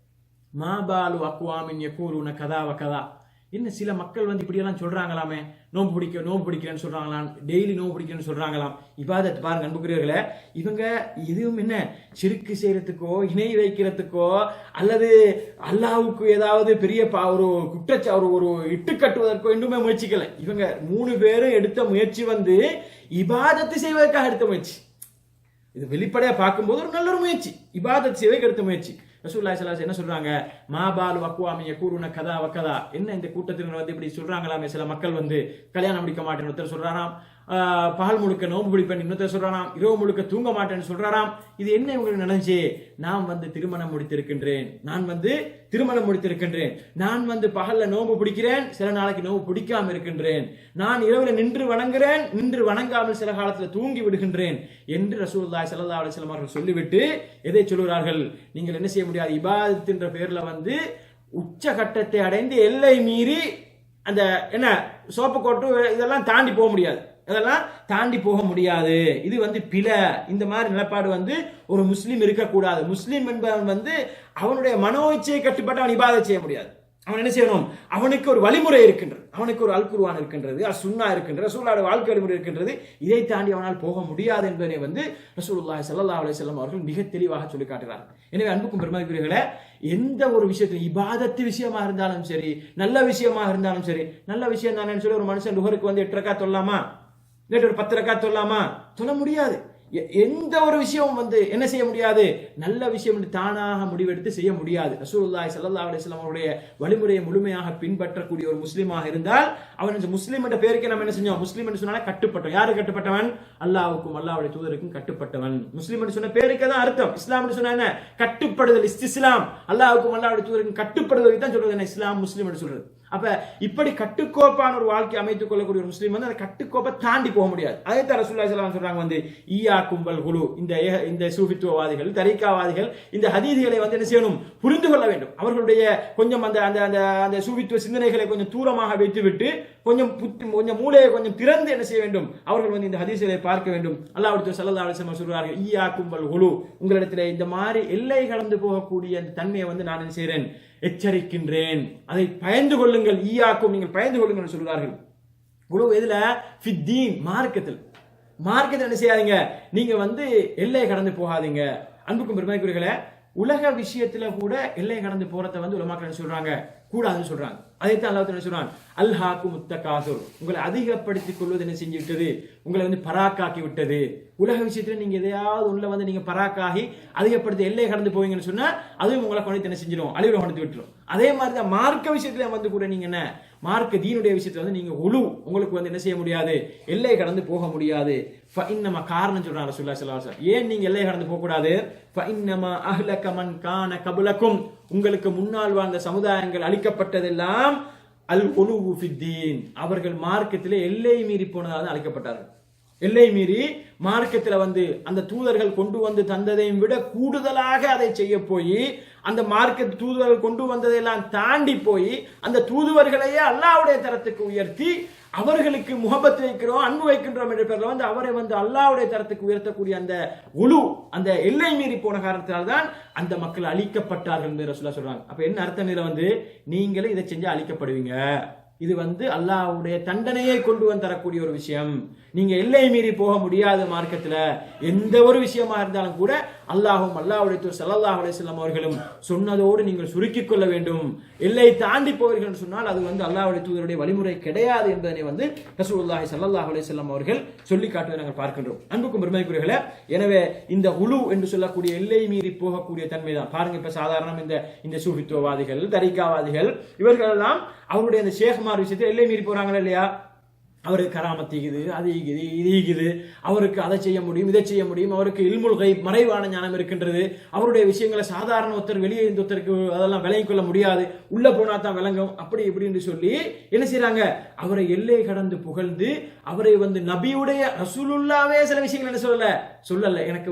மாபாலு அக்வாமின் யகூலுன கதா வ கதா, என்ன சில மக்கள் வந்து இப்படியெல்லாம் சொல்றாங்களாமே, நோம்பு பிடிக்கிறேன்னு சொல்றாங்களாம், டெய்லி நோம்பு பிடிக்கிறேன்னு சொல்றாங்களாம். இபாதத் பாருங்க அன்புக்குரியவர்களே, இவங்க எதுவும் என்ன சிறுக்கு செய்யறதுக்கோ இணை வைக்கிறதுக்கோ அல்லது அல்லாஹ்வுக்கு ஏதாவது பெரிய ஒரு ஒரு இட்டு கட்டுவதற்கோ இன்னுமே முயற்சிக்கல. இவங்க 3 பேரும் எடுத்த முயற்சி வந்து இபாதத்து செய்வதற்காக எடுத்த முயற்சி. இது வெளிப்படையா பார்க்கும்போது ஒரு நல்ல ஒரு முயற்சி, இபாதத் செய்வதற்கு எடுத்த முயற்சி. ரசூலுல்லாஹி ஸல்லல்லாஹு அலைஹி வஸல்லம் என்ன சொல்றாங்க, மாபாலு அக்வாமி யகூலுன கதா வ கதா, என்ன இந்த கூட்டத்தினர் வந்து இப்படி சொல்றாங்களாமே, சில மக்கள் வந்து கல்யாணம் முடிக்க மாட்டேன்னு ஒருத்தர் சொல்றாராம், பகல் முழுக்க நோம்பு பிடிப்பேன் இன்னொருத்தர் சொல்றாராம், இரவு முழுக்க தூங்க மாட்டேன்னு சொல்றாராம். இது என்ன உங்களுக்கு நடந்துச்சு, நான் வந்து திருமணம் முடித்திருக்கின்றேன், நான் வந்து பகல்ல நோம்பு பிடிக்கிறேன், சில நாளைக்கு நோம்பு பிடிக்காம இருக்கின்றேன், நான் இரவுல நின்று வணங்குறேன், நின்று வணங்காமல் சில காலத்துல தூங்கி விடுகின்றேன் என்று ரசூலுல்லாஹி ஸல்லல்லாஹு அலைஹி வஸல்லம் அவர்கள் சொல்லிவிட்டு எதை சொல்கிறார்கள், நீங்கள் என்ன செய்ய முடியாது, இபாதத் என்ற பெயர்ல வந்து உச்சகட்டத்தை அடைந்து எல்லை மீறி அந்த என்ன சோப்பு கோட்டு இதெல்லாம் தாண்டி போக முடியாது, இது வந்து பிழை. இந்த மாதிரி நிலப்பாடு வந்து ஒரு முஸ்லீம் இருக்கக்கூடாது. முஸ்லீம் என்பவன் வந்து அவனுடைய மனோ இச்சையை கட்டுப்பட்டு அவன் இபாதத் செய்ய முடியாது. அவன் என்ன செய்யணும், அவனுக்கு ஒரு வழிமுறை இருக்கின்றது, அவனுக்கு ஒரு அல் குர்ஆன் இருக்கின்றது, சுன்னா இருக்கின்றது, ரசூலுல்லாஹ்வுடைய வாழ்க்கை வழிமுறை இருக்கின்றது. இதை தாண்டி அவனால் போக முடியாது என்பதை வந்து ரசூலுல்லாஹி ஸல்லல்லாஹு அலைஹி வஸல்லம் அவர்கள் மிக தெளிவாக சொல்லி காட்டுகிறார்கள். எனவே அன்புக்கும் பெருமதிக்குரியவர்களே, எந்த ஒரு விஷயத்தில் இபாதத்து விஷயமா இருந்தாலும் சரி, நல்ல விஷயமாக இருந்தாலும் சரி, நல்ல விஷயம் தானே சொல்லி ஒரு மனுஷன் லுஹருக்கு வந்து 8 ரக்காத் தொழலாமா, இல்லாட்டி ஒரு 10 ரக்காத் தொழலாமா, சொல்ல முடியாது. எந்த ஒரு விஷயமும் வந்து என்ன செய்ய முடியாது, நல்ல விஷயம் என்று தானாக முடிவெடுத்து செய்ய முடியாது. ரசூலுல்லாஹி ஸல்லல்லாஹு அலைஹி வஸல்லம் அவருடைய வழிமுறையை முழுமையாக பின்பற்றக்கூடிய ஒரு முஸ்லீமாக இருந்தால், அவன் முஸ்லீம் என்ற பெயருக்கு நம்ம என்ன செஞ்சோம், முஸ்லீம் என்று சொன்னாலே கட்டுப்பட்டவன். யாரு கட்டுப்பட்டவன், அல்லாஹ்வுக்கும் அல்லாஹ்வுடைய தூதருக்கும் கட்டுப்பட்டவன். முஸ்லீம் என்று சொன்ன பேருக்கு தான் அர்த்தம். இஸ்லாம் என்று சொன்னா என்ன, கட்டுப்படுதல், இஸ்திஸ்லாம், அல்லாஹ்வுக்கும் அல்லாஹ்வுடைய தூதருக்கும் கட்டுப்படுதல் தான் சொல்றது என்ன, இஸ்லாம் முஸ்லீம் என்று சொல்றது. அப்ப இப்படி கட்டுக்கோப்பான ஒரு வாழ்க்கை அமைத்துக் கொள்ளக்கூடிய ஒரு முஸ்லீம் வந்து அந்த கட்டுக்கோப்பை தாண்டி போக முடியாது. அதே தான் ரசூலுல்லாஹி ஸல்லல்லாஹு அலைஹி வஸல்லம் சொல்றாங்க வந்து, ஈயாக்கும் வல் குலு, இந்த சூஃபித்துவவாதிகள், தரீகாவாதிகள் இந்த ஹதீஸ்களை வந்து என்ன செய்யணும், புரிந்து கொள்ள வேண்டும். அவர்களுடைய கொஞ்சம் அந்த அந்த அந்த சூஃபித்துவ சிந்தனைகளை கொஞ்சம் தூரமாக வைத்துவிட்டு கொஞ்சம் மூளையை கொஞ்சம் திறந்து என்ன செய்ய வேண்டும், அவர்கள் வந்து இந்த ஹதீஸ்களை பார்க்க வேண்டும். அல்லாஹ்வுடைய ஸல்லல்லாஹு அலைஹி வஸல்லம் சொல்றார்கள், ஈயாக்கும் வல் குலு, உங்களிடத்தில் இந்த மாதிரி எல்லை கடந்து போகக்கூடிய அந்த தன்மையை வந்து நான் என்ன செய்கிறேன், எச்சரிக்கின்றேன், அதை பயந்து கொள்ளுங்கள், ஈயாக்கும் நீங்கள் பயந்து கொள்ளுங்கள் சொல்கிறார்கள். குலு எதுல, ஃபித்தீன், மார்க்கத்தில் என்ன செய்யாதீங்க, நீங்க வந்து எல்லை கடந்து போகாதீங்க. அன்புக்கும் பெருமைக்குரியவர்களே, உலக விஷயத்துல கூட எல்லை கடந்து போறத வந்து உலமாக்கள் என்ன சொல்றாங்க, கூடாதுன்னு சொல்றாங்க. அதைத்தான் அல்லாஹ் என்ன சொல்றான், அல்ஹாக்கும் முத்தகாசுர், உங்களை அதிகப்படுத்திக் கொள்வது என்ன செஞ்சு விட்டது, உங்களை வந்து பராக்காக்கி விட்டது. உலக விஷயத்துல நீங்க எதையாவது உள்ள வந்து நீங்க பராக்காகி அதிகப்படுத்தி எல்லை கடந்து போவீங்கன்னு சொன்னா அதுவும் உங்களை கொண்டு என்ன செஞ்சிடும், அழிவுல கொண்டு விட்டுரும். அதே மாதிரி தான் மார்க்க விஷயத்துல வந்து கூட நீங்க என்ன, மார்க்க தீனுடைய விஷயத்துல வந்து நீங்க உங்களுக்கு வந்து என்ன செய்ய முடியாது, எல்லை கடந்து போக முடியாது. ஃபஇன்னமா, காரணம் சொல்றாங்க ரசூலுல்லாஹி ஸல்லல்லாஹு அலைஹி வஸல்லம், ஏன் நீங்க எல்லை கடந்து போக கூடாது, ஃபஇன்னமா அஹ்லக மன் கான கபலக்கும், உங்களுக்கு முன்னால் வாழ்ந்த சமுதாயங்கள் அழிக்கப்பட்டதெல்லாம் அல் குலூவு ஃபித்தீன், அவர்கள் மார்க்கத்திலே எல்லை மீறி போனதாக அழைக்கப்பட்டார்கள். எல்லை மீறி மார்க்கத்தில் வந்து அந்த தூதர்கள் கொண்டு வந்து தந்ததையும் விட கூடுதலாக அதை செய்ய போய், அந்த மார்க்க தூதுவர்கள் கொண்டு வந்ததையெல்லாம் தாண்டி போய் அந்த தூதுவர்களையே அல்லாஹ்வுடைய தரத்துக்கு உயர்த்தி அவர்களுக்கு முஹப்பத் வைக்கிறோம், அன்பு வைக்கின்றோம் என்ற பேர்ல வந்து அவரை வந்து அல்லாஹ்வுடைய தரத்துக்கு உயர்த்தக்கூடிய அந்த அந்த எல்லை மீறி போன காரணத்தினால் தான் அந்த மக்கள் அழிக்கப்பட்டார்கள் என்று ரசூலுல்லாஹ் சொல்றாங்க. அப்ப என்ன அர்த்தம், இதுல வந்து நீங்களும் இதை செஞ்சா அழிக்கப்படுவீங்க, இது அல்லாஹ்வுடைய தண்டனையை கொண்டு வந்து தரக்கூடிய ஒரு விஷயம். நீங்க எல்லை மீறி போக முடியாத மார்க்கத்துல எந்த ஒரு விஷயமா இருந்தாலும் கூட அல்லாஹ்வும் அல்லாஹ்வுடைய தூதர் ஸல்லல்லாஹு அலைஹி வஸல்லம் அவர்களும் சொன்னதோடு நீங்கள் சுருக்கிக் கொள்ள வேண்டும். எல்லை தாண்டி போவீர்கள் என்று சொன்னால் அது அல்லாஹ்வுடைய தூதருடைய வழிமுறை கிடையாது என்பதனை ரசூலுல்லாஹி ஸல்லல்லாஹு அலைஹி வஸல்லம் அவர்கள் சொல்லி காட்டுவதை நாங்கள் பார்க்கின்றோம். அன்புக்கும் பெருமைக்குரியவர்களே, எனவே இந்த ஹுலு என்று சொல்லக்கூடிய எல்லை மீறி போகக்கூடிய தன்மை தான். பாருங்க, இப்ப சாதாரண இந்த சூஃபித்துவவாதிகள், தரிகாவாதிகள், இவர்கள் எல்லாம் அவருடைய அந்த ஷேக்மார் விஷயத்தை எல்லை மீறி போறாங்களா இல்லையா? அவருக்கு கராமத்திக்குது, அது ஈகுது, இது ஈகுது, அவருக்கு அதை செய்ய முடியும், இதை செய்ய முடியும், அவருக்கு இல்முல் கைப் மறைவான ஞானம் இருக்கின்றது, அவருடைய விஷயங்களை சாதாரண ஒருத்தர் வெளியே இருந்த ஒருத்தருக்கு அதெல்லாம் விளங்கிக் கொள்ள முடியாது, உள்ள போனா தான் விளங்கும், அப்படி இப்படின்னு சொல்லி என்ன செய்யறாங்க? அவரை எல்லை கடந்து புகழ்ந்து அவரை நபியுடைய ரசூலுல்லாவே சில விஷயங்கள் என்ன சொல்லல எனக்கு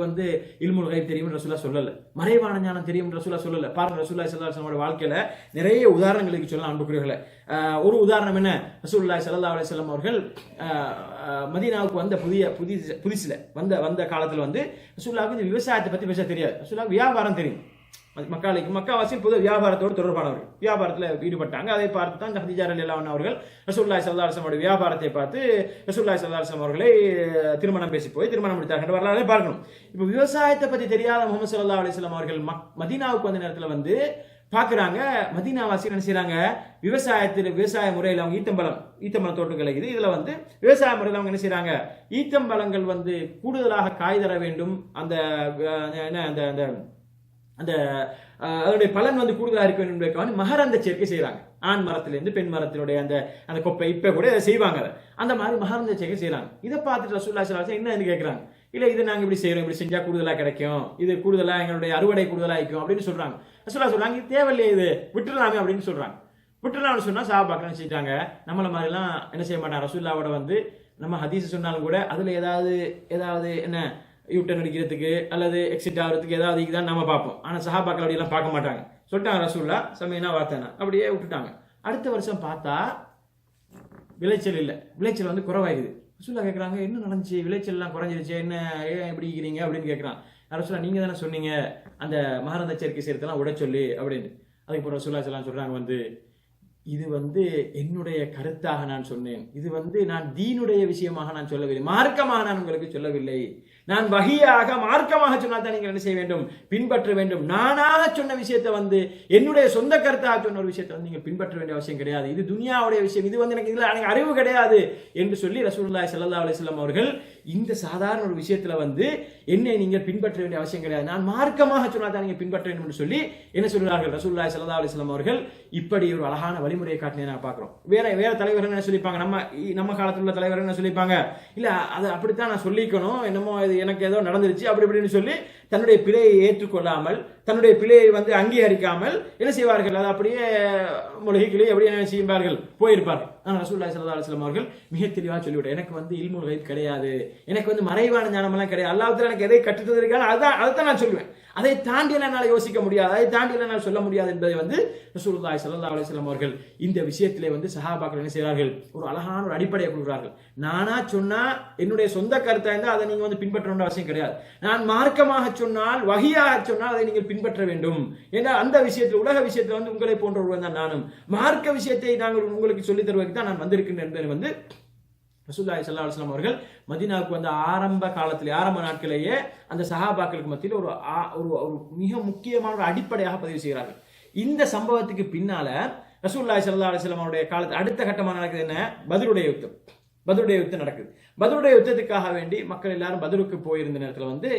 இல்முல் கைப் தெரியும் ரசூலா சொல்லல, மறைவான ஞானம் தெரியும் ரசூலா சொல்லல. பாருங்க, ரசூலுல்லாஹி ஸல்லல்லாஹு அலைஹி வஸல்லம் வாழ்க்கையில நிறைய உதாரணங்களுக்கு சொல்லலாம் அன்புக்குரியவர்களே. ஒரு உதாரணம் என்ன? ரசூலுல்லாஹி ஸல்லல்லாஹு அலைஹி வஸல்லம் அவர்கள் மதீனாவுக்கு புதுசுல வந்த காலத்துல ரசூலுல்லாஹ்வுக்கு இந்த விவசாயத்தை பத்தி பேச தெரியாது. ரசூலுல்லாஹ்வுக்கு வியாபாரம் தெரியும். மக்காவாசியில் பொது வியாபாரத்தோடு தொடர்பானவர்கள், வியாபாரத்தில் ஈடுபட்டாங்க. அதை பார்த்து தான் ஹதீஜா ரலியல்லாஹு அன்ஹா அவர்கள் ரசூலுல்லாஹி ஸல்லல்லாஹு அலைஹி வஸல்லம் வியாபாரத்தை பார்த்து ரசூலுல்லாஹி ஸல்லல்லாஹு அலைஹி வஸல்லம் அவர்களை திருமணம் பேசி போய் திருமணம் முடித்தார்கள். வரலாறு பார்க்கணும். இப்போ விவசாயத்தை பத்தி தெரியாத முஹம்மது ஸல்லல்லாஹு அலைஹி வஸல்லம் அவர்கள் மதீனாவுக்கு வந்த நேரத்தில் பார்க்குறாங்க, மதீனாவாசிகள் என்ன செய்யறாங்க? விவசாய முறையில் அவங்க ஈத்தம்பழம் தோட்டங்கள் இருக்குது. இதுல விவசாய முறையில் அவங்க என்ன செய்யறாங்க? ஈத்தம்பழங்கள் கூடுதலாக காய் தர வேண்டும், அந்த அந்த அதனுடைய பலன் கூடுதலாக இருக்க வேண்டும் என்பதற்காக மகரந்த சேர்க்கை செய்யறாங்க. ஆண் மரத்திலிருந்து பெண் மரத்தினுடைய அந்த கொப்பை இப்ப கூட செய்வாங்க. அந்த மாதிரி மகரந்த சேர்க்கை செய்யறாங்க. இதை பார்த்துட்டு ரசூலுல்லாஹி ஸல்லல்லாஹு அலைஹி வஸல்லம் என்ன கேட்கறாங்க? இல்ல இது நாங்க இப்படி செய்யறோம், இப்படி செஞ்சா கூடுதலா கிடைக்கும், இது கூடுதலா எங்களுடைய அறுவடை கூடுதலா இருக்கும் அப்படின்னு சொல்றாங்க. ரசூலுல்லாஹி சொல்றாங்க, இது தேவையில்லையே, இது விட்டுலாமே அப்படின்னு சொல்றாங்க. விட்டுலாம்னு சொன்னா சஹாபாக்கள் என்ன செஞ்சிட்டாங்க? நம்மள மாதிரி எல்லாம் என்ன செய்ய மாட்டாங்க. ரசூலுல்லாஹ்வோட நம்ம ஹதீஸ் சொன்னாலும் கூட அதுல ஏதாவது என்ன யூட்டன் அடிக்கிறதுக்கு அல்லது எக்ஸிட் ஆகிறதுக்கு ஏதாவது தான் நம்ம பார்ப்போம். ஆனால் சஹாபாக்கள் அப்படியெல்லாம் பார்க்க மாட்டாங்க. சொல்லிட்டாங்க ரசூலுல்லாஹ், சமயனா வார்த்தைனா அப்படியே விட்டுட்டாங்க. அடுத்த வருஷம் பார்த்தா விளைச்சல் இல்லை, விளைச்சல் குறைவாகுது. ரசூலுல்லாஹ் கேட்குறாங்க, என்ன நடந்துச்சு? விளைச்சல் எல்லாம் குறைஞ்சிருச்சு, என்ன ஏன் எப்படி இருக்கிறீங்க அப்படின்னு கேட்குறான். ரசூலுல்லாஹ், நீங்க தானே சொன்னீங்க அந்த மகரந்த சேர்க்கை செய்யறதெல்லாம் உட சொல்லி அப்படின்னு. அதுக்கப்புறம் ரசூலுல்லாஹ் ஸல்லல்லாஹு அலைஹி வஸல்லம் சொல்றாங்க, இது என்னுடைய கருத்தாக நான் சொன்னேன், இது நான் தீனுடைய விஷயமாக நான் சொல்லவில்லை, மார்க்கமாக நான் உங்களுக்கு சொல்லவில்லை. நான் வஹியாக மார்க்கமாக சொன்னால் தான் நீங்கள் என்ன செய்ய வேண்டும்? பின்பற்ற வேண்டும். நானாக சொன்ன விஷயத்தை என்னுடைய சொந்த கருத்தாக சொன்ன ஒரு விஷயத்தை நீங்கள் பின்பற்ற வேண்டிய அவசியம் கிடையாது. இது துனியாவுடைய விஷயம், இது எனக்கு இதுல எனக்கு அறிவு கிடையாது என்று சொல்லி ரசூலுல்லாஹி ஸல்லல்லாஹு அலைஹி வஸல்லம் அவர்கள் இந்த சாதாரண ஒரு விஷயத்துல என்னை நீங்கள் பின்பற்ற வேண்டிய அவசியம் கிடையாது, நான் மார்க்கமாக சொன்னால் தான் நீங்கள் பின்பற்ற வேண்டும் என்று சொல்லி என்ன சொல்கிறார்கள்? ரசூலுல்லாஹி ஸல்லல்லாஹு அலைஹி வஸல்லம் அவர்கள் இப்படி ஒரு அழகான வழிமுறையை காட்டினே நான் பார்க்கிறோம். வேற தலைவர்கள் என்ன சொல்லிப்பாங்க? நம்ம காலத்தில் உள்ள தலைவர்கள் என்ன சொல்லிப்பாங்க? இல்ல அது அப்படித்தான் நான் சொல்லிக்கணும், என்னமோ எனக்கு ஏதோ நடந்துருச்சு அப்படி இப்படின்னு சொல்லி தன்னுடைய பிழையை ஏற்றுக்கொள்ளாமல், தன்னுடைய பிழையை அங்கீகரிக்காமல் என்ன செய்வார்கள்? அது அப்படியே மொழிகளை எப்படி என்ன செய்வார்கள்? போயிருப்பார்கள். ஆனால் ரசூலுல்லாஹி ஸல்லல்லாஹு அலைஹி வஸல்லம் அவர்கள் மிக தெளிவாக சொல்லிவிட்டார், எனக்கு இல்முல் கைப் கிடையாது, எனக்கு மறைவான ஞானமெல்லாம் கிடையாது, அல்லாஹ் தஆலா எனக்கு எதை கற்றுத்தந்திருக்கானோ அதைத்தான் நான் சொல்லுவேன், அதை தாண்டி என்னால் யோசிக்க முடியாது, அதை தாண்டி என்னால் சொல்ல முடியாது என்பதை ரசூலுல்லாஹி ஸல்லல்லாஹு அலைஹி வஸல்லம் அவர்கள் இந்த விஷயத்திலே சஹாபாக்கள் என்ன செய்கிறார்கள்? ஒரு அழகான ஒரு அடிப்படையை கொடுக்கிறார்கள். நானா சொன்னா என்னுடைய சொந்த கருத்தா இருந்தால் அதை நீங்க பின்பற்ற வேண்டிய அவசியம் கிடையாது. நான் மார்க்கமாக சொன்னால், வஹியாக சொன்னால் அதை நீங்கள் பின்பற்ற வேண்டும். ஏன்னா அந்த விஷயத்தில், உலக விஷயத்தில் உங்களை போன்ற ஒருவன் தான் நானும். மார்க்க விஷயத்தை நாங்கள் உங்களுக்கு சொல்லித் தருவதற்கு தான் நான் வந்திருக்கின்றேன் என்பதை ரசூலுல்லாஹி ஸல்லல்லாஹு அலைஹி வஸல்லம் அவர்கள் மதீனாவுக்கு ஆரம்ப நாட்களிலேயே அந்த சஹாபாக்களுக்கு மத்தியில் ஒரு மிக முக்கியமான ஒரு அடிப்படையாக பதிவு செய்கிறார்கள். இந்த சம்பவத்துக்கு பின்னால ரசூலுல்லாஹி ஸல்லல்லாஹு அலைஹி வஸல்லம் அவருடைய காலத்து அடுத்த கட்டமாக நடக்குது என்ன? பத்ருடைய யுத்தம் நடக்குது. பத்ருடைய யுத்தத்துக்காக வேண்டி மக்கள் எல்லாரும் பத்ருக்கு போயிருந்த நேரத்தில்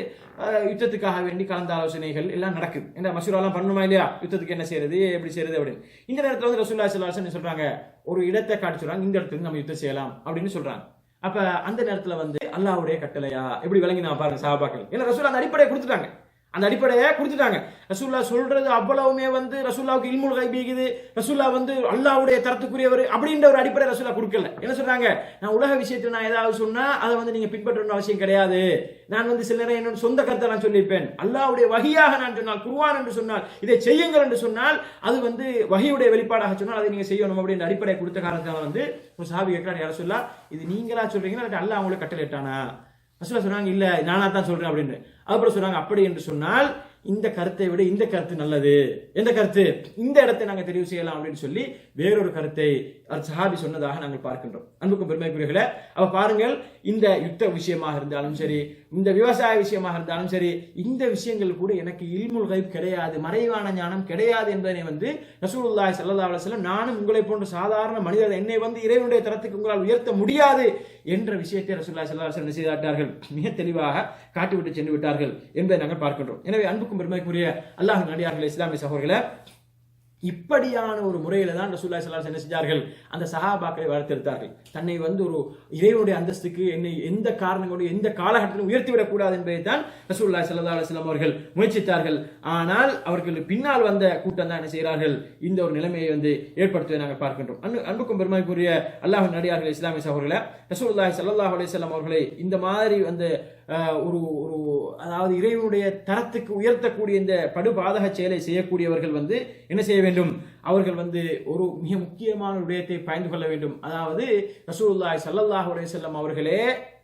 யுத்தத்துக்காக வேண்டி கலந்த ஆலோசனைகள் எல்லாம் நடக்குது. இந்த மசூராலாம் பண்ணுமா இல்லையா? யுத்தத்துக்கு என்ன செய்யறது, எப்படி செய்யறது அப்படின்னு. இந்த நேரத்தில் ரசூலுல்லாஹி ஸல்லல்லாஹு அலைஹி வஸல்லம் சொல்றாங்க, ஒரு இடத்தை காட்டி சொல்றாங்க, இந்த இடத்துல நம்ம யுத்தம் செய்யலாம் அப்படின்னு சொல்றாங்க. அப்ப அந்த நேரத்தில் அல்லாஹ்வுடைய கட்டளையா எப்படி விளங்கினா பாருங்க சஹாபாக்கள். ஏன்னா ரசூல் அந்த அடிப்படையை கொடுத்துட்டாங்க, அந்த அடிப்படையை கொடுத்துட்டாங்க. ரசூலுல்லாஹ் சொல்றது அவ்வளவுமே ரசூலுல்லாஹ்வுக்கு இல்முல் கைப் இருக்குது, ரசூலுல்லாஹ் அல்லாஹ்வுடைய தரத்துக்குரியவர் அப்படின்ற ஒரு அடிப்படை ரசூலுல்லாஹ் கொடுக்கல. என்ன சொல்றாங்க? நான் உலக விஷயத்தில் நான் ஏதாவது சொன்னா அதை நீங்க பின்பற்ற வேண்டிய அவசியம் கிடையாது. நான் சில நேரம் என்னோட சொந்த கருத்தை நான் சொல்லியிருப்பேன். அல்லாஹ்வுடைய வஹியாக நான் சொன்னால், குர்ஆன் என்று சொன்னால், இதை செய்யுங்கள் என்று சொன்னால், அது வஹியுடைய வெளிப்பாடாக சொன்னால் அதை நீங்க செய்யணும் அப்படின்ற அடிப்படையை கொடுத்த காரணத்தால ஒரு சஹாபி கேட்கிறார், யார சொல்லா இது நீங்களா சொல்றீங்களா இல்லை அல்லாஹ் உங்களுக்கு கட்டளை இட்டானா? ரசூலுல்லாஹ் சொன்னாங்க, இல்ல நானா தான் சொல்றேன் அப்படின்னு. அதுக்கப்புறம் சொன்னாங்க, அப்படி என்று சொன்னால் இந்த கருத்தை விட இந்த கருத்து நல்லது, எந்த கருத்து, இந்த இடத்தை நாங்கள் தெரிவு செய்யலாம் அப்படின்னு சொல்லி வேறொரு கருத்தை சஹாபி சொன்னதாக நாங்கள் பார்க்கின்றோம். அன்புக்கும் பெருமைக்குரியவர்களே, அவ பாருங்கள், இந்த யுத்த விஷயமாக இருந்தாலும் சரி, இந்த விவசாய விஷயமாக இருந்தாலும் சரி, இந்த விஷயங்கள் கூட எனக்கு இல்முல் கைப் கிடையாது, மறைவான ஞானம் கிடையாது என்பதனை ரசூலுல்லாஹி ஸல்லல்லாஹு அலைஹி வஸல்லம், நானும் உங்களை போன்ற சாதாரண மனிதர், என்னை இறைவனுடைய தரத்துக்கு உங்களால் உயர்த்த முடியாது என்ற விஷயத்தை ரசூலுல்லாஹி ஸல்லல்லாஹு அலைஹி வஸல்லம் செய்தார்கள், மிக தெளிவாக காட்டிவிட்டு சென்று விட்டார்கள் என்பதை நாங்கள் பார்க்கின்றோம். எனவே அன்புக்கும் பெருமைக்குரிய அல்லாஹ் நடிகார்களே, இஸ்லாமிய சகோதரர்களே, இப்படியான ஒரு முறையில தான் ரசூலுல்லாஹி ஸல்லல்லாஹு அலைஹி வஸல்லம் என்ன செஞ்சார்கள், அந்த சஹாபாக்களை வளர்த்தெடுத்தார்கள். தன்னை ஒரு இறைவனுடைய அந்தஸ்துக்கு என்னை எந்த காரணங்களோடு எந்த காலகட்டத்திலும் உயர்த்திவிடக் கூடாது என்பதை தான் ரசூலுல்லாஹி ஸல்லல்லாஹு அலைஹி வஸல்லம் அவர்கள் முயற்சித்தார்கள். ஆனால் அவர்கள் பின்னால் வந்த கூட்டம் தான் என்ன செய்கிறார்கள், இந்த ஒரு நிலைமையை ஏற்படுத்துவதை நாங்கள் பார்க்கின்றோம். அன்புக்கும் பெருமைக்குரிய அல்லாஹ்வின் நடிகார்கள், இஸ்லாமிய சகோதரர்களே, ரசூலுல்லாஹி ஸல்லல்லாஹு அலைஹி வஸல்லம் அவர்களை இந்த மாதிரி ஒரு அதாவது இறைவனுடைய தரத்துக்கு உயர்த்தக்கூடிய இந்த படுபாதக செயலை செய்யக்கூடியவர்கள் என்ன செய்ய வேண்டும், அவர்கள் ஒரு மிக முக்கியமான விடயத்தை பயந்து கொள்ள வேண்டும். அதாவது ரசூலுல்லாஹி ஸல்லல்லாஹு அலைஹி வஸல்லம் அவர்களே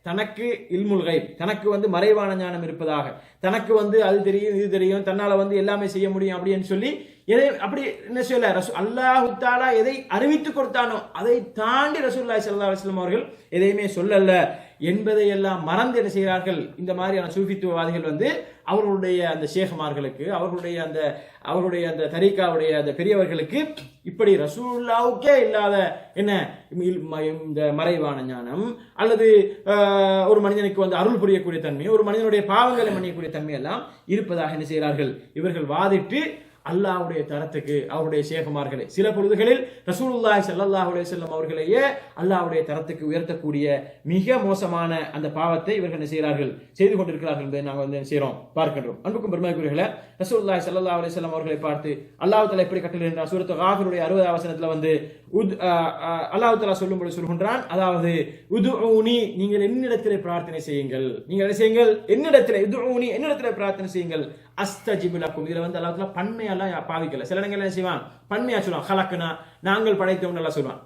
தனக்கு இல்முல் கைப், தனக்கு மறைவான ஞானம் இருப்பதாக, தனக்கு அது தெரியும் இது தெரியும், தன்னால எல்லாமே செய்ய முடியும் அப்படின்னு சொல்லி எதை அப்படி என்ன சொல்ல, அல்லாஹ் தஆலா எதை அறிவித்து கொடுத்தானோ அதை தாண்டி ரசூலுல்லாஹி ஸல்லல்லாஹு அலைஹி வஸல்லம் அவர்கள் எதையுமே சொல்லல என்பதை எல்லாம் மறந்து என்ன செய்கிறார்கள், இந்த மாதிரியான சூஃபித்துவவாதிகள் அவர்களுடைய அந்த ஷேഖ்மார்களுக்கு, அவர்களுடைய அந்த தரீகாவுடைய அந்த பெரியவர்களுக்கு இப்படி ரசூலுல்லாஹ்வுக்கே இல்லாத என்ன இந்த மறைவான ஞானம் அல்லது ஒரு மனிதனுக்கு அருள் புரியக்கூடிய தன்மை, ஒரு மனிதனுடைய பாவங்களை மன்னிக்கக்கூடிய தன்மை எல்லாம் இருப்பதாக என்ன செய்கிறார்கள், இவர்கள் வாதிட்டு அல்லாஹ்வுடைய தரத்துக்கு அவருடைய ஷேഖ்மார்களை சில பொழுதுகளில் ரசூலுல்லாஹி ஸல்லல்லாஹு அலைஹி வஸல்லம் அவர்களையே அல்லாஹ்வுடைய தரத்துக்கு உயர்த்தக்கூடிய மிக மோசமான அந்த பாவத்தை இவர்கள் என்ன செய்கிறார்கள், செய்து கொண்டிருக்கிறார்கள் என்பதை நாங்கள் என்ன செய்கிறோம், பார்க்கின்றோம். அன்புக்கும் பெருமைக்குரியவர்களே, ரசூலுல்லாஹி ஸல்லல்லாஹு அலைஹி வஸல்லம் அவர்களை பார்த்து அல்லாஹ் தஆலா எப்படி கட்டளையிடுகிறார், சூரத்து காஃபிருடைய 60வது வசனத்துல அல்லாஹ் தஆலா சொல்லும்போது சொல்கின்றான், அதாவது உதுஊனி, நீங்கள் என்னிடத்திலே பிரார்த்தனை செய்யுங்கள், நீங்கள் என்ன செய்யுங்கள், என்னிடத்திலே உதுஊனி, என்னிடத்திலே பிரார்த்தனை செய்யுங்கள், அஸ்தஜிபு லக்கும். இதுல அல்லாஹ் தஆலா பன்மையெல்லாம் பாவிக்கல. சில இடங்கள்ல என்ன செய்வான், பன்மையா சொல்லுவான், ஹலக்னா, நாங்கள் படைத்தோம் நல்லா சொல்லுவான்.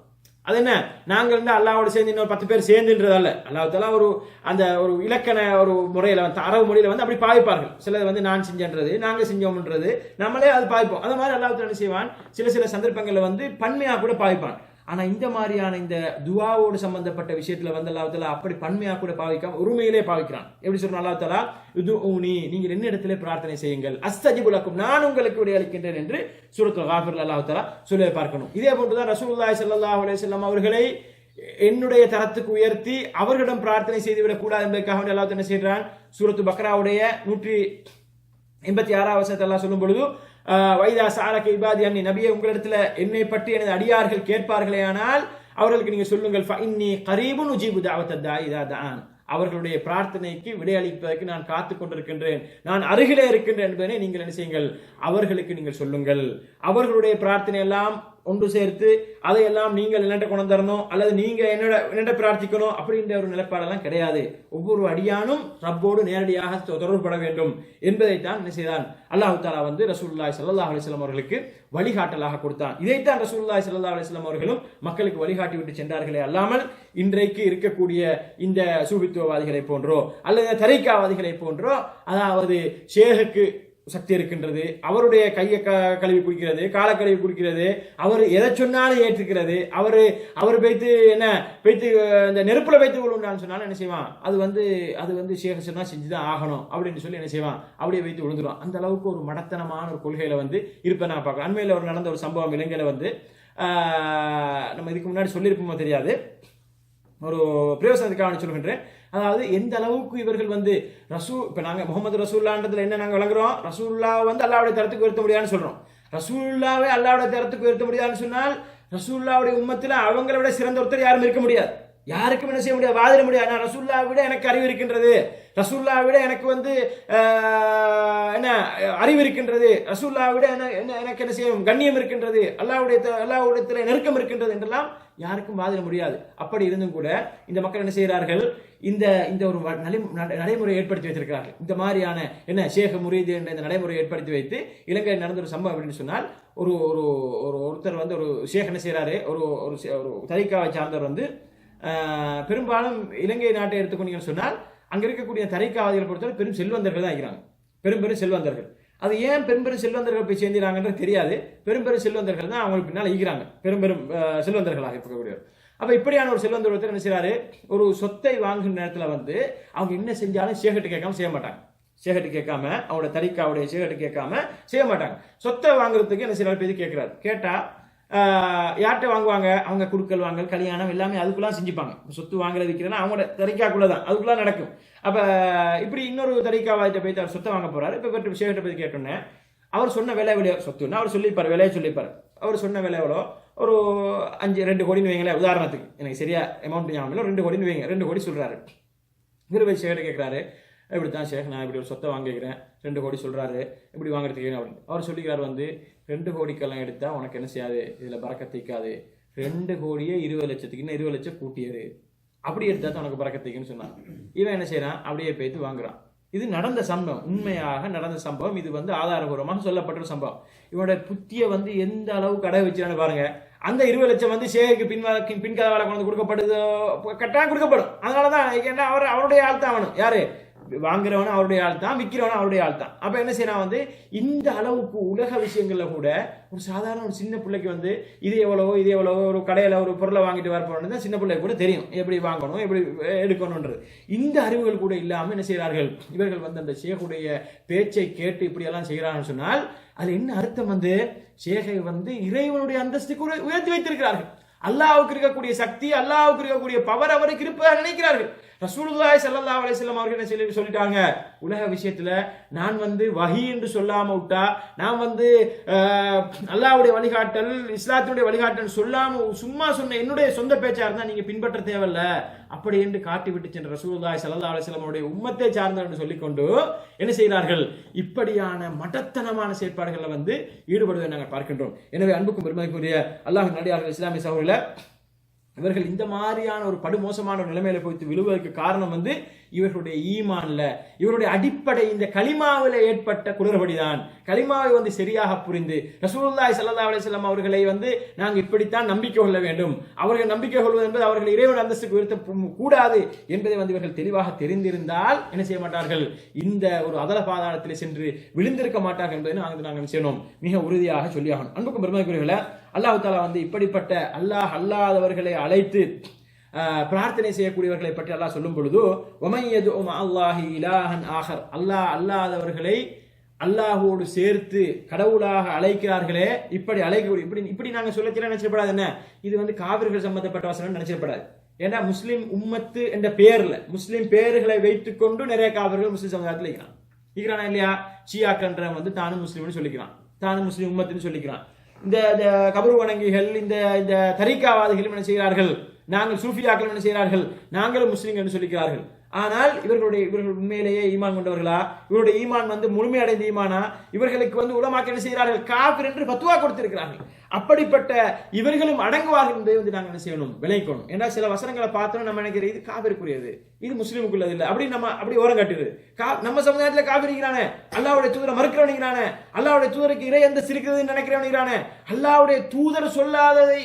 அது என்ன, நாங்கள் அல்லாஹ்வோட சேர்ந்து இன்னொரு 10 பேர் சேர்ந்துன்றதால அல்லாஹ் தஆலா ஒரு இலக்கண ஒரு முறையில அரபு மொழியில அப்படி பாவிப்பார்கள். சிலது நான் செஞ்சன்றது, நாங்க செஞ்சோம்ன்றது, நம்மளே அது பாவிப்போம். அந்த மாதிரி அல்லாஹ் தஆலா என்ன செய்வான், சில சந்தர்ப்பங்கள்ல பன்மையா கூட பாவிப்பான். ஆனா இந்த மாதிரியான இந்த துஆவோடு சம்பந்தப்பட்ட விஷயத்துல அல்லாஹ் தஆலா அப்படி பன்மையா கூட பாவிக்காம உரிமையிலே பாவிக்கிறான். எப்படி சொல்றான் அல்லாஹ் தஆலா, உதுஊனி, நீங்கள் என்னிடத்திலே பிரார்த்தனை செய்யுங்கள், அஸ்தஜிபு லக்கும், நான் உங்களுக்கு விடையளிக்கின்றேன் என்று சூரத்துல் காஃபிர்ல அல்லாஹ் தஆலா சொல்லி பார்க்கணும். இதே போன்றுதான் ரசூலுல்லாஹி ஸல்லல்லாஹு அலைஹி வஸல்லம் அவர்களை என்னுடைய தரத்துக்கு உயர்த்தி அவர்களிடம் பிரார்த்தனை செய்துவிடக் கூடாது என்பதற்காக அல்லாஹ் என்ன செய்கிறான், சூரத்து பக்ராவுடைய 186வது வசனத்தை அல்லாஹ் சொல்லும் பொழுது, வைதா சாலக இபாதி அன்னி, நபியே உங்களிடத்துல என்னை பற்றி எனது அடியார்கள் கேட்பார்களே ஆனால் அவர்களுக்கு நீங்க சொல்லுங்கள், ஃபஇன்னி கரீபுன் உஜீபு தஅவத்தத் தாஇ இதா தஆன், அவர்களுடைய பிரார்த்தனைக்கு விடையளிப்பதற்கு நான் காத்துக் கொண்டிருக்கின்றேன், நான் அருகிலே இருக்கின்றேன் என்பதனை நீங்கள் என்ன செய்யுங்கள், அவர்களுக்கு நீங்கள் சொல்லுங்கள். அவர்களுடைய பிரார்த்தனை எல்லாம் ஒன்று சேர்த்து அதையெல்லாம் நீங்கள் என்னட்ட கொண்டு தரணும் அல்லது நீங்க என்னோட பிரார்த்திக்கணும் அப்படின்ற ஒரு நிலைப்பாடெல்லாம் கிடையாது. ஒவ்வொரு அடியானும் ரப்போடு நேரடியாக தொடர்புபட வேண்டும் என்பதைத்தான் என்ன செய்தான் அல்லாஹ் தஆலா ரசூலுல்லாஹி ஸல்லல்லாஹு அலைஹி வஸல்லம் அவர்களுக்கு வழிகாட்டலாக கொடுத்தான். இதைத்தான் ரசூலுல்லாஹி ஸல்லல்லாஹு அலைஹி வஸல்லம் அவர்களும் மக்களுக்கு வழிகாட்டி விட்டு சென்றார்களே அல்லாமல் இன்றைக்கு இருக்கக்கூடிய இந்த சூஃபித்துவவாதிகளை போன்றோ அல்லது தரீகாவாதிகளை போன்றோ, அதாவது ஷேகுக்கு சக்தி இருக்கின்றது, அவருடைய கையை கழுவி குடிக்கிறது, காலை கழுவி குடிக்கிறது, அவர் எதை சொன்னாலும் ஏற்றுக்கிறது, அவர் வைத்து என்ன வைத்து இந்த நெருப்புல வைத்து விழுந்தான்னு சொன்னாலும் என்ன செய்வான், அது ஷேக் சொன்னா செஞ்சுதான் ஆகணும் அப்படின்னு சொல்லி என்ன செய்வான், அப்படியே வைத்து விழுந்துடும். அந்த அளவுக்கு ஒரு மடத்தனமான ஒரு கொள்கையில இருப்ப நான் பார்க்கலாம். அண்மையில் ஒரு நடந்த ஒரு சம்பவம் இலங்கையில நம்ம இதுக்கு முன்னாடி சொல்லியிருப்போமோ தெரியாது, ஒரு பிரயோசனத்துக்காக சொல்கின்றேன். அதாவது எந்த அளவுக்கு இவர்கள் இப்ப நாங்க முகமது ரசூலுல்லாஹ்ன்றதுல என்ன நாங்க விளங்குறோம், ரசூலுல்லாஹ் அல்லாஹ்வுடைய தரத்துக்கு உயர்த்த முடியாதுன்னு சொல்றோம். ரசூலுல்லாஹ்வை அல்லாஹ்வுடைய தரத்துக்கு உயர்த்த முடியாதுன்னு சொன்னால் ரசூலுல்லாஹ்வுடைய உம்மத்துல அவங்களை விட சிறந்த ஒருத்தர் யாரும் இருக்க முடியாது, யாருக்கும் என்ன செய்ய முடியாது, வாதிட முடியாது. நான் ரசூலுல்லாஹ்வை விட எனக்கு அறிவு இருக்கின்றது, ரசூலுல்லாஹ்வை விட எனக்கு என்ன அறிவு இருக்கின்றது, ரசூலுல்லாஹ்வை விட எனக்கு என்ன செய்யும் கண்ணியம் இருக்கின்றது, அல்லாஹ்வுடைய நெருக்கம் இருக்கின்றது என்றெல்லாம் யாருக்கும் வாதிட முடியாது. அப்படி இருந்தும் கூட இந்த மக்கள் என்ன செய்கிறார்கள், இந்த ஒரு நடைமுறை ஏற்படுத்தி வைத்திருக்கிறார்கள். இந்த மாதிரியான என்ன ஷேக் முரீது என்ற இந்த நடைமுறை ஏற்படுத்தி வைத்து இலங்கையில் நடந்த ஒரு சம்பவம் அப்படின்னு சொன்னால், ஒருத்தர் ஒரு ஷேக் என்ன செய்யறாரு, ஒரு தரீகாவை சார்ந்தவர் பெரும்பாலும் இலங்கை நாட்டை எடுத்துக்கொண்டீங்கன்னு சொன்னால் அங்க இருக்கக்கூடிய தரீகாவாதிகளை பொறுத்தவரை பெரும் செல்வந்தர்கள் தான் இருக்கிறாங்க, பெரும் செல்வந்தர்கள். அது ஏன் பெரும் செல்வந்தர்கள் போய் சேர்ந்துறாங்கன்றது தெரியாது. பெரும் செல்வந்தர்கள் தான் அவங்களுக்கு பின்னால் ஈக்கிறாங்க, பெரும் செல்வந்தர்களாக இருக்கக்கூடியவர். அப்ப இப்படியான ஒரு செல்வந்தர் ஒருத்தர் என்ன செய்யறாரு, ஒரு சொத்தை வாங்குற நேரத்துல வந்து அவங்க என்ன செஞ்சாலும் சேகட்டு கேட்காம செய்ய மாட்டாங்க. சேகட்டு கேட்காம அவரோட தரிக்காவுடைய சேகட்டு கேட்காம செய்ய மாட்டாங்க. சொத்தை வாங்குறதுக்கு என்ன செய்யறாரு, பேசி கேட்கிறாரு. கேட்டா யார்கிட்ட வாங்குவாங்க, அவங்க குடுக்கல் வாங்கல் கல்யாணம் எல்லாமே அதுக்குள்ள செஞ்சுப்பாங்க. சொத்து வாங்குறது விற்கிறேன்னா அவங்களோட தரிக்காக்குள்ளதான் அதுக்குள்ள நடக்கும். அப்ப இப்படி இன்னொரு தரிக்காவாயிட்ட போய் அவர் சொத்தை வாங்க போறாரு. இப்ப சேகட்டை பத்தி கேட்டோன்னே அவர் சொன்ன விலை எவ்வளோ சொத்துன்னா அவர் சொல்லிப்பாரு, விலையை சொல்லிப்பாரு. அவர் சொன்ன விலை எவ்வளோ, ஒரு 2 கோடின்னு வைங்களேன் உதாரணத்துக்கு, எனக்கு சரியா அமௌண்ட் ஞாபகம் இல்லை, 2 கோடின்னு வைங்க. 2 கோடி சொல்றாரு. இவர் போய் சேகட்டை கேட்கிறாரு, இப்படித்தான் சேக் நான் இப்படி ஒரு சொத்தை வாங்கிக்கிறேன், 2 கோடி சொல்றாரு, இப்படி வாங்குறதுக்கு அப்படின்னு அவர் சொல்லிக்கிறார் வந்து 2 கோடிக்கெல்லாம் எடுத்தா உனக்கு என்ன செய்யாது, இதுல பறக்கத்திக்காது, 2 கோடியே 20 லட்சத்துக்கு இன்னும் 20 லட்சம் கூட்டியாரு, அப்படி எடுத்தா தான் உனக்கு பறக்கத்திக்குன்னு சொன்னான். இவன் என்ன செய்யறான், அப்படியே போய்த்து வாங்குறான். இது நடந்த சம்பவம், உண்மையாக நடந்த சம்பவம். இது வந்து ஆதாரபூர்வமாக சொல்லப்பட்ட சம்பவம். இவனோட புத்திய வந்து எந்த அளவு கடை வச்சான்னு பாருங்க. அந்த 20 லட்சம் வந்து சேகைக்கு பின்கதவால கொண்டு கொடுக்கப்படுதோ, கட்டாயம் கொடுக்கப்படும். அதனாலதான் ஏன்னா அவருடைய ஆள் தான் அவனு, யாரு வாங்குறவனும் அவருடைய ஆள் தான், விற்கிறவனும் அவருடைய ஆள் தான். அப்ப என்ன செய்யறான் வந்து இந்த அளவுக்கு உலக விஷயங்கள்ல கூட ஒரு சாதாரண ஒரு சின்ன பிள்ளைக்கு வந்து இது எவ்வளவோ ஒரு கடையில ஒரு பொருளை வாங்கிட்டு வரப்போன்னு சின்ன பிள்ளைக்கு கூட தெரியும் எப்படி வாங்கணும் எப்படி எடுக்கணும்ன்றது. இந்த அறிவுகள் கூட இல்லாம என்ன செய்கிறார்கள் இவர்கள் வந்து அந்த ஷேகுடைய பேச்சை கேட்டு இப்படி எல்லாம் செய்கிறார்கள் சொன்னால் அது என்ன அர்த்தம், வந்து ஷேகை வந்து இறைவனுடைய அந்தஸ்துக்கு உயர்த்தி வைத்திருக்கிறார்கள். அல்லாஹ்வுக்கு இருக்கக்கூடிய சக்தி, அல்லாஹ்வுக்கு இருக்கக்கூடிய பவர் அவருக்கு இருப்பதாக நினைக்கிறார்கள். ரசூலுல்லாஹி ஸல்லல்லாஹு அலைஹி வஸல்லம் அவர்கள் என்ன சொல்லிட்டாங்க, உலக விஷயத்துல நான் வந்து வஹி என்று சொல்லாம விட்டா, நான் வந்து அல்லாஹ்வுடைய வழிகாட்டல் இஸ்லாத்தினுடைய வழிகாட்டல் சொல்லாம சும்மா சொன்ன என்னுடைய சொந்த பேச்சா இருந்தா நீங்க பின்பற்ற தேவையில்ல அப்படி என்று காட்டி விட்டு சென்ற ரசூலுல்லாஹி ஸல்லல்லாஹு அலைஹி வஸல்லம் அவருடைய உம்மத்தை சார்ந்தவர் என்று சொல்லிக்கொண்டு என்ன செய்கிறார்கள், இப்படியான மடத்தனமான செயற்பாடுகளை வந்து ஈடுபடுவதை நாங்கள் பார்க்கின்றோம். எனவே அன்புக்கும் பெருமதிக்குரிய அல்லாஹ்வின் நல்லடியார்கள் இஸ்லாமிய சகோதரர்களே, இவர்கள் இந்த மாதிரியான ஒரு படுமோசமான ஒரு நிலைமையில போய் விழுவதற்கு காரணம் வந்து இவர்களுடைய ஈமான்ல, இவருடைய அடிப்படை இந்த கலிமாவில ஏற்பட்ட குளறுபடிதான். கலிமாவை வந்து சரியாக புரிந்து ரசூலுல்லாஹி ஸல்லல்லாஹு அலைஹி வஸல்லம் அவர்களை வந்து நாங்கள் இப்படித்தான் நம்பிக்கை கொள்ள வேண்டும், அவர்கள் நம்பிக்கை கொள்வது என்பது அவர்கள் இறைவன் அந்தஸ்துக்கு உயர்த்த கூடாது என்பதை வந்து இவர்கள் தெளிவாக தெரிந்திருந்தால் என்ன செய்ய மாட்டார்கள், இந்த ஒரு அதல பாதாளத்தில் சென்று விழுந்திருக்க மாட்டார்கள் என்பதை நாங்கள் செய்யணும், மிக உறுதியாக சொல்லியாகணும். அன்புக்கும் பெருமதிக்குரியவர்களே, அல்லாஹ் தஆலா வந்து இப்படிப்பட்ட அல்லாஹ் அல்லாதவர்களை அழைத்து பிரார்த்தனை செய்யக்கூடியவர்களை பற்றி அல்லாஹ் சொல்லும் பொழுது அல்லாஹ் அல்லாதவர்களை அல்லாஹோடு சேர்த்து கடவுளாக அழைக்கிறார்களே, இப்படி அழைக்கக்கூடிய இப்படி நாங்க சொல்லச்சில நினைச்சிடப்படாது. என்ன இது வந்து காவிர்கள் சம்பந்தப்பட்ட வசனம் நினைச்சிடப்படாது. ஏன்னா முஸ்லிம் உம்மத்து என்ற பெயர்ல முஸ்லிம் பெயர்களை வைத்துக் கொண்டு நிறைய காவிர்கள் முஸ்லிம் சமுதாயத்தில் இருக்கிறானா இல்லையா. ஷியாக்கன்ற வந்து தானும் முஸ்லிம்னு சொல்லிக்கிறான், தானும் முஸ்லிம் உம்மத்துன்னு சொல்லிக்கிறான். இந்த கபரு வணங்கிகள் இந்த தரிகாவாதிகள் என்ன செய்கிறார்கள், நாங்கள் சூஃபியாக்கள் என்ன செய்கிறார்கள், நாங்களும் முஸ்லிம் என்று சொல்லிக்கிறார்கள். ஆனால் இவர்கள் உண்மையிலேயே ஈமான் கொண்டவர்களா, இவருடைய ஈமான் வந்து முழுமையடைந்த ஈமானா, இவர்களுக்கு வந்து உலமாக்கள் என்ன செய்கிறார்கள், காஃபிர் என்று ஃபத்வா கொடுத்திருக்கிறார்கள். அப்படிப்பட்ட இவர்களும் அடங்குவார்கள் என்பதை வந்து நாங்கள் என்ன செய்யணும், விளைக்கணும். ஏன்னா சில வசனங்களை பார்த்தோம் நம்ம நினைக்கிறது இது காஃபிருக்குரியது, இது முஸ்லீமுக்குள்ளது இல்லை அப்படி நம்ம அப்படி ஓரம் கட்டுது. நம்ம சமுதாயத்தில் காஃபிரிக்கிறானே, அல்லாஹ்வுடைய தூதரை மறுக்கிறவனிக்கிறானே, அல்லாஹ்வுடைய தூதருக்கு இறை அந்த சிரிக்கிறதுன்னு நினைக்கிறவனிக்கிறானே, அல்லாஹ்வுடைய தூதர் சொல்லாததை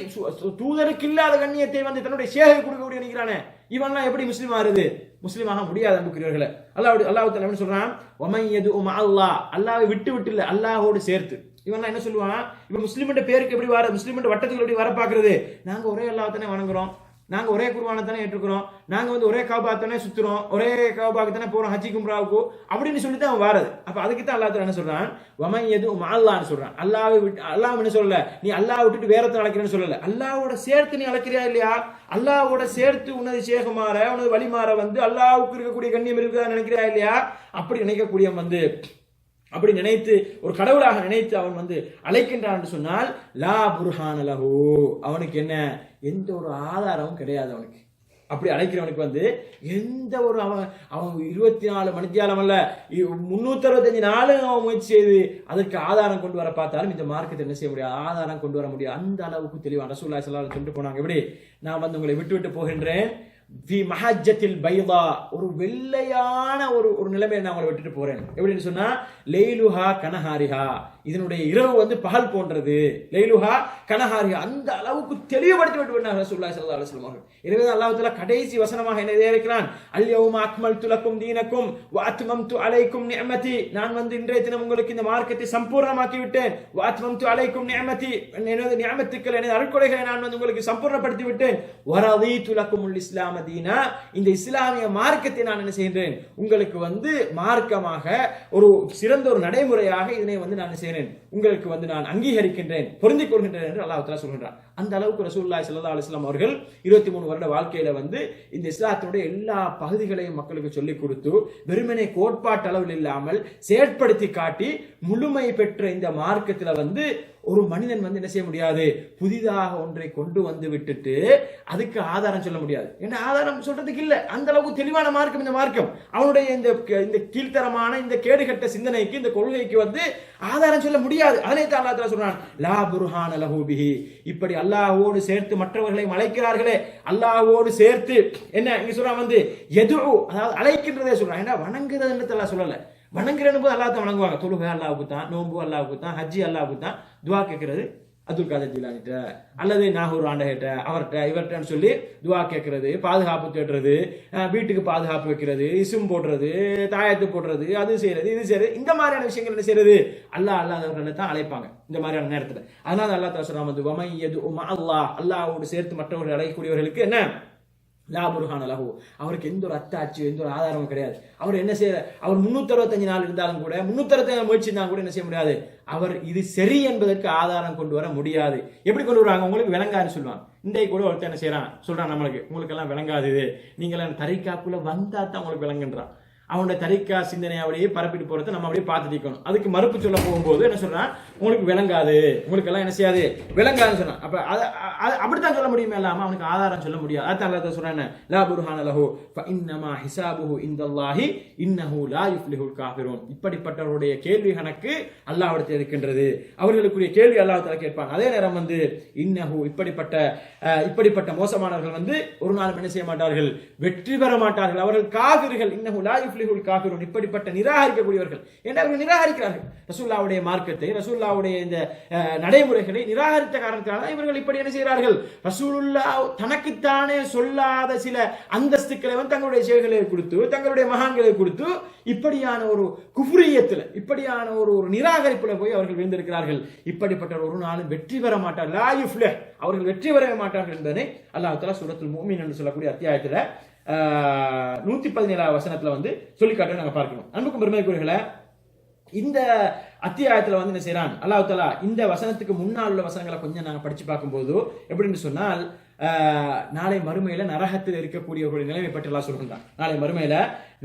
தூதருக்கு இல்லாத கண்ணியத்தை வந்து தன்னுடைய ஷேகை கொடுக்கக்கூடிய நினைக்கிறானே, இவன்லாம் எப்படி முஸ்லீம் ஆறுது, முஸ்லீமாக முடியாது அன்புக்குரியவர்களே. அல்லாஹ் தஆலா என்ன சொல்றான், வமன் அல்லாஹ் அல்லாஹ்வை விட்டு இல்ல அல்லாஹ்வோடு சேர்த்து. இவன் என்ன சொல்லுவான், இவன் முஸ்லீம்ன்ற பேருக்கு எப்படி வர, முஸ்லீம்ன்ற வட்டத்துக்கு எப்படி வர பாக்குறது, நாங்க ஒரே அல்லாஹ் தானே வணங்குறோம், நாங்க ஒரே குர்ஆனை தானே ஏற்றுக்கிறோம், நாங்க வந்து ஒரே கஅபா தானே சுத்துறோம், ஒரே கஅபாக்கு தானே போறோம் ஹஜ்ஜி கும்ராவுக்கு அப்படின்னு சொல்லி தான் அவன் வாரது. அப்ப அதுக்கு தான் அல்லாஹ் என்ன சொல்றான், வமன் அல்லாஹ்னு சொல்றான். அல்லாஹ்வை விட்டு அல்லாஹ் என்ன சொல்லல, நீ அல்லாஹ் விட்டுட்டு வேறத்தை அழைக்கிறேன்னு சொல்லல, அல்லாஹ்வோட சேர்த்து நீ அழைக்கிறியா இல்லையா, அல்லாஹ்வோட சேர்த்து உனது சேகமாற உனது வழிமாற வந்து அல்லாஹ்வுக்கு இருக்கக்கூடிய கண்ணியம் இருக்குதா நினைக்கிறியா இல்லையா, அப்படி நினைக்கக்கூடிய வந்து அப்படி நினைத்து ஒரு கடவுளாக நினைத்து அவன் வந்து அழைக்கின்றான் என்று சொன்னால் லா புர்ஹான லஹு, அவனுக்கு என்ன எந்த ஒரு ஆதாரமும் கிடையாது. அவனுக்கு அப்படி அழைக்கிறவனுக்கு வந்து எந்த ஒரு அவன் 24 மணித்தியாலம் அல்ல 365 நாளும் அவன் முயற்சி செய்து அதற்கு ஆதாரம் கொண்டு வர பார்த்தாலும் இந்த மார்க்கத்தை என்ன செய்ய முடியாது, ஆதாரம் கொண்டு வர முடியாது. அந்த அளவுக்கு தெளிவான ரசூலுல்லாஹி ஸல்லல்லாஹு அலைஹி வஸல்லம் சொல்லிட்டு போனாங்க, எப்படி நான் வந்து உங்களை விட்டு போகின்றேன், மஹஜத்தில் பைதா, ஒரு வெள்ளையான ஒரு நிலைமையை நான் உங்களை விட்டுட்டு போறேன். எப்படின்னு சொன்னா லைலுஹா கனஹாரிஹா, இதனுடைய இரவு வந்து பகல் போன்றது. லைலுஹா கனஹாரிஹா, அந்த அளவுக்கு தெளிவுபடுத்தி விட்டு விட்டார் ரசூலுல்லாஹி ஸல்லல்லாஹு அலைஹி வஸல்லம் அவர்கள். எனவே அல்லாஹ் தஆலா கடைசி வசனமாக என்ன இருக்கிறான், அல் யௌம அக்மல்து லக்கும் தீனக்கும் வ அத்மம்து அலைக்கும் நிஅமதி, நான் வந்து இன்றைய தினம் உங்களுக்கு இந்த மார்க்கத்தை சம்பூர்ணமாக்கி விட்டேன். வ அத்மம்து அலைக்கும் நிஅமதி, எனது நிஅமத்துக்கள் எனது அருட்கொடைகளை நான் வந்து உங்களுக்கு சம்பூர்ணப்படுத்தி விட்டேன். வ ரதீது லக்குமுல் இஸ்லாம தீனா, இந்த இஸ்லாமிய மார்க்கத்தை நான் என்ன செய்கிறேன், உங்களுக்கு வந்து மார்க்கமாக ஒரு சிறந்த ஒரு நடைமுறையாக இதனை வந்து நான் செய்கிறேன், உங்களுக்கு வந்து நான் அங்கீகரிக்கின்றேன், பொருந்திக் கொள்கின்றேன் என்று அல்லாஹ் தஆலா சொல்கின்றார். அந்த அளவுக்கு ரசூலுல்லாஹி ஸல்லல்லாஹு அலைஹி வஸல்லம் அவர்கள் 23 வருட வாழ்க்கையில வந்து இந்த இஸ்லாத்தினுடைய எல்லா பகுதிகளையும் மக்களுக்கு சொல்லிக் கொடுத்து, வெறுமனே கோட்பாட்டு அளவில் இல்லாமல் செயற்படுத்தி காட்டி முழுமை பெற்ற இந்த மார்க்கத்துல வந்து ஒரு மனிதன் வந்து என்ன செய்ய முடியாது, புதிதாக ஒன்றை கொண்டு வந்து விட்டுட்டு அதுக்கு ஆதாரம் சொல்ல முடியாது. என்ன ஆதாரம் சொல்றதுக்கு இல்ல, அந்த அளவுக்கு தெளிவான மார்க்கம் இந்த மார்க்கம். அவனுடைய இந்த கீழ்த்தரமான இந்த கேடுகட்ட சிந்தனைக்கு, இந்த கொள்கைக்கு வந்து ஆதாரம் சொல்ல முடியாது. அதனை தான் அல்லாஹ் தஆலா சொல்றான், லா புர்ஹான லஹு பிஹி. இப்படி அல்லாஹ்வோடு சேர்த்து மற்றவர்களை அழைக்கிறார்களே, அல்லாஹ்வோடு சேர்த்து என்ன இங்க சொல்றான் வந்து யதுஉ, அதாவது அழைக்கின்றதே சொல்றான். ஏன்னா வணங்குறதுன்னு அல்லாஹ் சொல்லல. வணங்குறன்னு போது அல்லாஹ் தான் வணங்குவாங்க. தொழுகை அல்லாஹ்வுக்கு தான், நோன்பு அல்லாஹ்வுக்கு தான், ஹஜ்ஜி அல்லாஹ்வுக்கு தான், துஆ கேட்கிறது அப்துல் காதர் ஜிலானிட்ட அல்லது நாகூர் ஆண்டகிட்ட அவர்கிட்ட இவர்கிட்டன்னு சொல்லி துஆ கேட்கறது, பாதுகாப்பு தேடுறது, வீட்டுக்கு பாதுகாப்பு வைக்கிறது, இசும் போடுறது, தாயத்து போடுறது, அது செய்யறது, இது செய்யறது, இந்த மாதிரியான விஷயங்கள் என்ன செய்யறது, அல்லாதவர்களை தான் அழைப்பாங்க இந்த மாதிரியான நேரத்தில். அதனால அல்லாஹ் தஆலா சொல்றான் வந்து வமை யதுஉ மஅல்லாஹ், அல்லாஹ்வோடு சேர்த்து மற்றவர்கள் அழைக்கக்கூடியவர்களுக்கு என்ன லா புர்ஹான லஹு, அவருக்கு எந்த ஒரு அத்தாட்சி எந்த ஒரு ஆதாரமும் கிடையாது. அவர் என்ன செய்ய, அவர் 365 நாள் இருந்தாலும் கூட 365 முயற்சி இருந்தாலும் கூட என்ன செய்ய முடியாது, அவர் இது சரி என்பதற்கு ஆதாரம் கொண்டு வர முடியாது. எப்படி கொண்டு வராங்க, உங்களுக்கு விளங்காதுன்னு சொல்லுவாங்க. இன்றைக்கு கூட ஒருத்தர் என்ன செய்யறான் சொல்றான், நம்மளுக்கு உங்களுக்கு எல்லாம் விளங்காது, நீங்க எல்லாம் தரிக்காக்குள்ள வந்தா தான் உங்களுக்கு விளங்குன்றான். அவனுடைய தரிக்கா சிந்தனையை அப்படியே பரப்பிட்டு போறதை நம்ம அப்படியே பார்த்துட்டு இருக்கணும். அதுக்கு மறுப்பு சொல்ல போகும்போது என்ன சொல்றான், உங்களுக்கு விளங்காது, உங்களுக்கு எல்லாம் என்ன செய்யாது, விளங்காதுன்னு சொன்னான். அப்ப அப்படித்தான் சொல்ல முடியுமே இல்லாம அவனுக்கு ஆதாரம் சொல்ல முடியாது. அதான் அல்லாஹ் சொல்றானே லா புர்ஹான லஹு ஃபஇன்னமா ஹிசாபுஹு இன்தல்லாஹி இன்னஹு லா யுஃப்லிஹுல் காஃபிரூன். இப்படிப்பட்டவருடைய கேள்வி கணக்கு அல்லாஹ்விடத்தில் இருக்கின்றது. அவர்களுக்குரிய கேள்வி அல்லாஹ் தஆலா கேட்பாங்க. அதே நேரம் வந்து இன்னஹு, இப்படிப்பட்ட மோசமானவர்கள் வந்து ஒரு நாள் என்ன செய்ய மாட்டார்கள், வெற்றி பெற மாட்டார்கள், அவர்கள் காஃபிர்கள். இன்னஹு லா யுஃப்லிஹுல் காஃபிரூன், இப்படிப்பட்ட நிராகரிக்கக்கூடியவர்கள். ஏன்னா அவர்கள் நிராகரிக்கிறார்கள் ரசூலுல்லாஹ்வுடைய மார்க்கத்தை, ரசூலுல்லாஹ்வுடைய இந்த நடைமுறைகளை நிராகரித்த காரணத்தால் இவர்கள் இப்படி என்ன செய்கிறார்கள், ரசூலுல்லாஹ் தனக்குத்தானே சொல்லாத சில அந்தஸ்துக்களை வந்து தங்களுடைய சேவைகளை கொடுத்து, தங்களுடைய மகான்களை கொடுத்து, இப்படியான ஒரு குஃப்ரியத்தில், இப்படியான ஒரு நிராகரிப்புல போய் அவர்கள் விழுந்திருக்கிறார்கள். இப்படிப்பட்ட ஒரு நாளும் வெற்றி பெற மாட்டார்கள், லா யுஃப்லிஹ், அவர்கள் வெற்றி பெற மாட்டார்கள் என்பதை அல்லாஹ் தஆலா சூரத்துல் முஃமின் என்று சொல்லக்கூடிய அத்தியாயத்துல 117 வசனத்துல வந்து சொல்லி காட்ட நாங்க பார்க்கணும். அன்புக்கும் பெருமைக்குரியவர்களே, இந்த அத்தியாயத்துல வந்து என்ன செய்யறான் அல்லாஹ் தஆலா, இந்த வசனத்துக்கு முன்னால் உள்ள வசனங்களை கொஞ்சம் நாங்க படிச்சு பார்க்கும்போது எப்படின்னு சொன்னால், நாளை மறுமையில நரகத்தில் இருக்கக்கூடியவர்களுடைய நிலைமை பற்றி எல்லாம் சொல்கின்றான். நாளை மறுமையில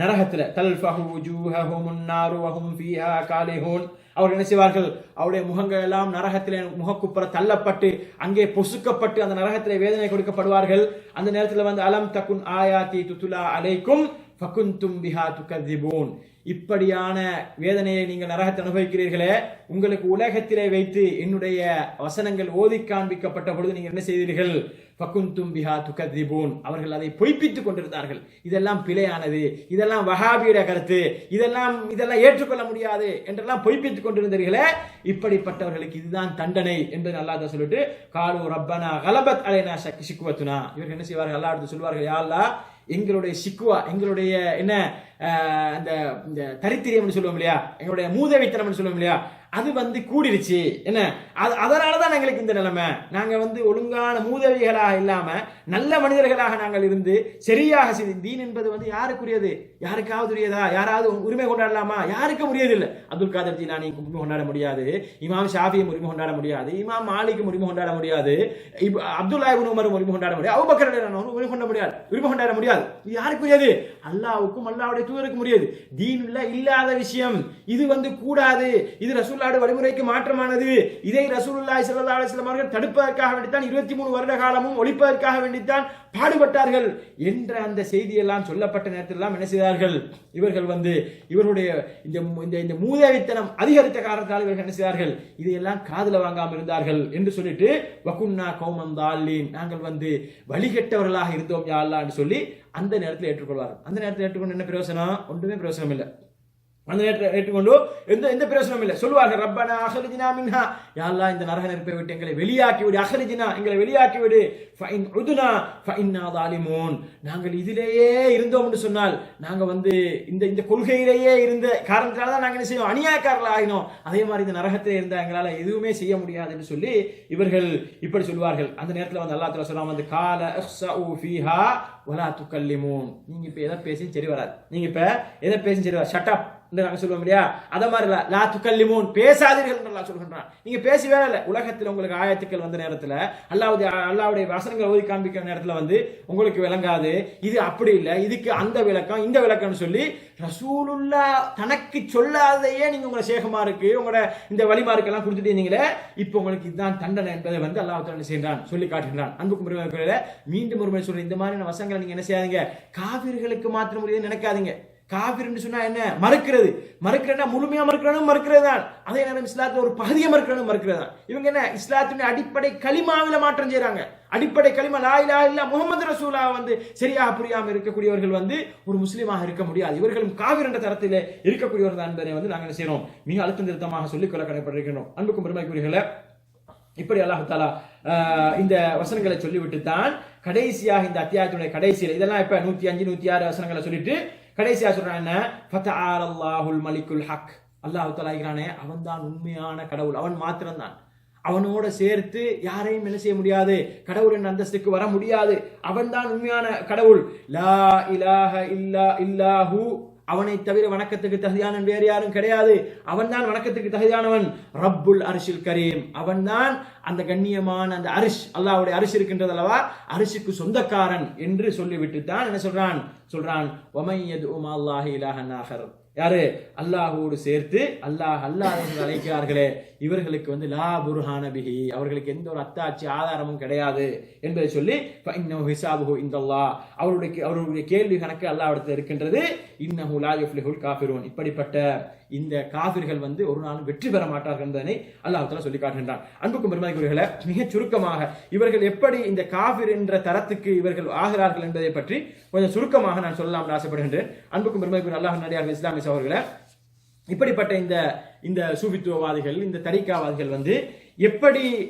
நரகத்துல தல்ஃபஹு வஜூஹஹுமுன் நாரு வஹும் ஃபீஹா காலிஹூன், அவர்கள் என்ன செய்வார்கள், அவருடைய முகங்கள் எல்லாம் நரகத்திலே முகக்குப்புற தள்ளப்பட்டு அங்கே பொசுக்கப்பட்டு அந்த நரகத்திலே வேதனை கொடுக்கப்படுவார்கள். அந்த நேரத்தில் வந்து அலம் தகுன் ஆயாத்தி துதுலா அலைக்கும் ஃபகுந்தும் பிஹா துகذிபூன், இப்படியான வேதனையை நீங்கள் நரகத்தை அனுபவிக்கிறீர்களே, உங்களுக்கு உலகத்திலே வைத்து என்னுடைய வசனங்கள் ஓதி காண்பிக்கப்பட்ட பொழுது நீங்கள் என்ன செய்தீர்கள், ஃபகுந்தும் பிஹா துகذிபூன், அவர்கள் அதை பொய்ப்பித்துக் கொண்டிருந்தார்கள். இதெல்லாம் பிழையானது, இதெல்லாம் வஹாபியுடைய கருத்து, இதெல்லாம் ஏற்றுக்கொள்ள முடியாது என்றெல்லாம் பொய்ப்பித்துக் கொண்டிருந்தீர்களே, இப்படிப்பட்டவர்களுக்கு இதுதான் தண்டனை என்று அல்லாஹ் சொல்லிட்டு காலு ரப்பனா கலபத் அலைனா ஷிக்வத்துனா, இவர்கள் என்ன செய்வார்கள், அல்லாஹ் சொல்வார்கள், யா அல்லாஹ் எங்களுடைய சிக்குவா, எங்களுடைய என்ன அந்த தரித்திரியம் சொல்லுவோம் இல்லையா, எங்களுடைய மூதவித்தனம் சொல்லுவோம் இல்லையா, அது வந்து கூடிருச்சு. என்ன அதனாலதான் எங்களுக்கு இந்த நிலைமை. நாங்க வந்து ஒழுங்கான மூதவிகளாக இல்லாம நல்ல மனிதர்களாக நாங்கள் இருந்து சரியாக தீன் என்பது வந்து யாருக்குரியது, யாருக்காவது உரியதா, யாராவது உரிமை கொண்டாடலாமா, யாருக்கும் உரியது இல்லை. அப்துல் காதர் ஜிலானி உரிமை கொண்டாட முடியாது, இமாம் ஷாஃபியும் உரிமை கொண்டாட முடியாது, இமாம் மாலிக்கும் உரிமை கொண்டாட முடியாது, அப்துல்லா இப்னு உமரும் உரிமை கொண்டாட முடியாது, அபூபக்கர் ரலியல்லாஹு உரிமை கொண்டாட முடியாது. இது யாருக்குரியது, அல்லாஹ்வுக்கும் அல்லாஹ்வுடைய தூதருக்கும் உரியது. தீன்ல இல்லாத விஷயம் இது வந்து கூடாது, இது ரசூலுல்லாஹ் வழிமுறைக்கு மாற்றமானது. இதை ரசூலுல்லாஹி ஸல்லல்லாஹு அலைஹி வஸல்லம் அவர்கள் தடுப்பதற்காக வேண்டித்தான் 23 வருட காலமும் ஒழிப்பதற்காக வேண்டித்தான் பாடுபட்டார்கள் என்ற அந்த செய்தியெல்லாம் சொல்லப்பட்ட நேரத்தில் எல்லாம் என்ன செய்தார்கள்? இவர்கள் இவருடைய இந்த மூதேவித்தனம் அதிகரித்த காரணத்தால் இவர்கள் என்ன செய்தார்கள்? இதையெல்லாம் காதுல வாங்காமல் இருந்தார்கள் என்று சொல்லிட்டு வகுன்னா கௌமன் தால்லீன், நாங்கள் வழிகெட்டவர்களாக இருந்தோம் யா அல்லாஹ் என்று சொல்லி அந்த நேரத்தில் ஏற்றுக்கொள்வார்கள். அந்த நேரத்தில் ஏற்றுக்கொண்டு என்ன பிரயோசனம்? ஒன்றுமே பிரயோசனம் இல்லை. அந்த நேரத்தில் ஏற்றுக்கொண்டு எந்த பிரயோசனம் இல்லை. சொல்லுவார்கள், ரப்பனா அஹ்ரிஜ்னா மின்ஹா, யா அல்லாஹ் இந்த நரக நெருப்பை விட்டு எங்களை வெளியாக்கி விடு, அஹ்ரிஜ்னா எங்களை வெளியாக்கி விடு, ஃபஇன் உதுனா ஃபஇன்னா ஸாலிமூன், நாங்கள் இதிலேயே இருந்தோம் என்று சொன்னால் நாங்கள் இந்த கொள்கையிலேயே இருந்த காரணத்தால தான் நாங்கள் என்ன செய்வோம்? அநியாயக்காரர்கள் ஆகினோம். அதே மாதிரி இந்த நரகத்திலே இருந்த எங்களால் எதுவுமே செய்ய முடியாது என்று சொல்லி இவர்கள் இப்படி சொல்வார்கள். அந்த நேரத்தில் அல்லாஹ் தஆலா சொல்றான், கால இஹ்ஸஉ ஃபீஹா வலா துகல்லிமூன், நீங்க இப்ப எதை பேசி சரி வராது, நீங்க இப்ப எதை பேசி சரி வராது, ஷட் அப் நாங்க சொல்லுவோம் இல்லையா, அத மாதிரி லா துகல்லிமூன், பேசாதீர்கள் என்று அல்லாஹ் சொல்றான். நீங்க பேசி வேற இல்ல. உலகத்தில் உங்களுக்கு ஆயத்துக்கள் வந்த நேரத்தில் அல்லாஹ்வுடைய வசனங்களை ஓதி காண்பிக்கிற நேரத்தில் உங்களுக்கு விளங்காது, இது அப்படி இல்லை, இதுக்கு அந்த விளக்கம் இந்த விளக்கம்னு சொல்லி ரசூலுல்லாஹ் தனக்கு சொல்லாதையே நீங்க உங்களை ஷேகுமாருக்கு உங்களோட இந்த வழிமாருக்கெல்லாம் கொடுத்துட்டு இருந்தீங்களே, இப்போ உங்களுக்கு இதுதான் தண்டனை என்பதை அல்லாஹ் தஆலா செய்கிறான், சொல்லி காட்டுகிறான். அன்புக்கும் பெருமைக்குரிய மீண்டும் ஒருமுறை சொல்றேன், இந்த மாதிரியான வசனங்களை நீங்க என்ன செய்யாதீங்க, காபிர்களுக்கு மாத்திரம் முடியாது நினைக்காதீங்க. காபிர் என்று சொன்னா என்ன? மறுக்கிறதுனா முழுமையா மறுக்கிறது தான். அதே நேரம் இஸ்லாத்துல ஒரு பகுதியை மறுக்கிறது தான். இவங்க என்ன இஸ்லாத்தினுடைய அடிப்படை கலிமாவில மாற்றம் செய்யறாங்க. அடிப்படை கலிமா லா இலாஹ இல்லல்லாஹ் முஹம்மது ரசூலுல்லாஹ் சரியாக புரியாம இருக்கக்கூடியவர்கள் ஒரு முஸ்லீமாக இருக்க முடியாது. இவர்களும் காபிர் என்ற தரத்திலே இருக்கக்கூடியவர்கள் தான் என்பதை நாங்கள் என்ன செய்யறோம்? மிக அழுத்தம் திருத்தமாக சொல்லிக்கொள்ள கடமைப்பட்டிருக்கிறோம். அன்புக்கும் பெருமைக்குரியவர்களே, இப்படி அல்லாஹ் தஆலா இந்த வசனங்களை சொல்லிவிட்டு தான் கடைசியாக இந்த அத்தியாயத்துடைய கடைசியில் இதெல்லாம் இப்ப 105 106 வசனங்களை சொல்லிட்டு கடைசியா சொல்றான் என்ன? ஃபதஆலல்லாஹுல் மலிக்குல் ஹக், அல்லாஹ் தஆலா இருக்கிறானே அவன் தான் உண்மையான கடவுள், அவன் மாத்திரம் தான். அவனோட சேர்த்து யாரையும் என்ன செய்ய முடியாது, கடவுள் என்ற அந்தஸ்துக்கு வர முடியாது. அவன் தான் உண்மையான கடவுள். லா இலாஹ இல்லா இல்லாஹு, அவனை தவிர வணக்கத்துக்கு தகுதியானவன் வேறு யாரும் கிடையாது. அவன் தான் வணக்கத்துக்கு தகுதியானவன். ரப்புல் அர்ஷில் கரீம், அவன் தான் அந்த கண்ணியமான அந்த அரிஷ், அல்லாஹ்வுடைய அரிஷ் இருக்கின்றது அல்லவா, அரிஷுக்கு சொந்தக்காரன் என்று சொல்லிவிட்டு தான் என்ன சொல்றான் வமையது அல்லாஹி இலாஹன் ஆகர், யாரு அல்லாஹோடு சேர்த்து அல்லாஹ் அழைக்கிறார்களே இவர்களுக்கு லா புர்ஹான பிஹி, அவர்களுக்கு எந்த ஒரு அத்தாட்சி ஆதாரமும் கிடையாது என்பதை சொல்லி ஃபஇன்னஹு ஹிசாபுஹு இன்தல்லாஹ், அவருடைய கேள்வி கணக்கு அல்லாஹ்விடத்தில் இருக்கின்றது. இன்னஹு லா யுஃப்லிஹுல் காஃபிரூன், இப்படிப்பட்ட இந்த காஃபிர்கள் ஒரு நாளும் வெற்றி பெற மாட்டார்கள் என்பதனை அல்லாஹ் தஆலா சொல்லி காட்டுகின்றான். அன்புக்கும் பெருமதிக்குரியவர்களே, மிக சுருக்கமாக இவர்கள் எப்படி இந்த காஃபிர் என்ற தரத்துக்கு இவர்கள் ஆகிறார்கள் என்பதை பற்றி கொஞ்சம் சுருக்கமாக நான் சொல்லலாம் ஆசைப்படுகின்றேன். அன்புக்கும் பெருமதிக்குரிய அல்லாஹ் நடிகார்கள் இஸ்லாமிய சகோதரர்களே, இப்படிப்பட்ட இந்த சூஃபித்துவவாதிகள் இந்த தரிகாவாதிகள்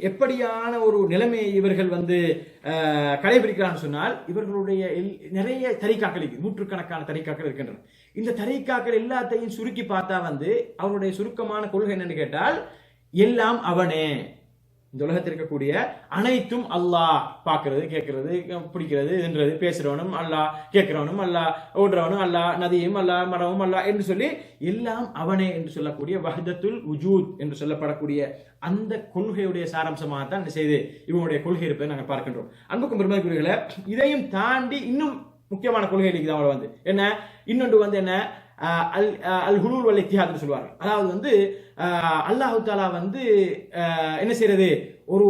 எப்படியான ஒரு நிலைமையை இவர்கள் கடைபிடிக்கிறான்னு சொன்னால், இவர்களுடைய நிறைய தரிகாக்கள், நூற்றுக்கணக்கான தரிகாக்கள் இருக்கின்றன. இந்த தரிகாக்கள் எல்லாத்தையும் சுருக்கி பார்த்தா அவருடைய சுருக்கமான கொள்கை என்னன்னு கேட்டால், எல்லாம் அவனே, இந்த உலகத்தில் இருக்கக்கூடிய அனைத்தும் அல்லாஹ் பார்க்கிறது, கேட்கறது, பிடிக்கிறது என்றது, பேசுறவனும் அல்லாஹ், கேட்கிறவனும் அல்லாஹ், ஓடுறவனும் அல்லாஹ், நதியும் அல்லாஹ், மரமும் அல்லாஹ் என்று சொல்லி எல்லாம் அவனே என்று சொல்லக்கூடிய வஹ்தத்துல் வஜூத் என்று சொல்லப்படக்கூடிய அந்த கொள்கையுடைய சாராம்சமாகத்தான் என்ன செய்து இவனுடைய கொள்கை இருப்பதை நாங்கள் பார்க்கின்றோம். அன்புக்கும் பெருமதிக்குரியவர்களே, இதையும் தாண்டி இன்னும் முக்கியமான கொள்கை அவங்க என்ன, இன்னொன்று என்ன, அல் ஹுலூல் வல் இத்திஹாத்னு சொல்வார்கள். அதாவது அல்லாஹ் தஆலா என்ன செய்யறது, ஒரு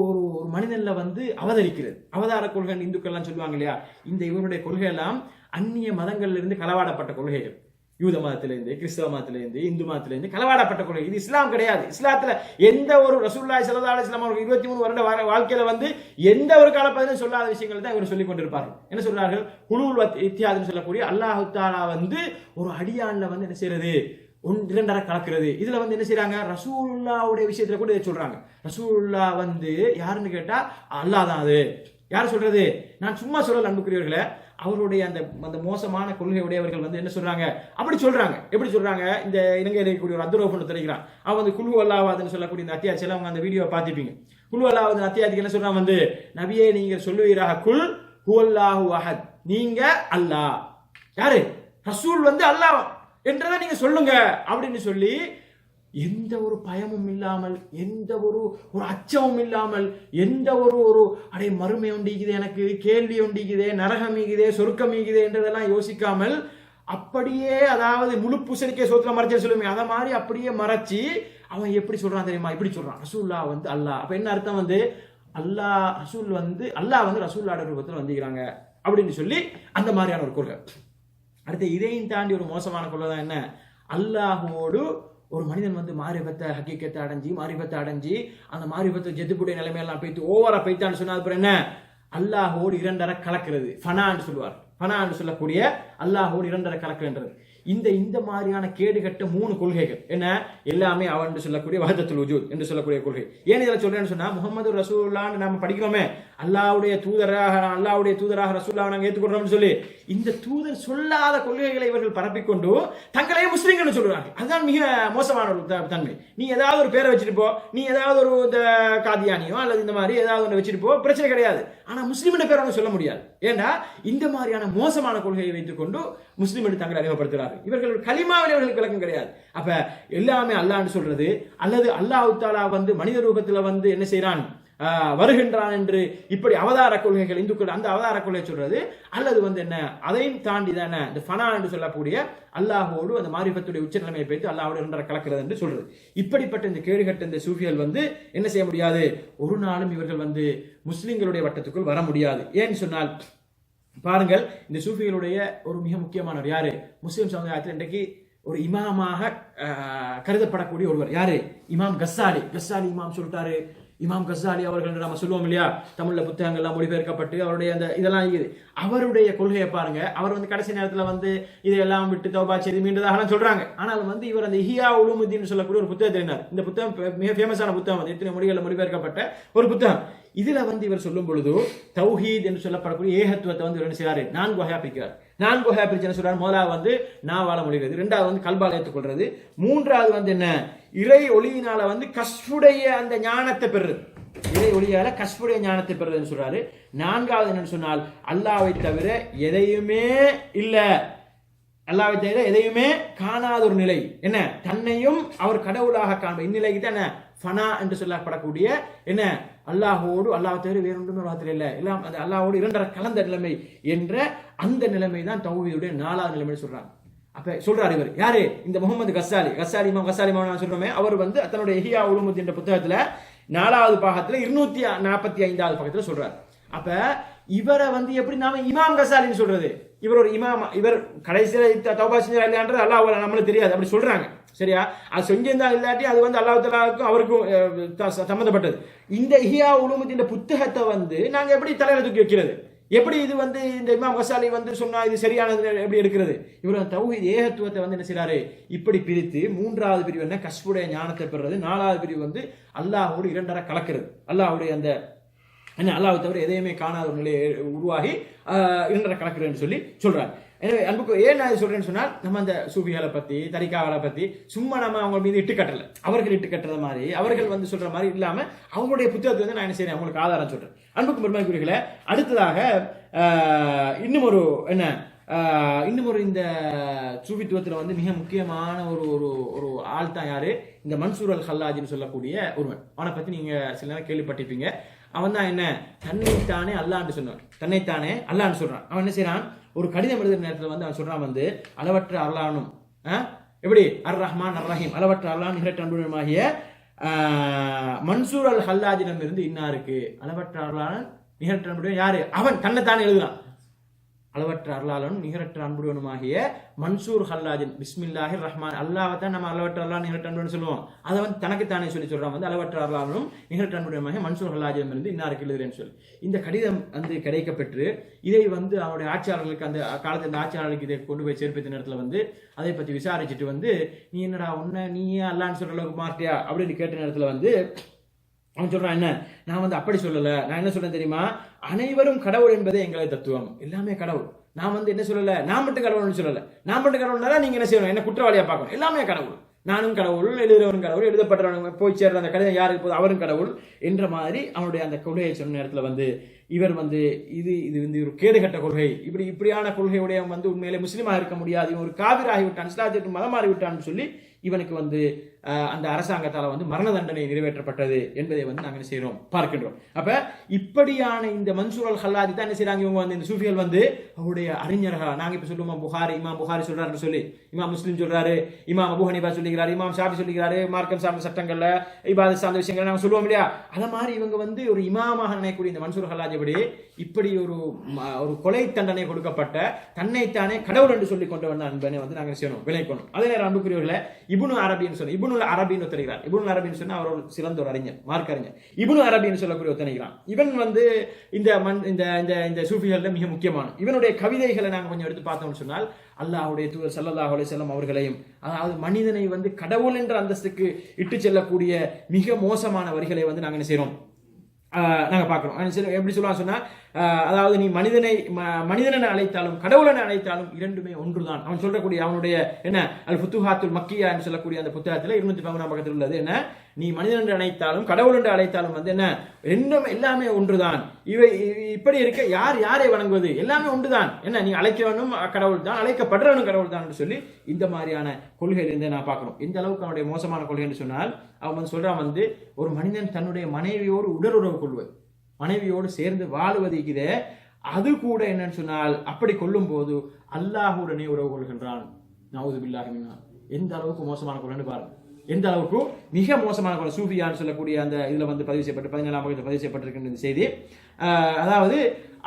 மனிதன்ல அவதரிக்கிறது. அவதார கொள்கை இந்துக்கள்லாம் சொல்லுவாங்க இல்லையா, இந்த இவருடைய கொள்கை எல்லாம் அந்நிய மதங்கள்ல இருந்து களவாடப்பட்ட கொள்கைகள். யூத மதத்திலிருந்து, கிறிஸ்தவ மதத்திலிருந்து, இந்து மதத்திலிருந்து களவாடப்பட்ட கொள்கை. இது இஸ்லாம் கிடையாது. இஸ்லாத்துல எந்த ஒரு ரசூலுல்லாஹி ஸல்லல்லாஹு அலைஹி வஸல்லம் அவர்கள் 23 வருட வாழ்க்கையில எந்த ஒரு காலப்பகுதியிலும் சொல்லாத விஷயங்கள் தான் இவர் சொல்லிக் கொண்டிருப்பார்கள். என்ன சொல்றார்கள்? ஹுலூல் இத்திஹாத்னு சொல்லக்கூடிய அல்லாஹ் தஆலா ஒரு அடியான்ல என்ன செய்யறது, இரண்டரை கலக்கிறது. இதுல என்ன செய்யறாங்க, ரசூலுல்லாஹ்வுடைய விஷயத்துல கூட இதை சொல்றாங்க. ரசூலுல்லாஹ் யாருன்னு கேட்டா அல்லாஹ் தான். அது யார் சொல்றது? நான் சும்மா சொல்லல அன்புக்குரியவர்களே, அவருடைய அந்த மோசமான கொள்கையுடையவர்கள் என்ன சொல்றாங்க, அப்படி சொல்றாங்க. எப்படி சொல்றாங்க? இந்த இலங்கையில் இருக்கக்கூடிய ஒரு அப்துல் தெரிகிறான், அவன் குலு அல்லாஹ்னு சொல்லக்கூடிய இந்த அத்தியாயத்தில் அவங்க அந்த வீடியோ பார்த்துப்பீங்க. குலு அல்லாஹ் அத்தியாயத்துக்கு என்ன சொல்றான், நபியே நீங்க சொல்லுவீராக குல் ஹுவல்லாஹு அஹத், நீங்க அல்லாஹ், யாரு ரசூல் அல்லாஹ் என்றதை நீங்க சொல்லுங்க அப்படின்னு சொல்லி, எந்த ஒரு பயமும் இல்லாமல், எந்த ஒரு அச்சமும் இல்லாமல், எந்த ஒரு அடே மறுமை உண்டிக்குதே, எனக்கு கேள்வி உண்டிக்குதே, நரகம் ஈகுதே, சொர்க்கம் ஈகுதே என்றதெல்லாம் யோசிக்காமல் அப்படியே, அதாவது முழு பூசணிக்கே சோத்துல மறைச்சு சொல்லுமே அதை மாதிரி அப்படியே மறைச்சி அவன் எப்படி சொல்றான் தெரியுமா? இப்படி சொல்றான், ரசூலுல்லாஹ் அல்லாஹ். அப்ப என்ன அர்த்தம்? அல்லாஹ் ரசூல் அல்லாஹ் ரசூலுல்லாஹ்வுடைய ரூபத்தில் வந்துக்கிறாங்க அப்படின்னு சொல்லி அந்த மாதிரியான ஒரு கொள்கை. அடுத்து இதையும் தாண்டி ஒரு மோசமான கொள்கை தான் என்ன, அல்லாஹோடு ஒரு மனிதன் வந்து மாரிபத்தை ஹக்கீக்கத்தை அடைஞ்சி அந்த மாரிபத்தை ஜெதுபுடைய நிலைமையெல்லாம் போய்த்து ஓவரா போய்த்தான்னு சொன்னா அப்புறம் என்ன, அல்லாஹோடு இரண்டரை கலக்கிறது, ஃபனான்னு சொல்லுவார். ஃபனா என்று சொல்லக்கூடிய அல்லாஹோடு இரண்டரை கலக்கிறது. இந்த மாதிரியான கேடுகட்ட 3 கொள்கைகள் என்ன, எல்லாமே அவன் சொல்லக்கூடிய வஹதத்துல் வஜூத் என்று சொல்லக்கூடிய கொள்கை. ஏன் இதில் சொல்றேன்னு சொன்னா, முஹம்மது ரசூலுல்லாஹ்னு நாம படிக்கிறோமே, அல்லாஹ்வுடைய தூதராக ரசூலுல்லாஹ் நாங்கள் ஏற்றுக்கொள்றோம்னு சொல்லி, இந்த தூதர் சொல்லாத கொள்கைகளை இவர்கள் பரப்பிக்கொண்டு தங்களே முஸ்லிம்கள் சொல்றாங்க. அதுதான் மிக மோசமான ஒரு தன்மை. நீ ஏதாவது ஒரு பேரை வச்சுட்டு போ, நீ ஏதாவது ஒரு இந்த காதியானியோ அல்லது இந்த மாதிரி ஏதாவது ஒன்று வச்சுட்டு போ, பிரச்சனை கிடையாது. ஆனா முஸ்லிமின் பேரை சொல்ல முடியாது. ஏன்னா இந்த மாதிரியான மோசமான கொள்கையை வைத்துக் கொண்டு முஸ்லிம் தங்களை அறிமுகப்படுத்துகிறார்கள். இவர்கள் கலிமாவில் இவர்களுக்கு விளக்கம் கிடையாது. அப்ப எல்லாமே அல்லாஹ்னு சொல்றது, அல்லது அல்லாஹ் தஆலா வந்து மனித ரூபத்துல வந்து என்ன செய்யறான், வருகின்றான் என்று இப்படி அவதார கொள்கைகள் இந்துக்கள் அந்த அவதார கொள்கை சொல்றது, அல்லது வந்து என்ன அதையும் தாண்டி தானே இந்த ஃபனா என்று சொல்லக்கூடிய அல்லாஹோடு அந்த மாரிஃபத்துடைய உச்ச நிலைமையை வைத்து அல்லாஹோடு இரண்டரை கலக்கிறது என்று சொல்றது. இப்படிப்பட்ட இந்த கேடுகட்ட இந்த சூஃபிகள் வந்து என்ன செய்ய முடியாது, ஒரு நாளும் இவர்கள் வந்து முஸ்லிம்களுடைய வட்டத்துக்குள் வர முடியாது. ஏன்னு சொன்னால் பாருங்கள், இந்த சூஃபிகளுடைய ஒரு மிக முக்கியமானவர் யாரு, முஸ்லிம் சமுதாயத்தில் இன்றைக்கு ஒரு இமாமாக கருதப்படக்கூடிய ஒருவர் யாரு, இமாம் கஸ்ஸாலி. இமாம் சொல்லிட்டாரு. இமாம் கஸ்ஸாலி அவர்கள் நம்ம சொல்லுவோம் இல்லையா, தமிழ்ல புத்தகங்கள்லாம் மொழிபெயர்க்கப்பட்டு அவருடைய அந்த இதெல்லாம் இருக்குது. அவருடைய கொள்கையை பாருங்க, அவர் வந்து கடைசி நேரத்தில் வந்து இதையெல்லாம் விட்டு தௌபா செய்து மீண்டதாக சொல்றாங்க. ஆனால் வந்து இவர் அந்த இஹ்யா உலூமுத்தீன் சொல்லக்கூடிய ஒரு புத்தகத்தை எழுதினார். இந்த புத்தகம் மிக ஃபேமஸான புத்தகம், அது எத்தனை மொழிகளில் மொழிபெயர்க்கப்பட்ட ஒரு புத்தகம். இதுல வந்து இவர் சொல்லும் பொழுது தௌஹீத் என்று சொல்லப்படக்கூடிய ஏகத்துவத்தை வந்து என்ன செய்யறாரு, 4 வகையா பிரிக்கிறார். 4 வகையா பிரிச்சு என்ன சொல்றாரு, முதலாவது வந்து நாவால மொழிகிறது, 2வது வந்து கல்பால ஏற்றுக்கொள்றது, 3வது வந்து என்ன, இறை ஒளியினால வந்து கஸ்ஃபுடைய அந்த ஞானத்தை பெறுறது, இறை ஒளியால கஸ்ஃபுடைய ஞானத்தை பெறுறதுன்னு சொல்றாரு. 4வது என்னன்னு சொன்னால் அல்லாஹ்வை தவிர எதையுமே இல்ல, அல்லாஹ்வை தவிர எதையுமே காணாத ஒரு நிலை, என்ன தன்னையும் அவர் கடவுளாக காண்ப இந்நிலைக்கு தான் என்ன ஃபனா என்று சொல்லப்படக்கூடிய என்ன, அல்லாஹோடு அல்லாஹ் தவிர வேற ஒன்றுமே உலகத்தில் இல்லை, எல்லாம் அந்த அல்லாஹோடு இரண்டரை கலந்த நிலைமை என்ற அந்த நிலைமை தான் தௌஹீதுடைய 4வது நிலைமை சொல்றாங்க. அப்ப சொல்றாரு இவர் யாரு, இந்த முகமது கஸ்ஸாலி இமாம் சொல்றோமே, அவர் வந்து தன்னுடைய இஹ்யா உலூமுத்தீன் என்ற புத்தகத்துல 4வது பாகத்துல 245வது பக்கத்துல சொல்றாரு. அப்ப இவரை வந்து எப்படி நாம இமாம் கஸ்ஸாலின்னு சொல்றது, இவர் ஒரு இமாம், இவர் கடைசியில தௌபா செஞ்சா இல்லையான்றது அல்லாஹ் நம்மளுக்கு தெரியாது, அப்படி சொல்றாங்க. சரியா, அது செஞ்சிருந்தா இல்லாட்டி அது வந்து அல்லாஹ் தஆலாவுக்கும் அவருக்கும் சம்பந்தப்பட்டது. இந்த இஹ்யா உலூமுத்தீன் புத்தகத்தை வந்து நாங்க எப்படி தலையில தூக்கி வைக்கிறது, எப்படி இது வந்து இந்த இமாம் கஸ்ஸாலி வந்து சொன்னா இது சரியானது எப்படி எடுக்கிறது? இவர் தௌஹீத் ஏகத்துவத்தை வந்து என்ன செய்யறாரு, இப்படி பிரித்து 3வது பிரிவு என்ன கஸ்புடைய ஞானத்தை பெறுறது, 4வது பிரிவு வந்து அல்லாஹோடு இரண்டரை கலக்கிறது, அல்லாஹ்வுடைய அந்த என்ன அல்லாஹ் தவிர எதையுமே காணாத ஒரு நிலையை உருவாகி இரண்டரை கலக்கிறதுன்னு சொல்லி சொல்றாரு. எனவே அன்புக்கு ஏன் நான் சொல்றேன்னு சொன்னால், நம்ம அந்த சூஃபிகளை பத்தி தரிகாவலை பத்தி சும்மா நம்ம அவங்க மீது இட்டு கட்டல, அவர்கள் இட்டு கட்டுறது மாதிரி அவர்கள் வந்து சொல்ற மாதிரி இல்லாம அவங்களுடைய புத்தகத்தை வந்து நான் என்ன செய்யறேன் அவங்களுக்கு ஆதாரம் சொல்றேன். அன்புக்கு பெருமைக்குரியவர்களே, அடுத்ததாக இன்னும் ஒரு இந்த சூஃபித்துவத்தில் வந்து மிக முக்கியமான ஒரு ஆள் தான் யாரு, இந்த மன்சூர் அல் ஹல்லாஜின்னு சொல்லக்கூடிய ஒருவன். அவனை பத்தி நீங்க சில நேரம் கேள்விப்பட்டிருப்பீங்க. அவன் தான் என்ன, தன்னைத்தானே அல்லாஹ்னு சொன்னான், தன்னைத்தானே அல்லாஹ்னு சொல்றான். அவன் என்ன செய்யறான், ஒரு கடிதம் எழுதுற நேரத்தில் வந்து அவன் சொல்றான் வந்து அளவற்ற அல்லாஹ்னும் எப்படி அர் ரஹ்மான் அர் ரஹீம், அளவற்ற அல்லாஹ் நிகரற்ற அன்புடனுமாகிய மன்சூர் அல் ஹல்லாஜிடம் இருந்து இன்னாருக்கு, அளவற்ற அல்லாஹ் நிகரற்ற அன்புடன் யாரு, அவன் தன்னைத்தானே எழுதுறான். அளவற்ற அருளாளனும் நிகரற்ற அன்புடனுமாகிய மன்சூர் ஹல்லாஜின் பிஸ்மில்லாஹிர் ரஹ்மான், அல்லாஹ் தான் நம்ம அளவற்ற அல்லாஹ் நிகரற்ற அன்புடன் சொல்லுவோம், அதை வந்து தனக்குத்தானே சொல்றான் வந்து அளவற்ற அருளாளனும் நிகரற்ற அன்புடனுமாகிய மன்சூர் ஹல்லாஜிடம் இருந்து இன்னாருக்கு எழுதுறேன்னு சொல்லி இந்த கடிதம் வந்து கிடைக்கப்பெற்று இதை வந்து அவருடைய ஆட்சியாளர்களுக்கு அந்த காலத்தில் இந்த ஆட்சியாளர்களுக்கு இதை கொண்டு போய் சேர்ப்பித்த நேரத்தில் வந்து அதை பற்றி விசாரிச்சுட்டு வந்து நீ என்னடா நீயே அல்லான்னு சொல்ற அளவுக்கு மாட்டியா அப்படின்னு கேட்ட நேரத்தில் வந்து அவன் சொல்றான், என்ன நான் வந்து அப்படி சொல்லல, நான் என்ன சொல்றேன் தெரியுமா, அனைவரும் கடவுள் என்பதே எங்களை தத்துவம், எல்லாமே கடவுள். நான் வந்து என்ன சொல்லல, நான் மட்டும் கடவுள்னு சொல்லல, நான் மட்டும் கடவுள்னா நீங்க என்ன செய்யணும், என்ன குற்றவாளியா பார்க்கணும், எல்லாமே கடவுள், நானும் கடவுள், எழுதுறவரும் கடவுள், எழுதப்பட்டவங்க போய் சேர்ற அந்த கடிதம் யாருக்கு போது அவரும் கடவுள் என்ற மாதிரி அவனுடைய அந்த கொள்கையை சொன்ன நேரத்தில் வந்து இவர் வந்து இது வந்து ஒரு கேடுகட்ட கொள்கை, இப்படியான கொள்கையுடைய வந்து உண்மையிலே முஸ்லீமாக இருக்க முடியாது, இவன் ஒரு காவிராகி விட்டான், இஸ்லாத்திற்கு மதம் மாறி விட்டான்னு சொல்லி இவனுக்கு வந்து அந்த அரசாங்கத்தால் வந்து மரண தண்டனை நிறைவேற்றப்பட்டது என்பதை வந்து நாங்கள் என்ன செய்கிறோம் பார்க்கின்றோம். அப்ப இப்படியான இந்த மன்சூர் அல் ஹல்லாதி தான் என்ன செய்யறாங்க, இவங்க வந்து இந்த சூஃபிகள் வந்து அவருடைய அறிஞர்கள். நாங்கள் இப்ப சொல்லுவோம் இமாம் புகாரி சொல்றாருன்னு சொல்லி, இமாம் முஸ்லிம் சொல்றாரு, இமாம் அபூ ஹனீஃபா சொல்லிக்கிறாரு, இமாம் ஷாஃபி சொல்லிக்கிறாரு, மார்க்கம் சார்ந்த சட்டங்கள்ல இபாதத் சார்ந்த விஷயங்கள் நாங்கள் சொல்லுவோம் இல்லையா. அத மாதிரி இவங்க வந்து ஒரு இமாமாக நினைக்கக்கூடிய இந்த மன்சூர் ஹல்லாஜி இப்படி ஒரு கொலை தண்டனை கொடுக்கப்பட்ட தன்னைத்தானே கடவுள் என்று சொல்லிக் கொண்டவன் அன்பனை வந்து நாங்கள் செய்யணும் விளைக்கணும். அதே நேரம் அன்புக்குரியவர்களை இப்னு அரபின்னு சொன்ன இப்னு அரபின்னு தெரிகிறார். இப்னு அரபின்னு சொன்னா அவர் ஒரு சிறந்த ஒரு அறிஞர், மார்க்க அறிஞர். இப்னு அரபின்னு சொல்லக்கூடிய ஒத்தனைகிறான். இவன் வந்து இந்த சூஃபிகள்ல மிக முக்கியமான இவனுடைய கவிதைகளை நாங்கள் கொஞ்சம் எடுத்து பார்த்தோம்னு சொன்னால் அல்லாஹ்வுடைய தூதர் ஸல்லல்லாஹு அலைஹி வஸல்லம் அவர்களையும், அதாவது மனிதனை வந்து கடவுள் என்ற அந்தஸ்துக்கு இட்டு செல்லக்கூடிய மிக மோசமான வரிகளை வந்து நாங்கள் என்ன செய்யறோம், நாங்கள் பார்க்கிறோம். எப்படி சொல்லலாம் சொன்னா, அதாவது நீ மனிதனை அழைத்தாலும் கடவுளனை அழைத்தாலும் இரண்டுமே ஒன்றுதான். அவன் சொல்லக்கூடிய அவனுடைய என்ன அல் ஃபுத்துஹாத்துல் மக்கியா என்று சொல்லக்கூடிய அந்த புத்தகத்தில் 214 பக்கத்தில் உள்ளது என்ன, நீ மனிதன் என்று அழைத்தாலும் கடவுள் என்று அழைத்தாலும் வந்து என்ன ரெண்டும் எல்லாமே ஒன்றுதான். இவை இப்படி இருக்க யார் யாரை வணங்குவது எல்லாமே ஒன்றுதான். என்ன நீ அழைக்கவனும் கடவுள் தான், அழைக்கப்படுறவனும் கடவுள் தான் என்று சொல்லி இந்த மாதிரியான கொள்கையிலிருந்து நான் பார்க்கணும். எந்த அளவுக்கு அவனுடைய மோசமான கொள்கை என்று சொன்னால், அவன் வந்து சொல்றான் வந்து ஒரு மனிதன் தன்னுடைய மனைவியோடு உடலுறவு கொள்வது, மனைவியோடு சேர்ந்து வாழுவதே அது கூட என்னன்னு சொன்னால் அப்படி கொள்ளும் போது அல்லாஹுடனே உறவு கொள்கின்றான். நவுது பில்லாஹி மின்ஹா. எந்த அளவுக்கு மோசமான கொள்கைன்னு பாருங்க, எந்த அளவுக்கு மிக மோசமான கொள்கை. சூஃபியான்னு சொல்லக்கூடிய அந்த இதுல வந்து பதிவு செய்யப்பட்டு 17ஆம் வகுப்பில் பதிவு செய்யப்பட்டிருக்கின்ற இந்த செய்தி, அதாவது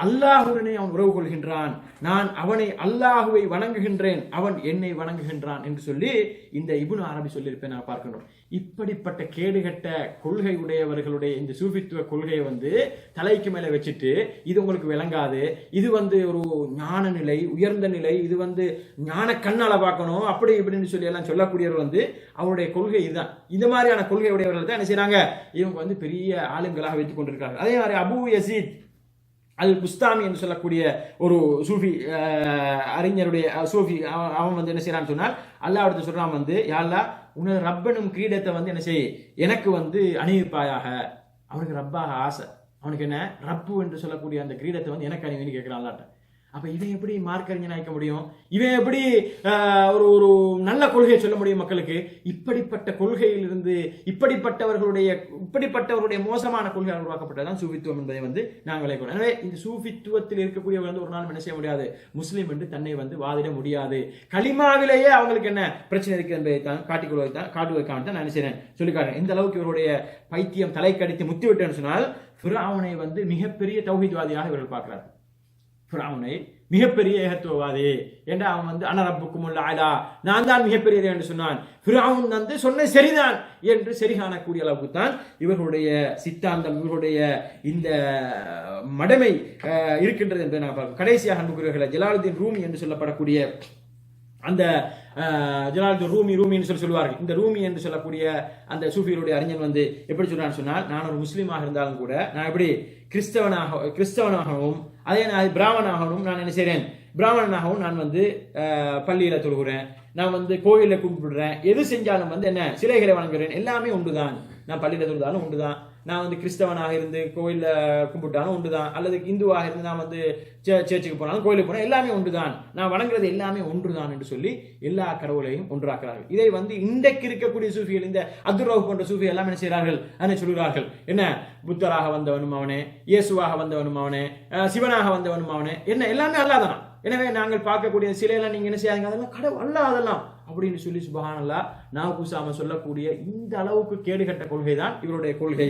அல்லாஹுடனே அவன் உறவு கொள்கின்றான், நான் அவனை அல்லாஹுவை வணங்குகின்றேன், அவன் என்னை வணங்குகின்றான் என்று சொல்லி இந்த இப்னு அரபி சொல்லியிருப்பேன் நான் பார்க்கின்றோம். இப்படிப்பட்ட கேடுகட்ட கொள்கை உடையவர்களுடைய இந்த சூஃபித்துவ கொள்கையை வந்து தலைக்கு மேல வச்சுட்டு இது உங்களுக்கு விளங்காது, இது வந்து ஒரு ஞான நிலை, உயர்ந்த நிலை, இது வந்து ஞான கண்ணால பார்க்கணும் அப்படி இப்படின்னு சொல்லி எல்லாம் சொல்லக்கூடியவர் வந்து அவருடைய கொள்கை இதுதான். இந்த மாதிரியான கொள்கை உடையவர்கள் தான் என்ன செய்யறாங்க, இவங்க வந்து பெரிய ஆளுங்களாக வைத்துக் கொண்டிருக்காங்க. அதே மாதிரி அபூ யஸீத் அல் புஸ்தாமி என்று சொல்லக்கூடிய ஒரு சூஃபி அறிஞருடைய சூஃபி, அவன் வந்து என்ன செய்யறான்னு சொன்னால் அல்லாஹ்விடத்துல சொல்றான் வந்து, யா அல்லாஹ் உனது ரப்பனும் கிரீடத்தை வந்து என்ன செய் எனக்கு வந்து அணிவிப்பாயாக. அவனுக்கு ரப்பாக ஆசை, அவனுக்கு என்ன ரப்பு என்று சொல்லக்கூடிய அந்த கிரீடத்தை வந்து எனக்கு அணிவின்னு கேட்கிறான் அல்லாஹ்ட்ட. அப்ப இவன் எப்படி மார்க்கறிஞன் ஆயிக்க முடியும், இவன் எப்படி ஒரு நல்ல கொள்கையை சொல்ல முடியும் மக்களுக்கு? இப்படிப்பட்ட கொள்கையிலிருந்து இப்படிப்பட்டவர்களுடைய மோசமான கொள்கைகள் உருவாக்கப்பட்டதான் சூஃபித்துவம் என்பதை வந்து நாங்கள் விளைக்கணும். எனவே இந்த சூஃபித்துவத்தில் இருக்கக்கூடியவர்கள் வந்து ஒரு நாள் என்ன செய்ய முடியாது, முஸ்லீம் என்று தன்னை வந்து வாதிட முடியாது. கலிமாவிலேயே அவங்களுக்கு என்ன பிரச்சனை இருக்கு என்பதை தான் காட்டுவதற்காக தான் நான் என்ன செய்றேன் சொல்லிக்காட்டேன். இந்த அளவுக்கு இவருடைய பைத்தியம் தலைக்கடித்து முத்திவிட்டேன்னு சொன்னால் ஃபிரௌனை வந்து மிகப்பெரிய தௌஹீத்வாதியாக இவர்கள் பார்க்கிறார். ஃபிரௌனை மிகப்பெரிய ஏகத்துவவாதி என்று அவன் வந்து அனரப்புக்குமுல் ஆலா, நான் தான் மிகப்பெரியது என்று சொன்னான். ஃபிரௌன் வந்து சொன்ன சரிதான் என்று சரி காணக்கூடிய அளவுக்கு தான் இவர்களுடைய சித்தாந்தம், இவர்களுடைய இந்த மடமை இருக்கின்றது என்பதை நான் பார்க்கிறோம். கடைசியாக அன்புக்குரியவர்களை ஜலாலுத்தீன் ரூமி என்று சொல்லப்படக்கூடிய அந்த ஜலாலுத்தீன் ரூமின்னு சொல்லுவார்கள். இந்த ரூமி என்று சொல்லக்கூடிய அந்த சூஃபிகளுடைய அறிஞன் வந்து எப்படி சொல்றான்னு சொன்னால், நான் ஒரு முஸ்லீமாக இருந்தாலும் கூட நான் எப்படி கிறிஸ்தவனாகவும் அதே நான் பிராமணனாகவும் நான் என்ன செய்றேன், பிராமணனாகவும் நான் வந்து பள்ளியில தொழுகிறேன், நான் வந்து கோயிலில் கும்பிடுறேன், எது செஞ்சாலும் வந்து என்ன சிலைகளை வணங்குறேன், எல்லாமே உண்டுதான். நான் பள்ளியில தொழுதாலும் உண்டுதான், நான் வந்து கிறிஸ்தவனாக இருந்து கோயிலில் கும்பிட்டாலும் உண்டுதான், அல்லது இந்துவாக இருந்து நான் வந்து சேர்ச்சுக்கு போனாலும் கோயிலுக்கு போனால் எல்லாமே ஒன்றுதான், நான் வணங்குறது எல்லாமே ஒன்றுதான் என்று சொல்லி எல்லா கடவுளையும் ஒன்றாக்குறார்கள். இதை வந்து இன்றைக்கு இருக்கக்கூடிய சூஃபிகள், இந்த அப்துல் ரவுஃப் போன்ற சூஃபி எல்லாம் என்ன செய்கிறார்கள், அதை சொல்கிறார்கள். என்ன புத்தராக வந்தவனும் அவனே, இயேசுவாக வந்தவனும் அவனே, சிவனாக வந்தவனும் அவனே, என்ன எல்லாமே அல்லாதான். எனவே நாங்கள் பார்க்கக்கூடிய சிலையெல்லாம் நீங்க என்ன செய்யாதீங்க, அதெல்லாம் கடவுள் அல்ல அதெல்லாம் அப்படின்னு சொல்லி சுப்ஹானல்லாஹ் நான் கூசாம சொல்லக்கூடிய இந்த அளவுக்கு கேடுகட்ட கொள்கை தான் இவருடைய கொள்கை.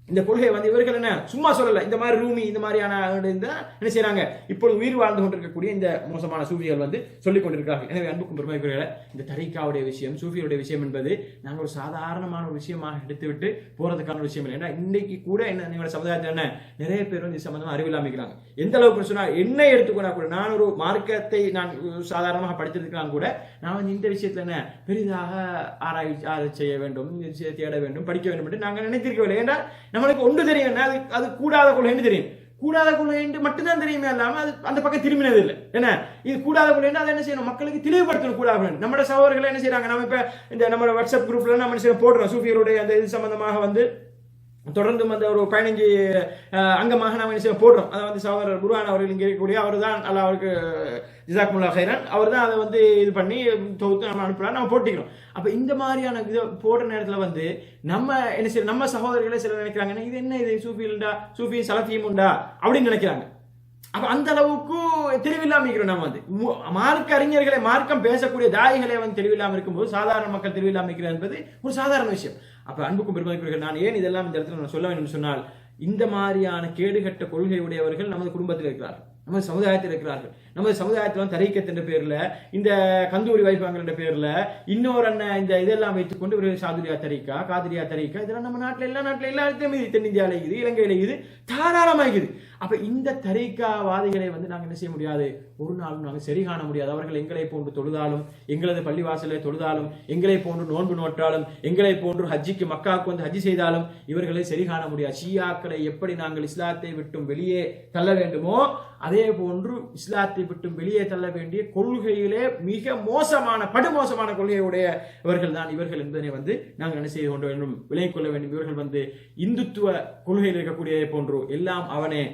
இந்த கொள்கை வந்து இவர்கள் என்ன சும்மா சொல்லல, இந்த மாதிரி ரூமி இந்த மாதிரியான என்ன செய்யறாங்க, இப்பொழுது உயிர் வாழ்ந்து கொண்டிருக்கக்கூடிய இந்த மோசமான சூஃபிகள் வந்து சொல்லிக் கொண்டிருக்கிறார்கள். எனவே அன்புக்கும் பெருமைக்குரியவர்களே, இந்த தரீக்காவுடைய விஷயம், சூஃபியுடைய விஷயம் என்பது நாங்கள் ஒரு சாதாரணமான ஒரு விஷயமாக எடுத்துவிட்டு போறதுக்கான ஒரு விஷயம் இல்லை. ஏன்னா இன்னைக்கு கூட என்ன எங்களோட சமுதாயத்தில் என்ன நிறைய பேர் வந்து சம்பந்தமா அறிவில்லாமிக்கிறாங்க. எந்த அளவுக்கு சொன்னா என்னை எடுத்துக்கொண்டா கூட, நான் ஒரு மார்க்கத்தை நான் சாதாரணமாக படித்திருக்கலாம் கூட, நான் வந்து இந்த விஷயத்துல என்ன பெரிதாக ஆராய்ச்சி செய்ய வேண்டும், தேட வேண்டும், படிக்க வேண்டும் என்று நாங்கள் நினைத்திருக்கவில்லை. ஏன்னா நம்மளுக்கு ஒன்று தெரியும், அது கூடாத கொள்கைன்னு தெரியும், கூடாத கொள்கைன்னு மட்டும்தான் தெரியுமே இல்லாம அது அந்த பக்கம் திரும்பினது இல்லை. என்ன இது கூடாத கொள்கைன்னு அதை என்ன செய்யணும், மக்களுக்கு தெளிவுபடுத்தணும். கூடாத நம்ம சகோதரர்கள் என்ன செய்யறாங்க, நம்ம இப்ப இந்த நம்ம வாட்ஸ்அப் குரூப்ல நம்ம என்ன செய்யணும் போடுறோம், சூஃபியருடைய அந்த இது சம்பந்தமாக வந்து தொடர்ந்தும் அந்த ஒரு 15 அங்கமாக நாம் என்ன போடுறோம். அதை வந்து சகோதரர் குருவான் அவர்கள் இங்கே இருக்கக்கூடிய அவர் தான் அல்ல அவருக்கு ஜிசாக்குமுல்லா ஹைரான் அவர் தான் அதை வந்து இது பண்ணி தொகுத்து நம்ம அனுப்புறாரு, நம்ம போட்டிக்கிறோம். அப்போ இந்த மாதிரியான இதை போடுற நேரத்தில் வந்து நம்ம என்ன செய்ய நம்ம சகோதரர்களே சிலர் நினைக்கிறாங்கன்னா இது என்ன இது சூஃபியில்டா சூஃபி சலஃபியும் உண்டா அப்படின்னு நினைக்கிறாங்க. அப்போ அந்த அளவுக்கு தெளிவில்லாமல் இருக்கிறோம். நம்ம வந்து மார்க்க அறிஞர்களை மார்க்கம் பேசக்கூடிய தாயிகளே வந்து தெளிவில்லாமல் இருக்கும்போது சாதாரண மக்கள் தெளிவில்லாமல் இருக்கிறது என்பது ஒரு சாதாரண விஷயம். அப்போ அன்புக்கும் பெருமதிக்குரியவர்கள், நான் ஏன் இதெல்லாம் இந்த இடத்துல நான் சொல்ல வேண்டும் சொன்னால், இந்த மாதிரியான கேடுகட்ட கொள்கை உடையவர்கள் நமது குடும்பத்தில் இருக்கிறார்கள், நமது சமுதாயத்தில் இருக்கிறார்கள். நமது சமுதாயத்தில் தரீக்கத் என்ற பேர்ல இந்த கந்தூரி வைப்பாங்க என்ற பேர்ல இன்னொரு அண்ணன் இந்த இதெல்லாம் வைத்துக்கொண்டு ஒரு சாதுரியா தரீக்கா காதிரியா தரீக்கா இதெல்லாம் நம்ம நாட்டில் எல்லா இடத்துலையும் இது தென்னிந்தியாவில் இது இலங்கையில் இது தாராளமாகுது. அப்ப இந்த தரீக்காவாதிகளை வந்து நாங்கள் என்ன செய்ய முடியாது, ஒரு நாளும் நாங்கள் சரி காண முடியாது. அவர்கள் எங்களை போன்று தொழுதாலும் எங்களது பள்ளிவாசலை தொழுதாலும் எங்களை போன்று நோன்பு நோற்றாலும் எங்களை போன்று ஹஜ்ஜிக்கு மக்காவுக்கு வந்து ஹஜ்ஜி செய்தாலும் இவர்களை சரி காண முடியாது. ஷியாக்களை எப்படி நாங்கள் இஸ்லாத்தை விட்டும் வெளியே தள்ள வேண்டுமோ அதே போன்று இஸ்லாத்தை விட்டும் வெளியே தள்ள வேண்டிய கொள்கையிலே மிக மோசமான படுமோசமான கொள்கையுடைய இவர்கள் தான் இவர்கள் என்பதனை வந்து நாங்கள் என்ன செய்து கொண்டு வேண்டும், விலகிக் கொள்ள வேண்டும். இவர்கள் வந்து இந்துத்துவ கொள்கையில் இருக்கக்கூடிய போன்று எல்லாம் அவனே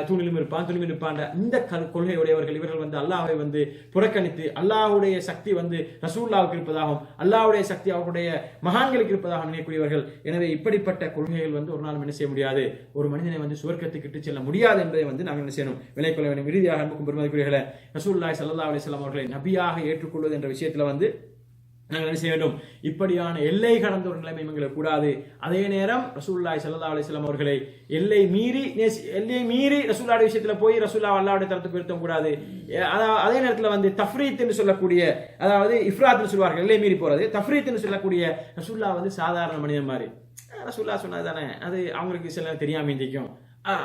தூணிலும் இருப்பான் துணிலும் இருப்பான் இந்த கொள்கையுடையவர்கள் இவர்கள் வந்து அல்லாஹ்வை வந்து புறக்கணித்து அல்லாஹ்வுடைய சக்தி வந்து ரசூலுல்லாஹ்வுக்கு இருப்பதாகவும் அல்லாஹ்வுடைய சக்தி அவருடைய மகான்களுக்கு இருப்பதாக நினைக்கக்கூடியவர்கள். எனவே இப்படிப்பட்ட கொள்கைகள் வந்து ஒரு நாள் என்ன செய்ய முடியாது, ஒரு மனிதனை வந்து சுவர்க்கத்துக்கு இட்டு செல்ல முடியாது என்பதை வந்து நாங்கள் என்ன செய்யணும், விலை கொள்ள வேண்டும். இறுதியாக அன்புக்கும் பெருமதிக்குரியவர்களே, ரசூலுல்லாஹி ஸல்லல்லாஹு அலைஹி வஸல்லம் அவர்களை நபியாக ஏற்றுக்கொள்வது என்ற விஷயத்துல வந்து நாங்கள் என்ன செய்ய வேண்டும், இப்படியான எல்லை கடந்த ஒரு நிலைமை எங்களுக்கு கூடாது. அதே நேரம் ரசூலுல்லாஹி ஸல்லல்லாஹு அலைஹி வஸல்லம் அவர்களை எல்லை மீறி ரசூலுல்லாஹி விஷயத்துல போய் ரசூலுல்லாஹ் அல்லாஹ்வுடைய தரத்துக்கு உயர்த்தவும் கூடாது. அதே நேரத்தில் வந்து தஃப்ரீத் என்று சொல்லக்கூடிய, அதாவது இஃப்ராத் சொல்வார்கள் எல்லை மீறி போறது, தஃப்ரீத் என்று சொல்லக்கூடிய ரசூலுல்லாஹ் வந்து சாதாரண மனிதன் மாதிரி ரசூலுல்லாஹ் சொன்னது தானே அது அவங்களுக்கு சில தெரியாம இருந்திக்கும்,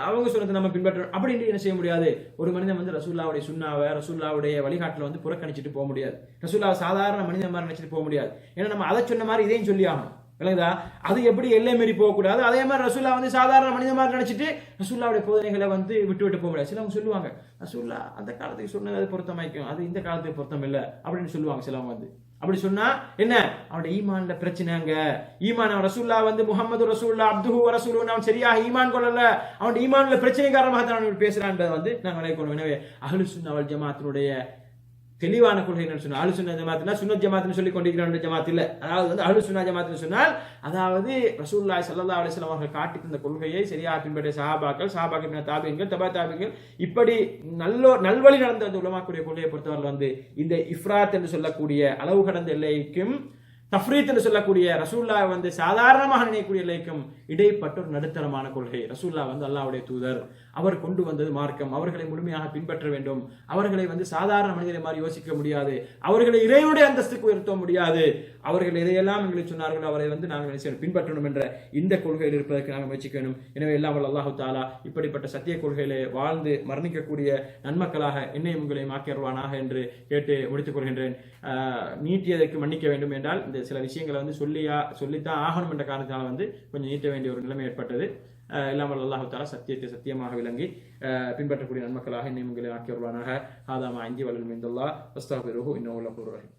அவங்க சொன்னதை நம்ம பின்பற்றோம் அப்படின்னு என்ன செய்ய முடியாது. ஒரு மனிதன் வந்து ரசூலுல்லாஹ்வுடைய சுன்னாவை ரசூலுல்லாஹ்வுடைய வழிகாட்டில் வந்து புறக்கணிச்சிட்டு போக முடியாது. ரசூலுல்லாஹ் சாதாரண மனிதன் மாதிரி நினைச்சிட்டு போக முடியாது. ஏன்னா நம்ம அதை சொன்ன மாதிரி இதையும் சொல்லி ஆகணும், விளங்குதா? அது எப்படி எல்லை மீறி போகக்கூடாது. அதே மாதிரி ரசூலுல்லாஹ் வந்து சாதாரண மனிதன் மாதிரி நினைச்சிட்டு ரசூலுல்லாஹ்வுடைய போதனைகளை வந்து விட்டு போக முடியாது. சிலவங்க சொல்லுவாங்க ரசூலுல்லாஹ் அந்த காலத்துக்கு சொன்னது அது பொருத்தமாய்க்கும், அது இந்த காலத்துக்கு பொருத்தம் இல்லை அப்படின்னு சொல்லுவாங்க சிலவங்க வந்து. அப்படி சொன்னா என்ன, அவனுடைய ஈமான்ல பிரச்சனைங்க. ஈமான் அவன் ரசூலுல்லாஹ் வந்து முஹம்மது ரசூலுல்லாஹ் அப்துஹு வ ரசூலுஹு அவன் சரியாக ஈமான் கொள்ளல, அவனுடைய ஈமான்ல பிரச்சனை காரணமாக தான் அவன் பேசுறான்றதை வந்து நாங்கள் விளைக்கணும். எனவே அஹ்லுஸ் சுன்னா வல் ஜமாஅத்தினுடைய தெளிவான கொள்கை என்ன சொன்னால், அஹ்லுஸ் சுன்னா ஜமாத்னா சுன்னத் ஜமாத்னு சொல்லி கொண்டிருக்கிற ஜமாத் இல்லை. அதாவது வந்து அஹ்லுஸ் சுன்னா ஜமாத்னு சொன்னால் அதாவது ரசூலுல்லாஹி ஸல்லல்லாஹு அலைஹி வஸல்லம் அவர்கள் காட்டி தந்த கொள்கையை சரியாக பின்பற்றிய சஹாபாக்கள் தாபியீன்கள் தபா தாபியீன்கள் இப்படி நல்வழி நடந்த அந்த உலமாக்குடைய கொள்கையை பொறுத்தவரை வந்து இந்த இஃப்ராத் என்று சொல்லக்கூடிய அளவு கடந்த எல்லைக்கும் தஃப்ரீத் என்று சொல்லக்கூடிய ரசூலுல்லாஹ் வந்து சாதாரணமாக நினைக்கக்கூடிய எல்லைக்கும் இடைப்பட்ட ஒரு நடுத்தரமான கொள்கை. ரசூலுல்லாஹ் வந்து அல்லாஹ்வுடைய தூதர், அவர் கொண்டு வந்தது மார்க்கம், அவர்களை முழுமையாக பின்பற்ற வேண்டும். அவர்களை வந்து சாதாரண மனிதரை மாதிரி யோசிக்க முடியாது, அவர்களை இறைவனுடைய அந்தஸ்துக்கு உயர்த்த முடியாது. அவர்கள் எதையெல்லாம் எங்களுக்கு சொன்னார்களோ அவரை வந்து நாங்கள் பின்பற்றணும் என்ற இந்த கொள்கையில் இருப்பதற்கு நாங்கள் முயற்சிக்க வேண்டும். எனவே எல்லாம் அல்லாஹு தாலா இப்படிப்பட்ட சத்திய கொள்கையிலே வாழ்ந்து மரணிக்கக்கூடிய நன்மக்களாக என்னையும் உங்களையும் ஆக்கிடுவானாக என்று கேட்டு முடித்துக் கொள்கின்றேன். நீட்டியதற்கு மன்னிக்க வேண்டும் என்றால் இந்த சில விஷயங்களை வந்து சொல்லித்தான் ஆகணும் என்ற காரணத்தால் வந்து கொஞ்சம் நீட்ட வேண்டிய ஒரு நிலைமை ஏற்பட்டது. இல்லாமல் அல்லாஹு தாலா சத்தியத்தை சத்தியமாக விளங்கி பின்பற்றக்கூடிய நன்மக்களாக என்னையும் உங்களை ஆக்கிடுவானாக. ஆதாமா அஞ்சி வளரும் இந்தல்லா அஸ்தக்ஃபிருஹு இன்னஹு லகஃபூருர் ரஹீம்.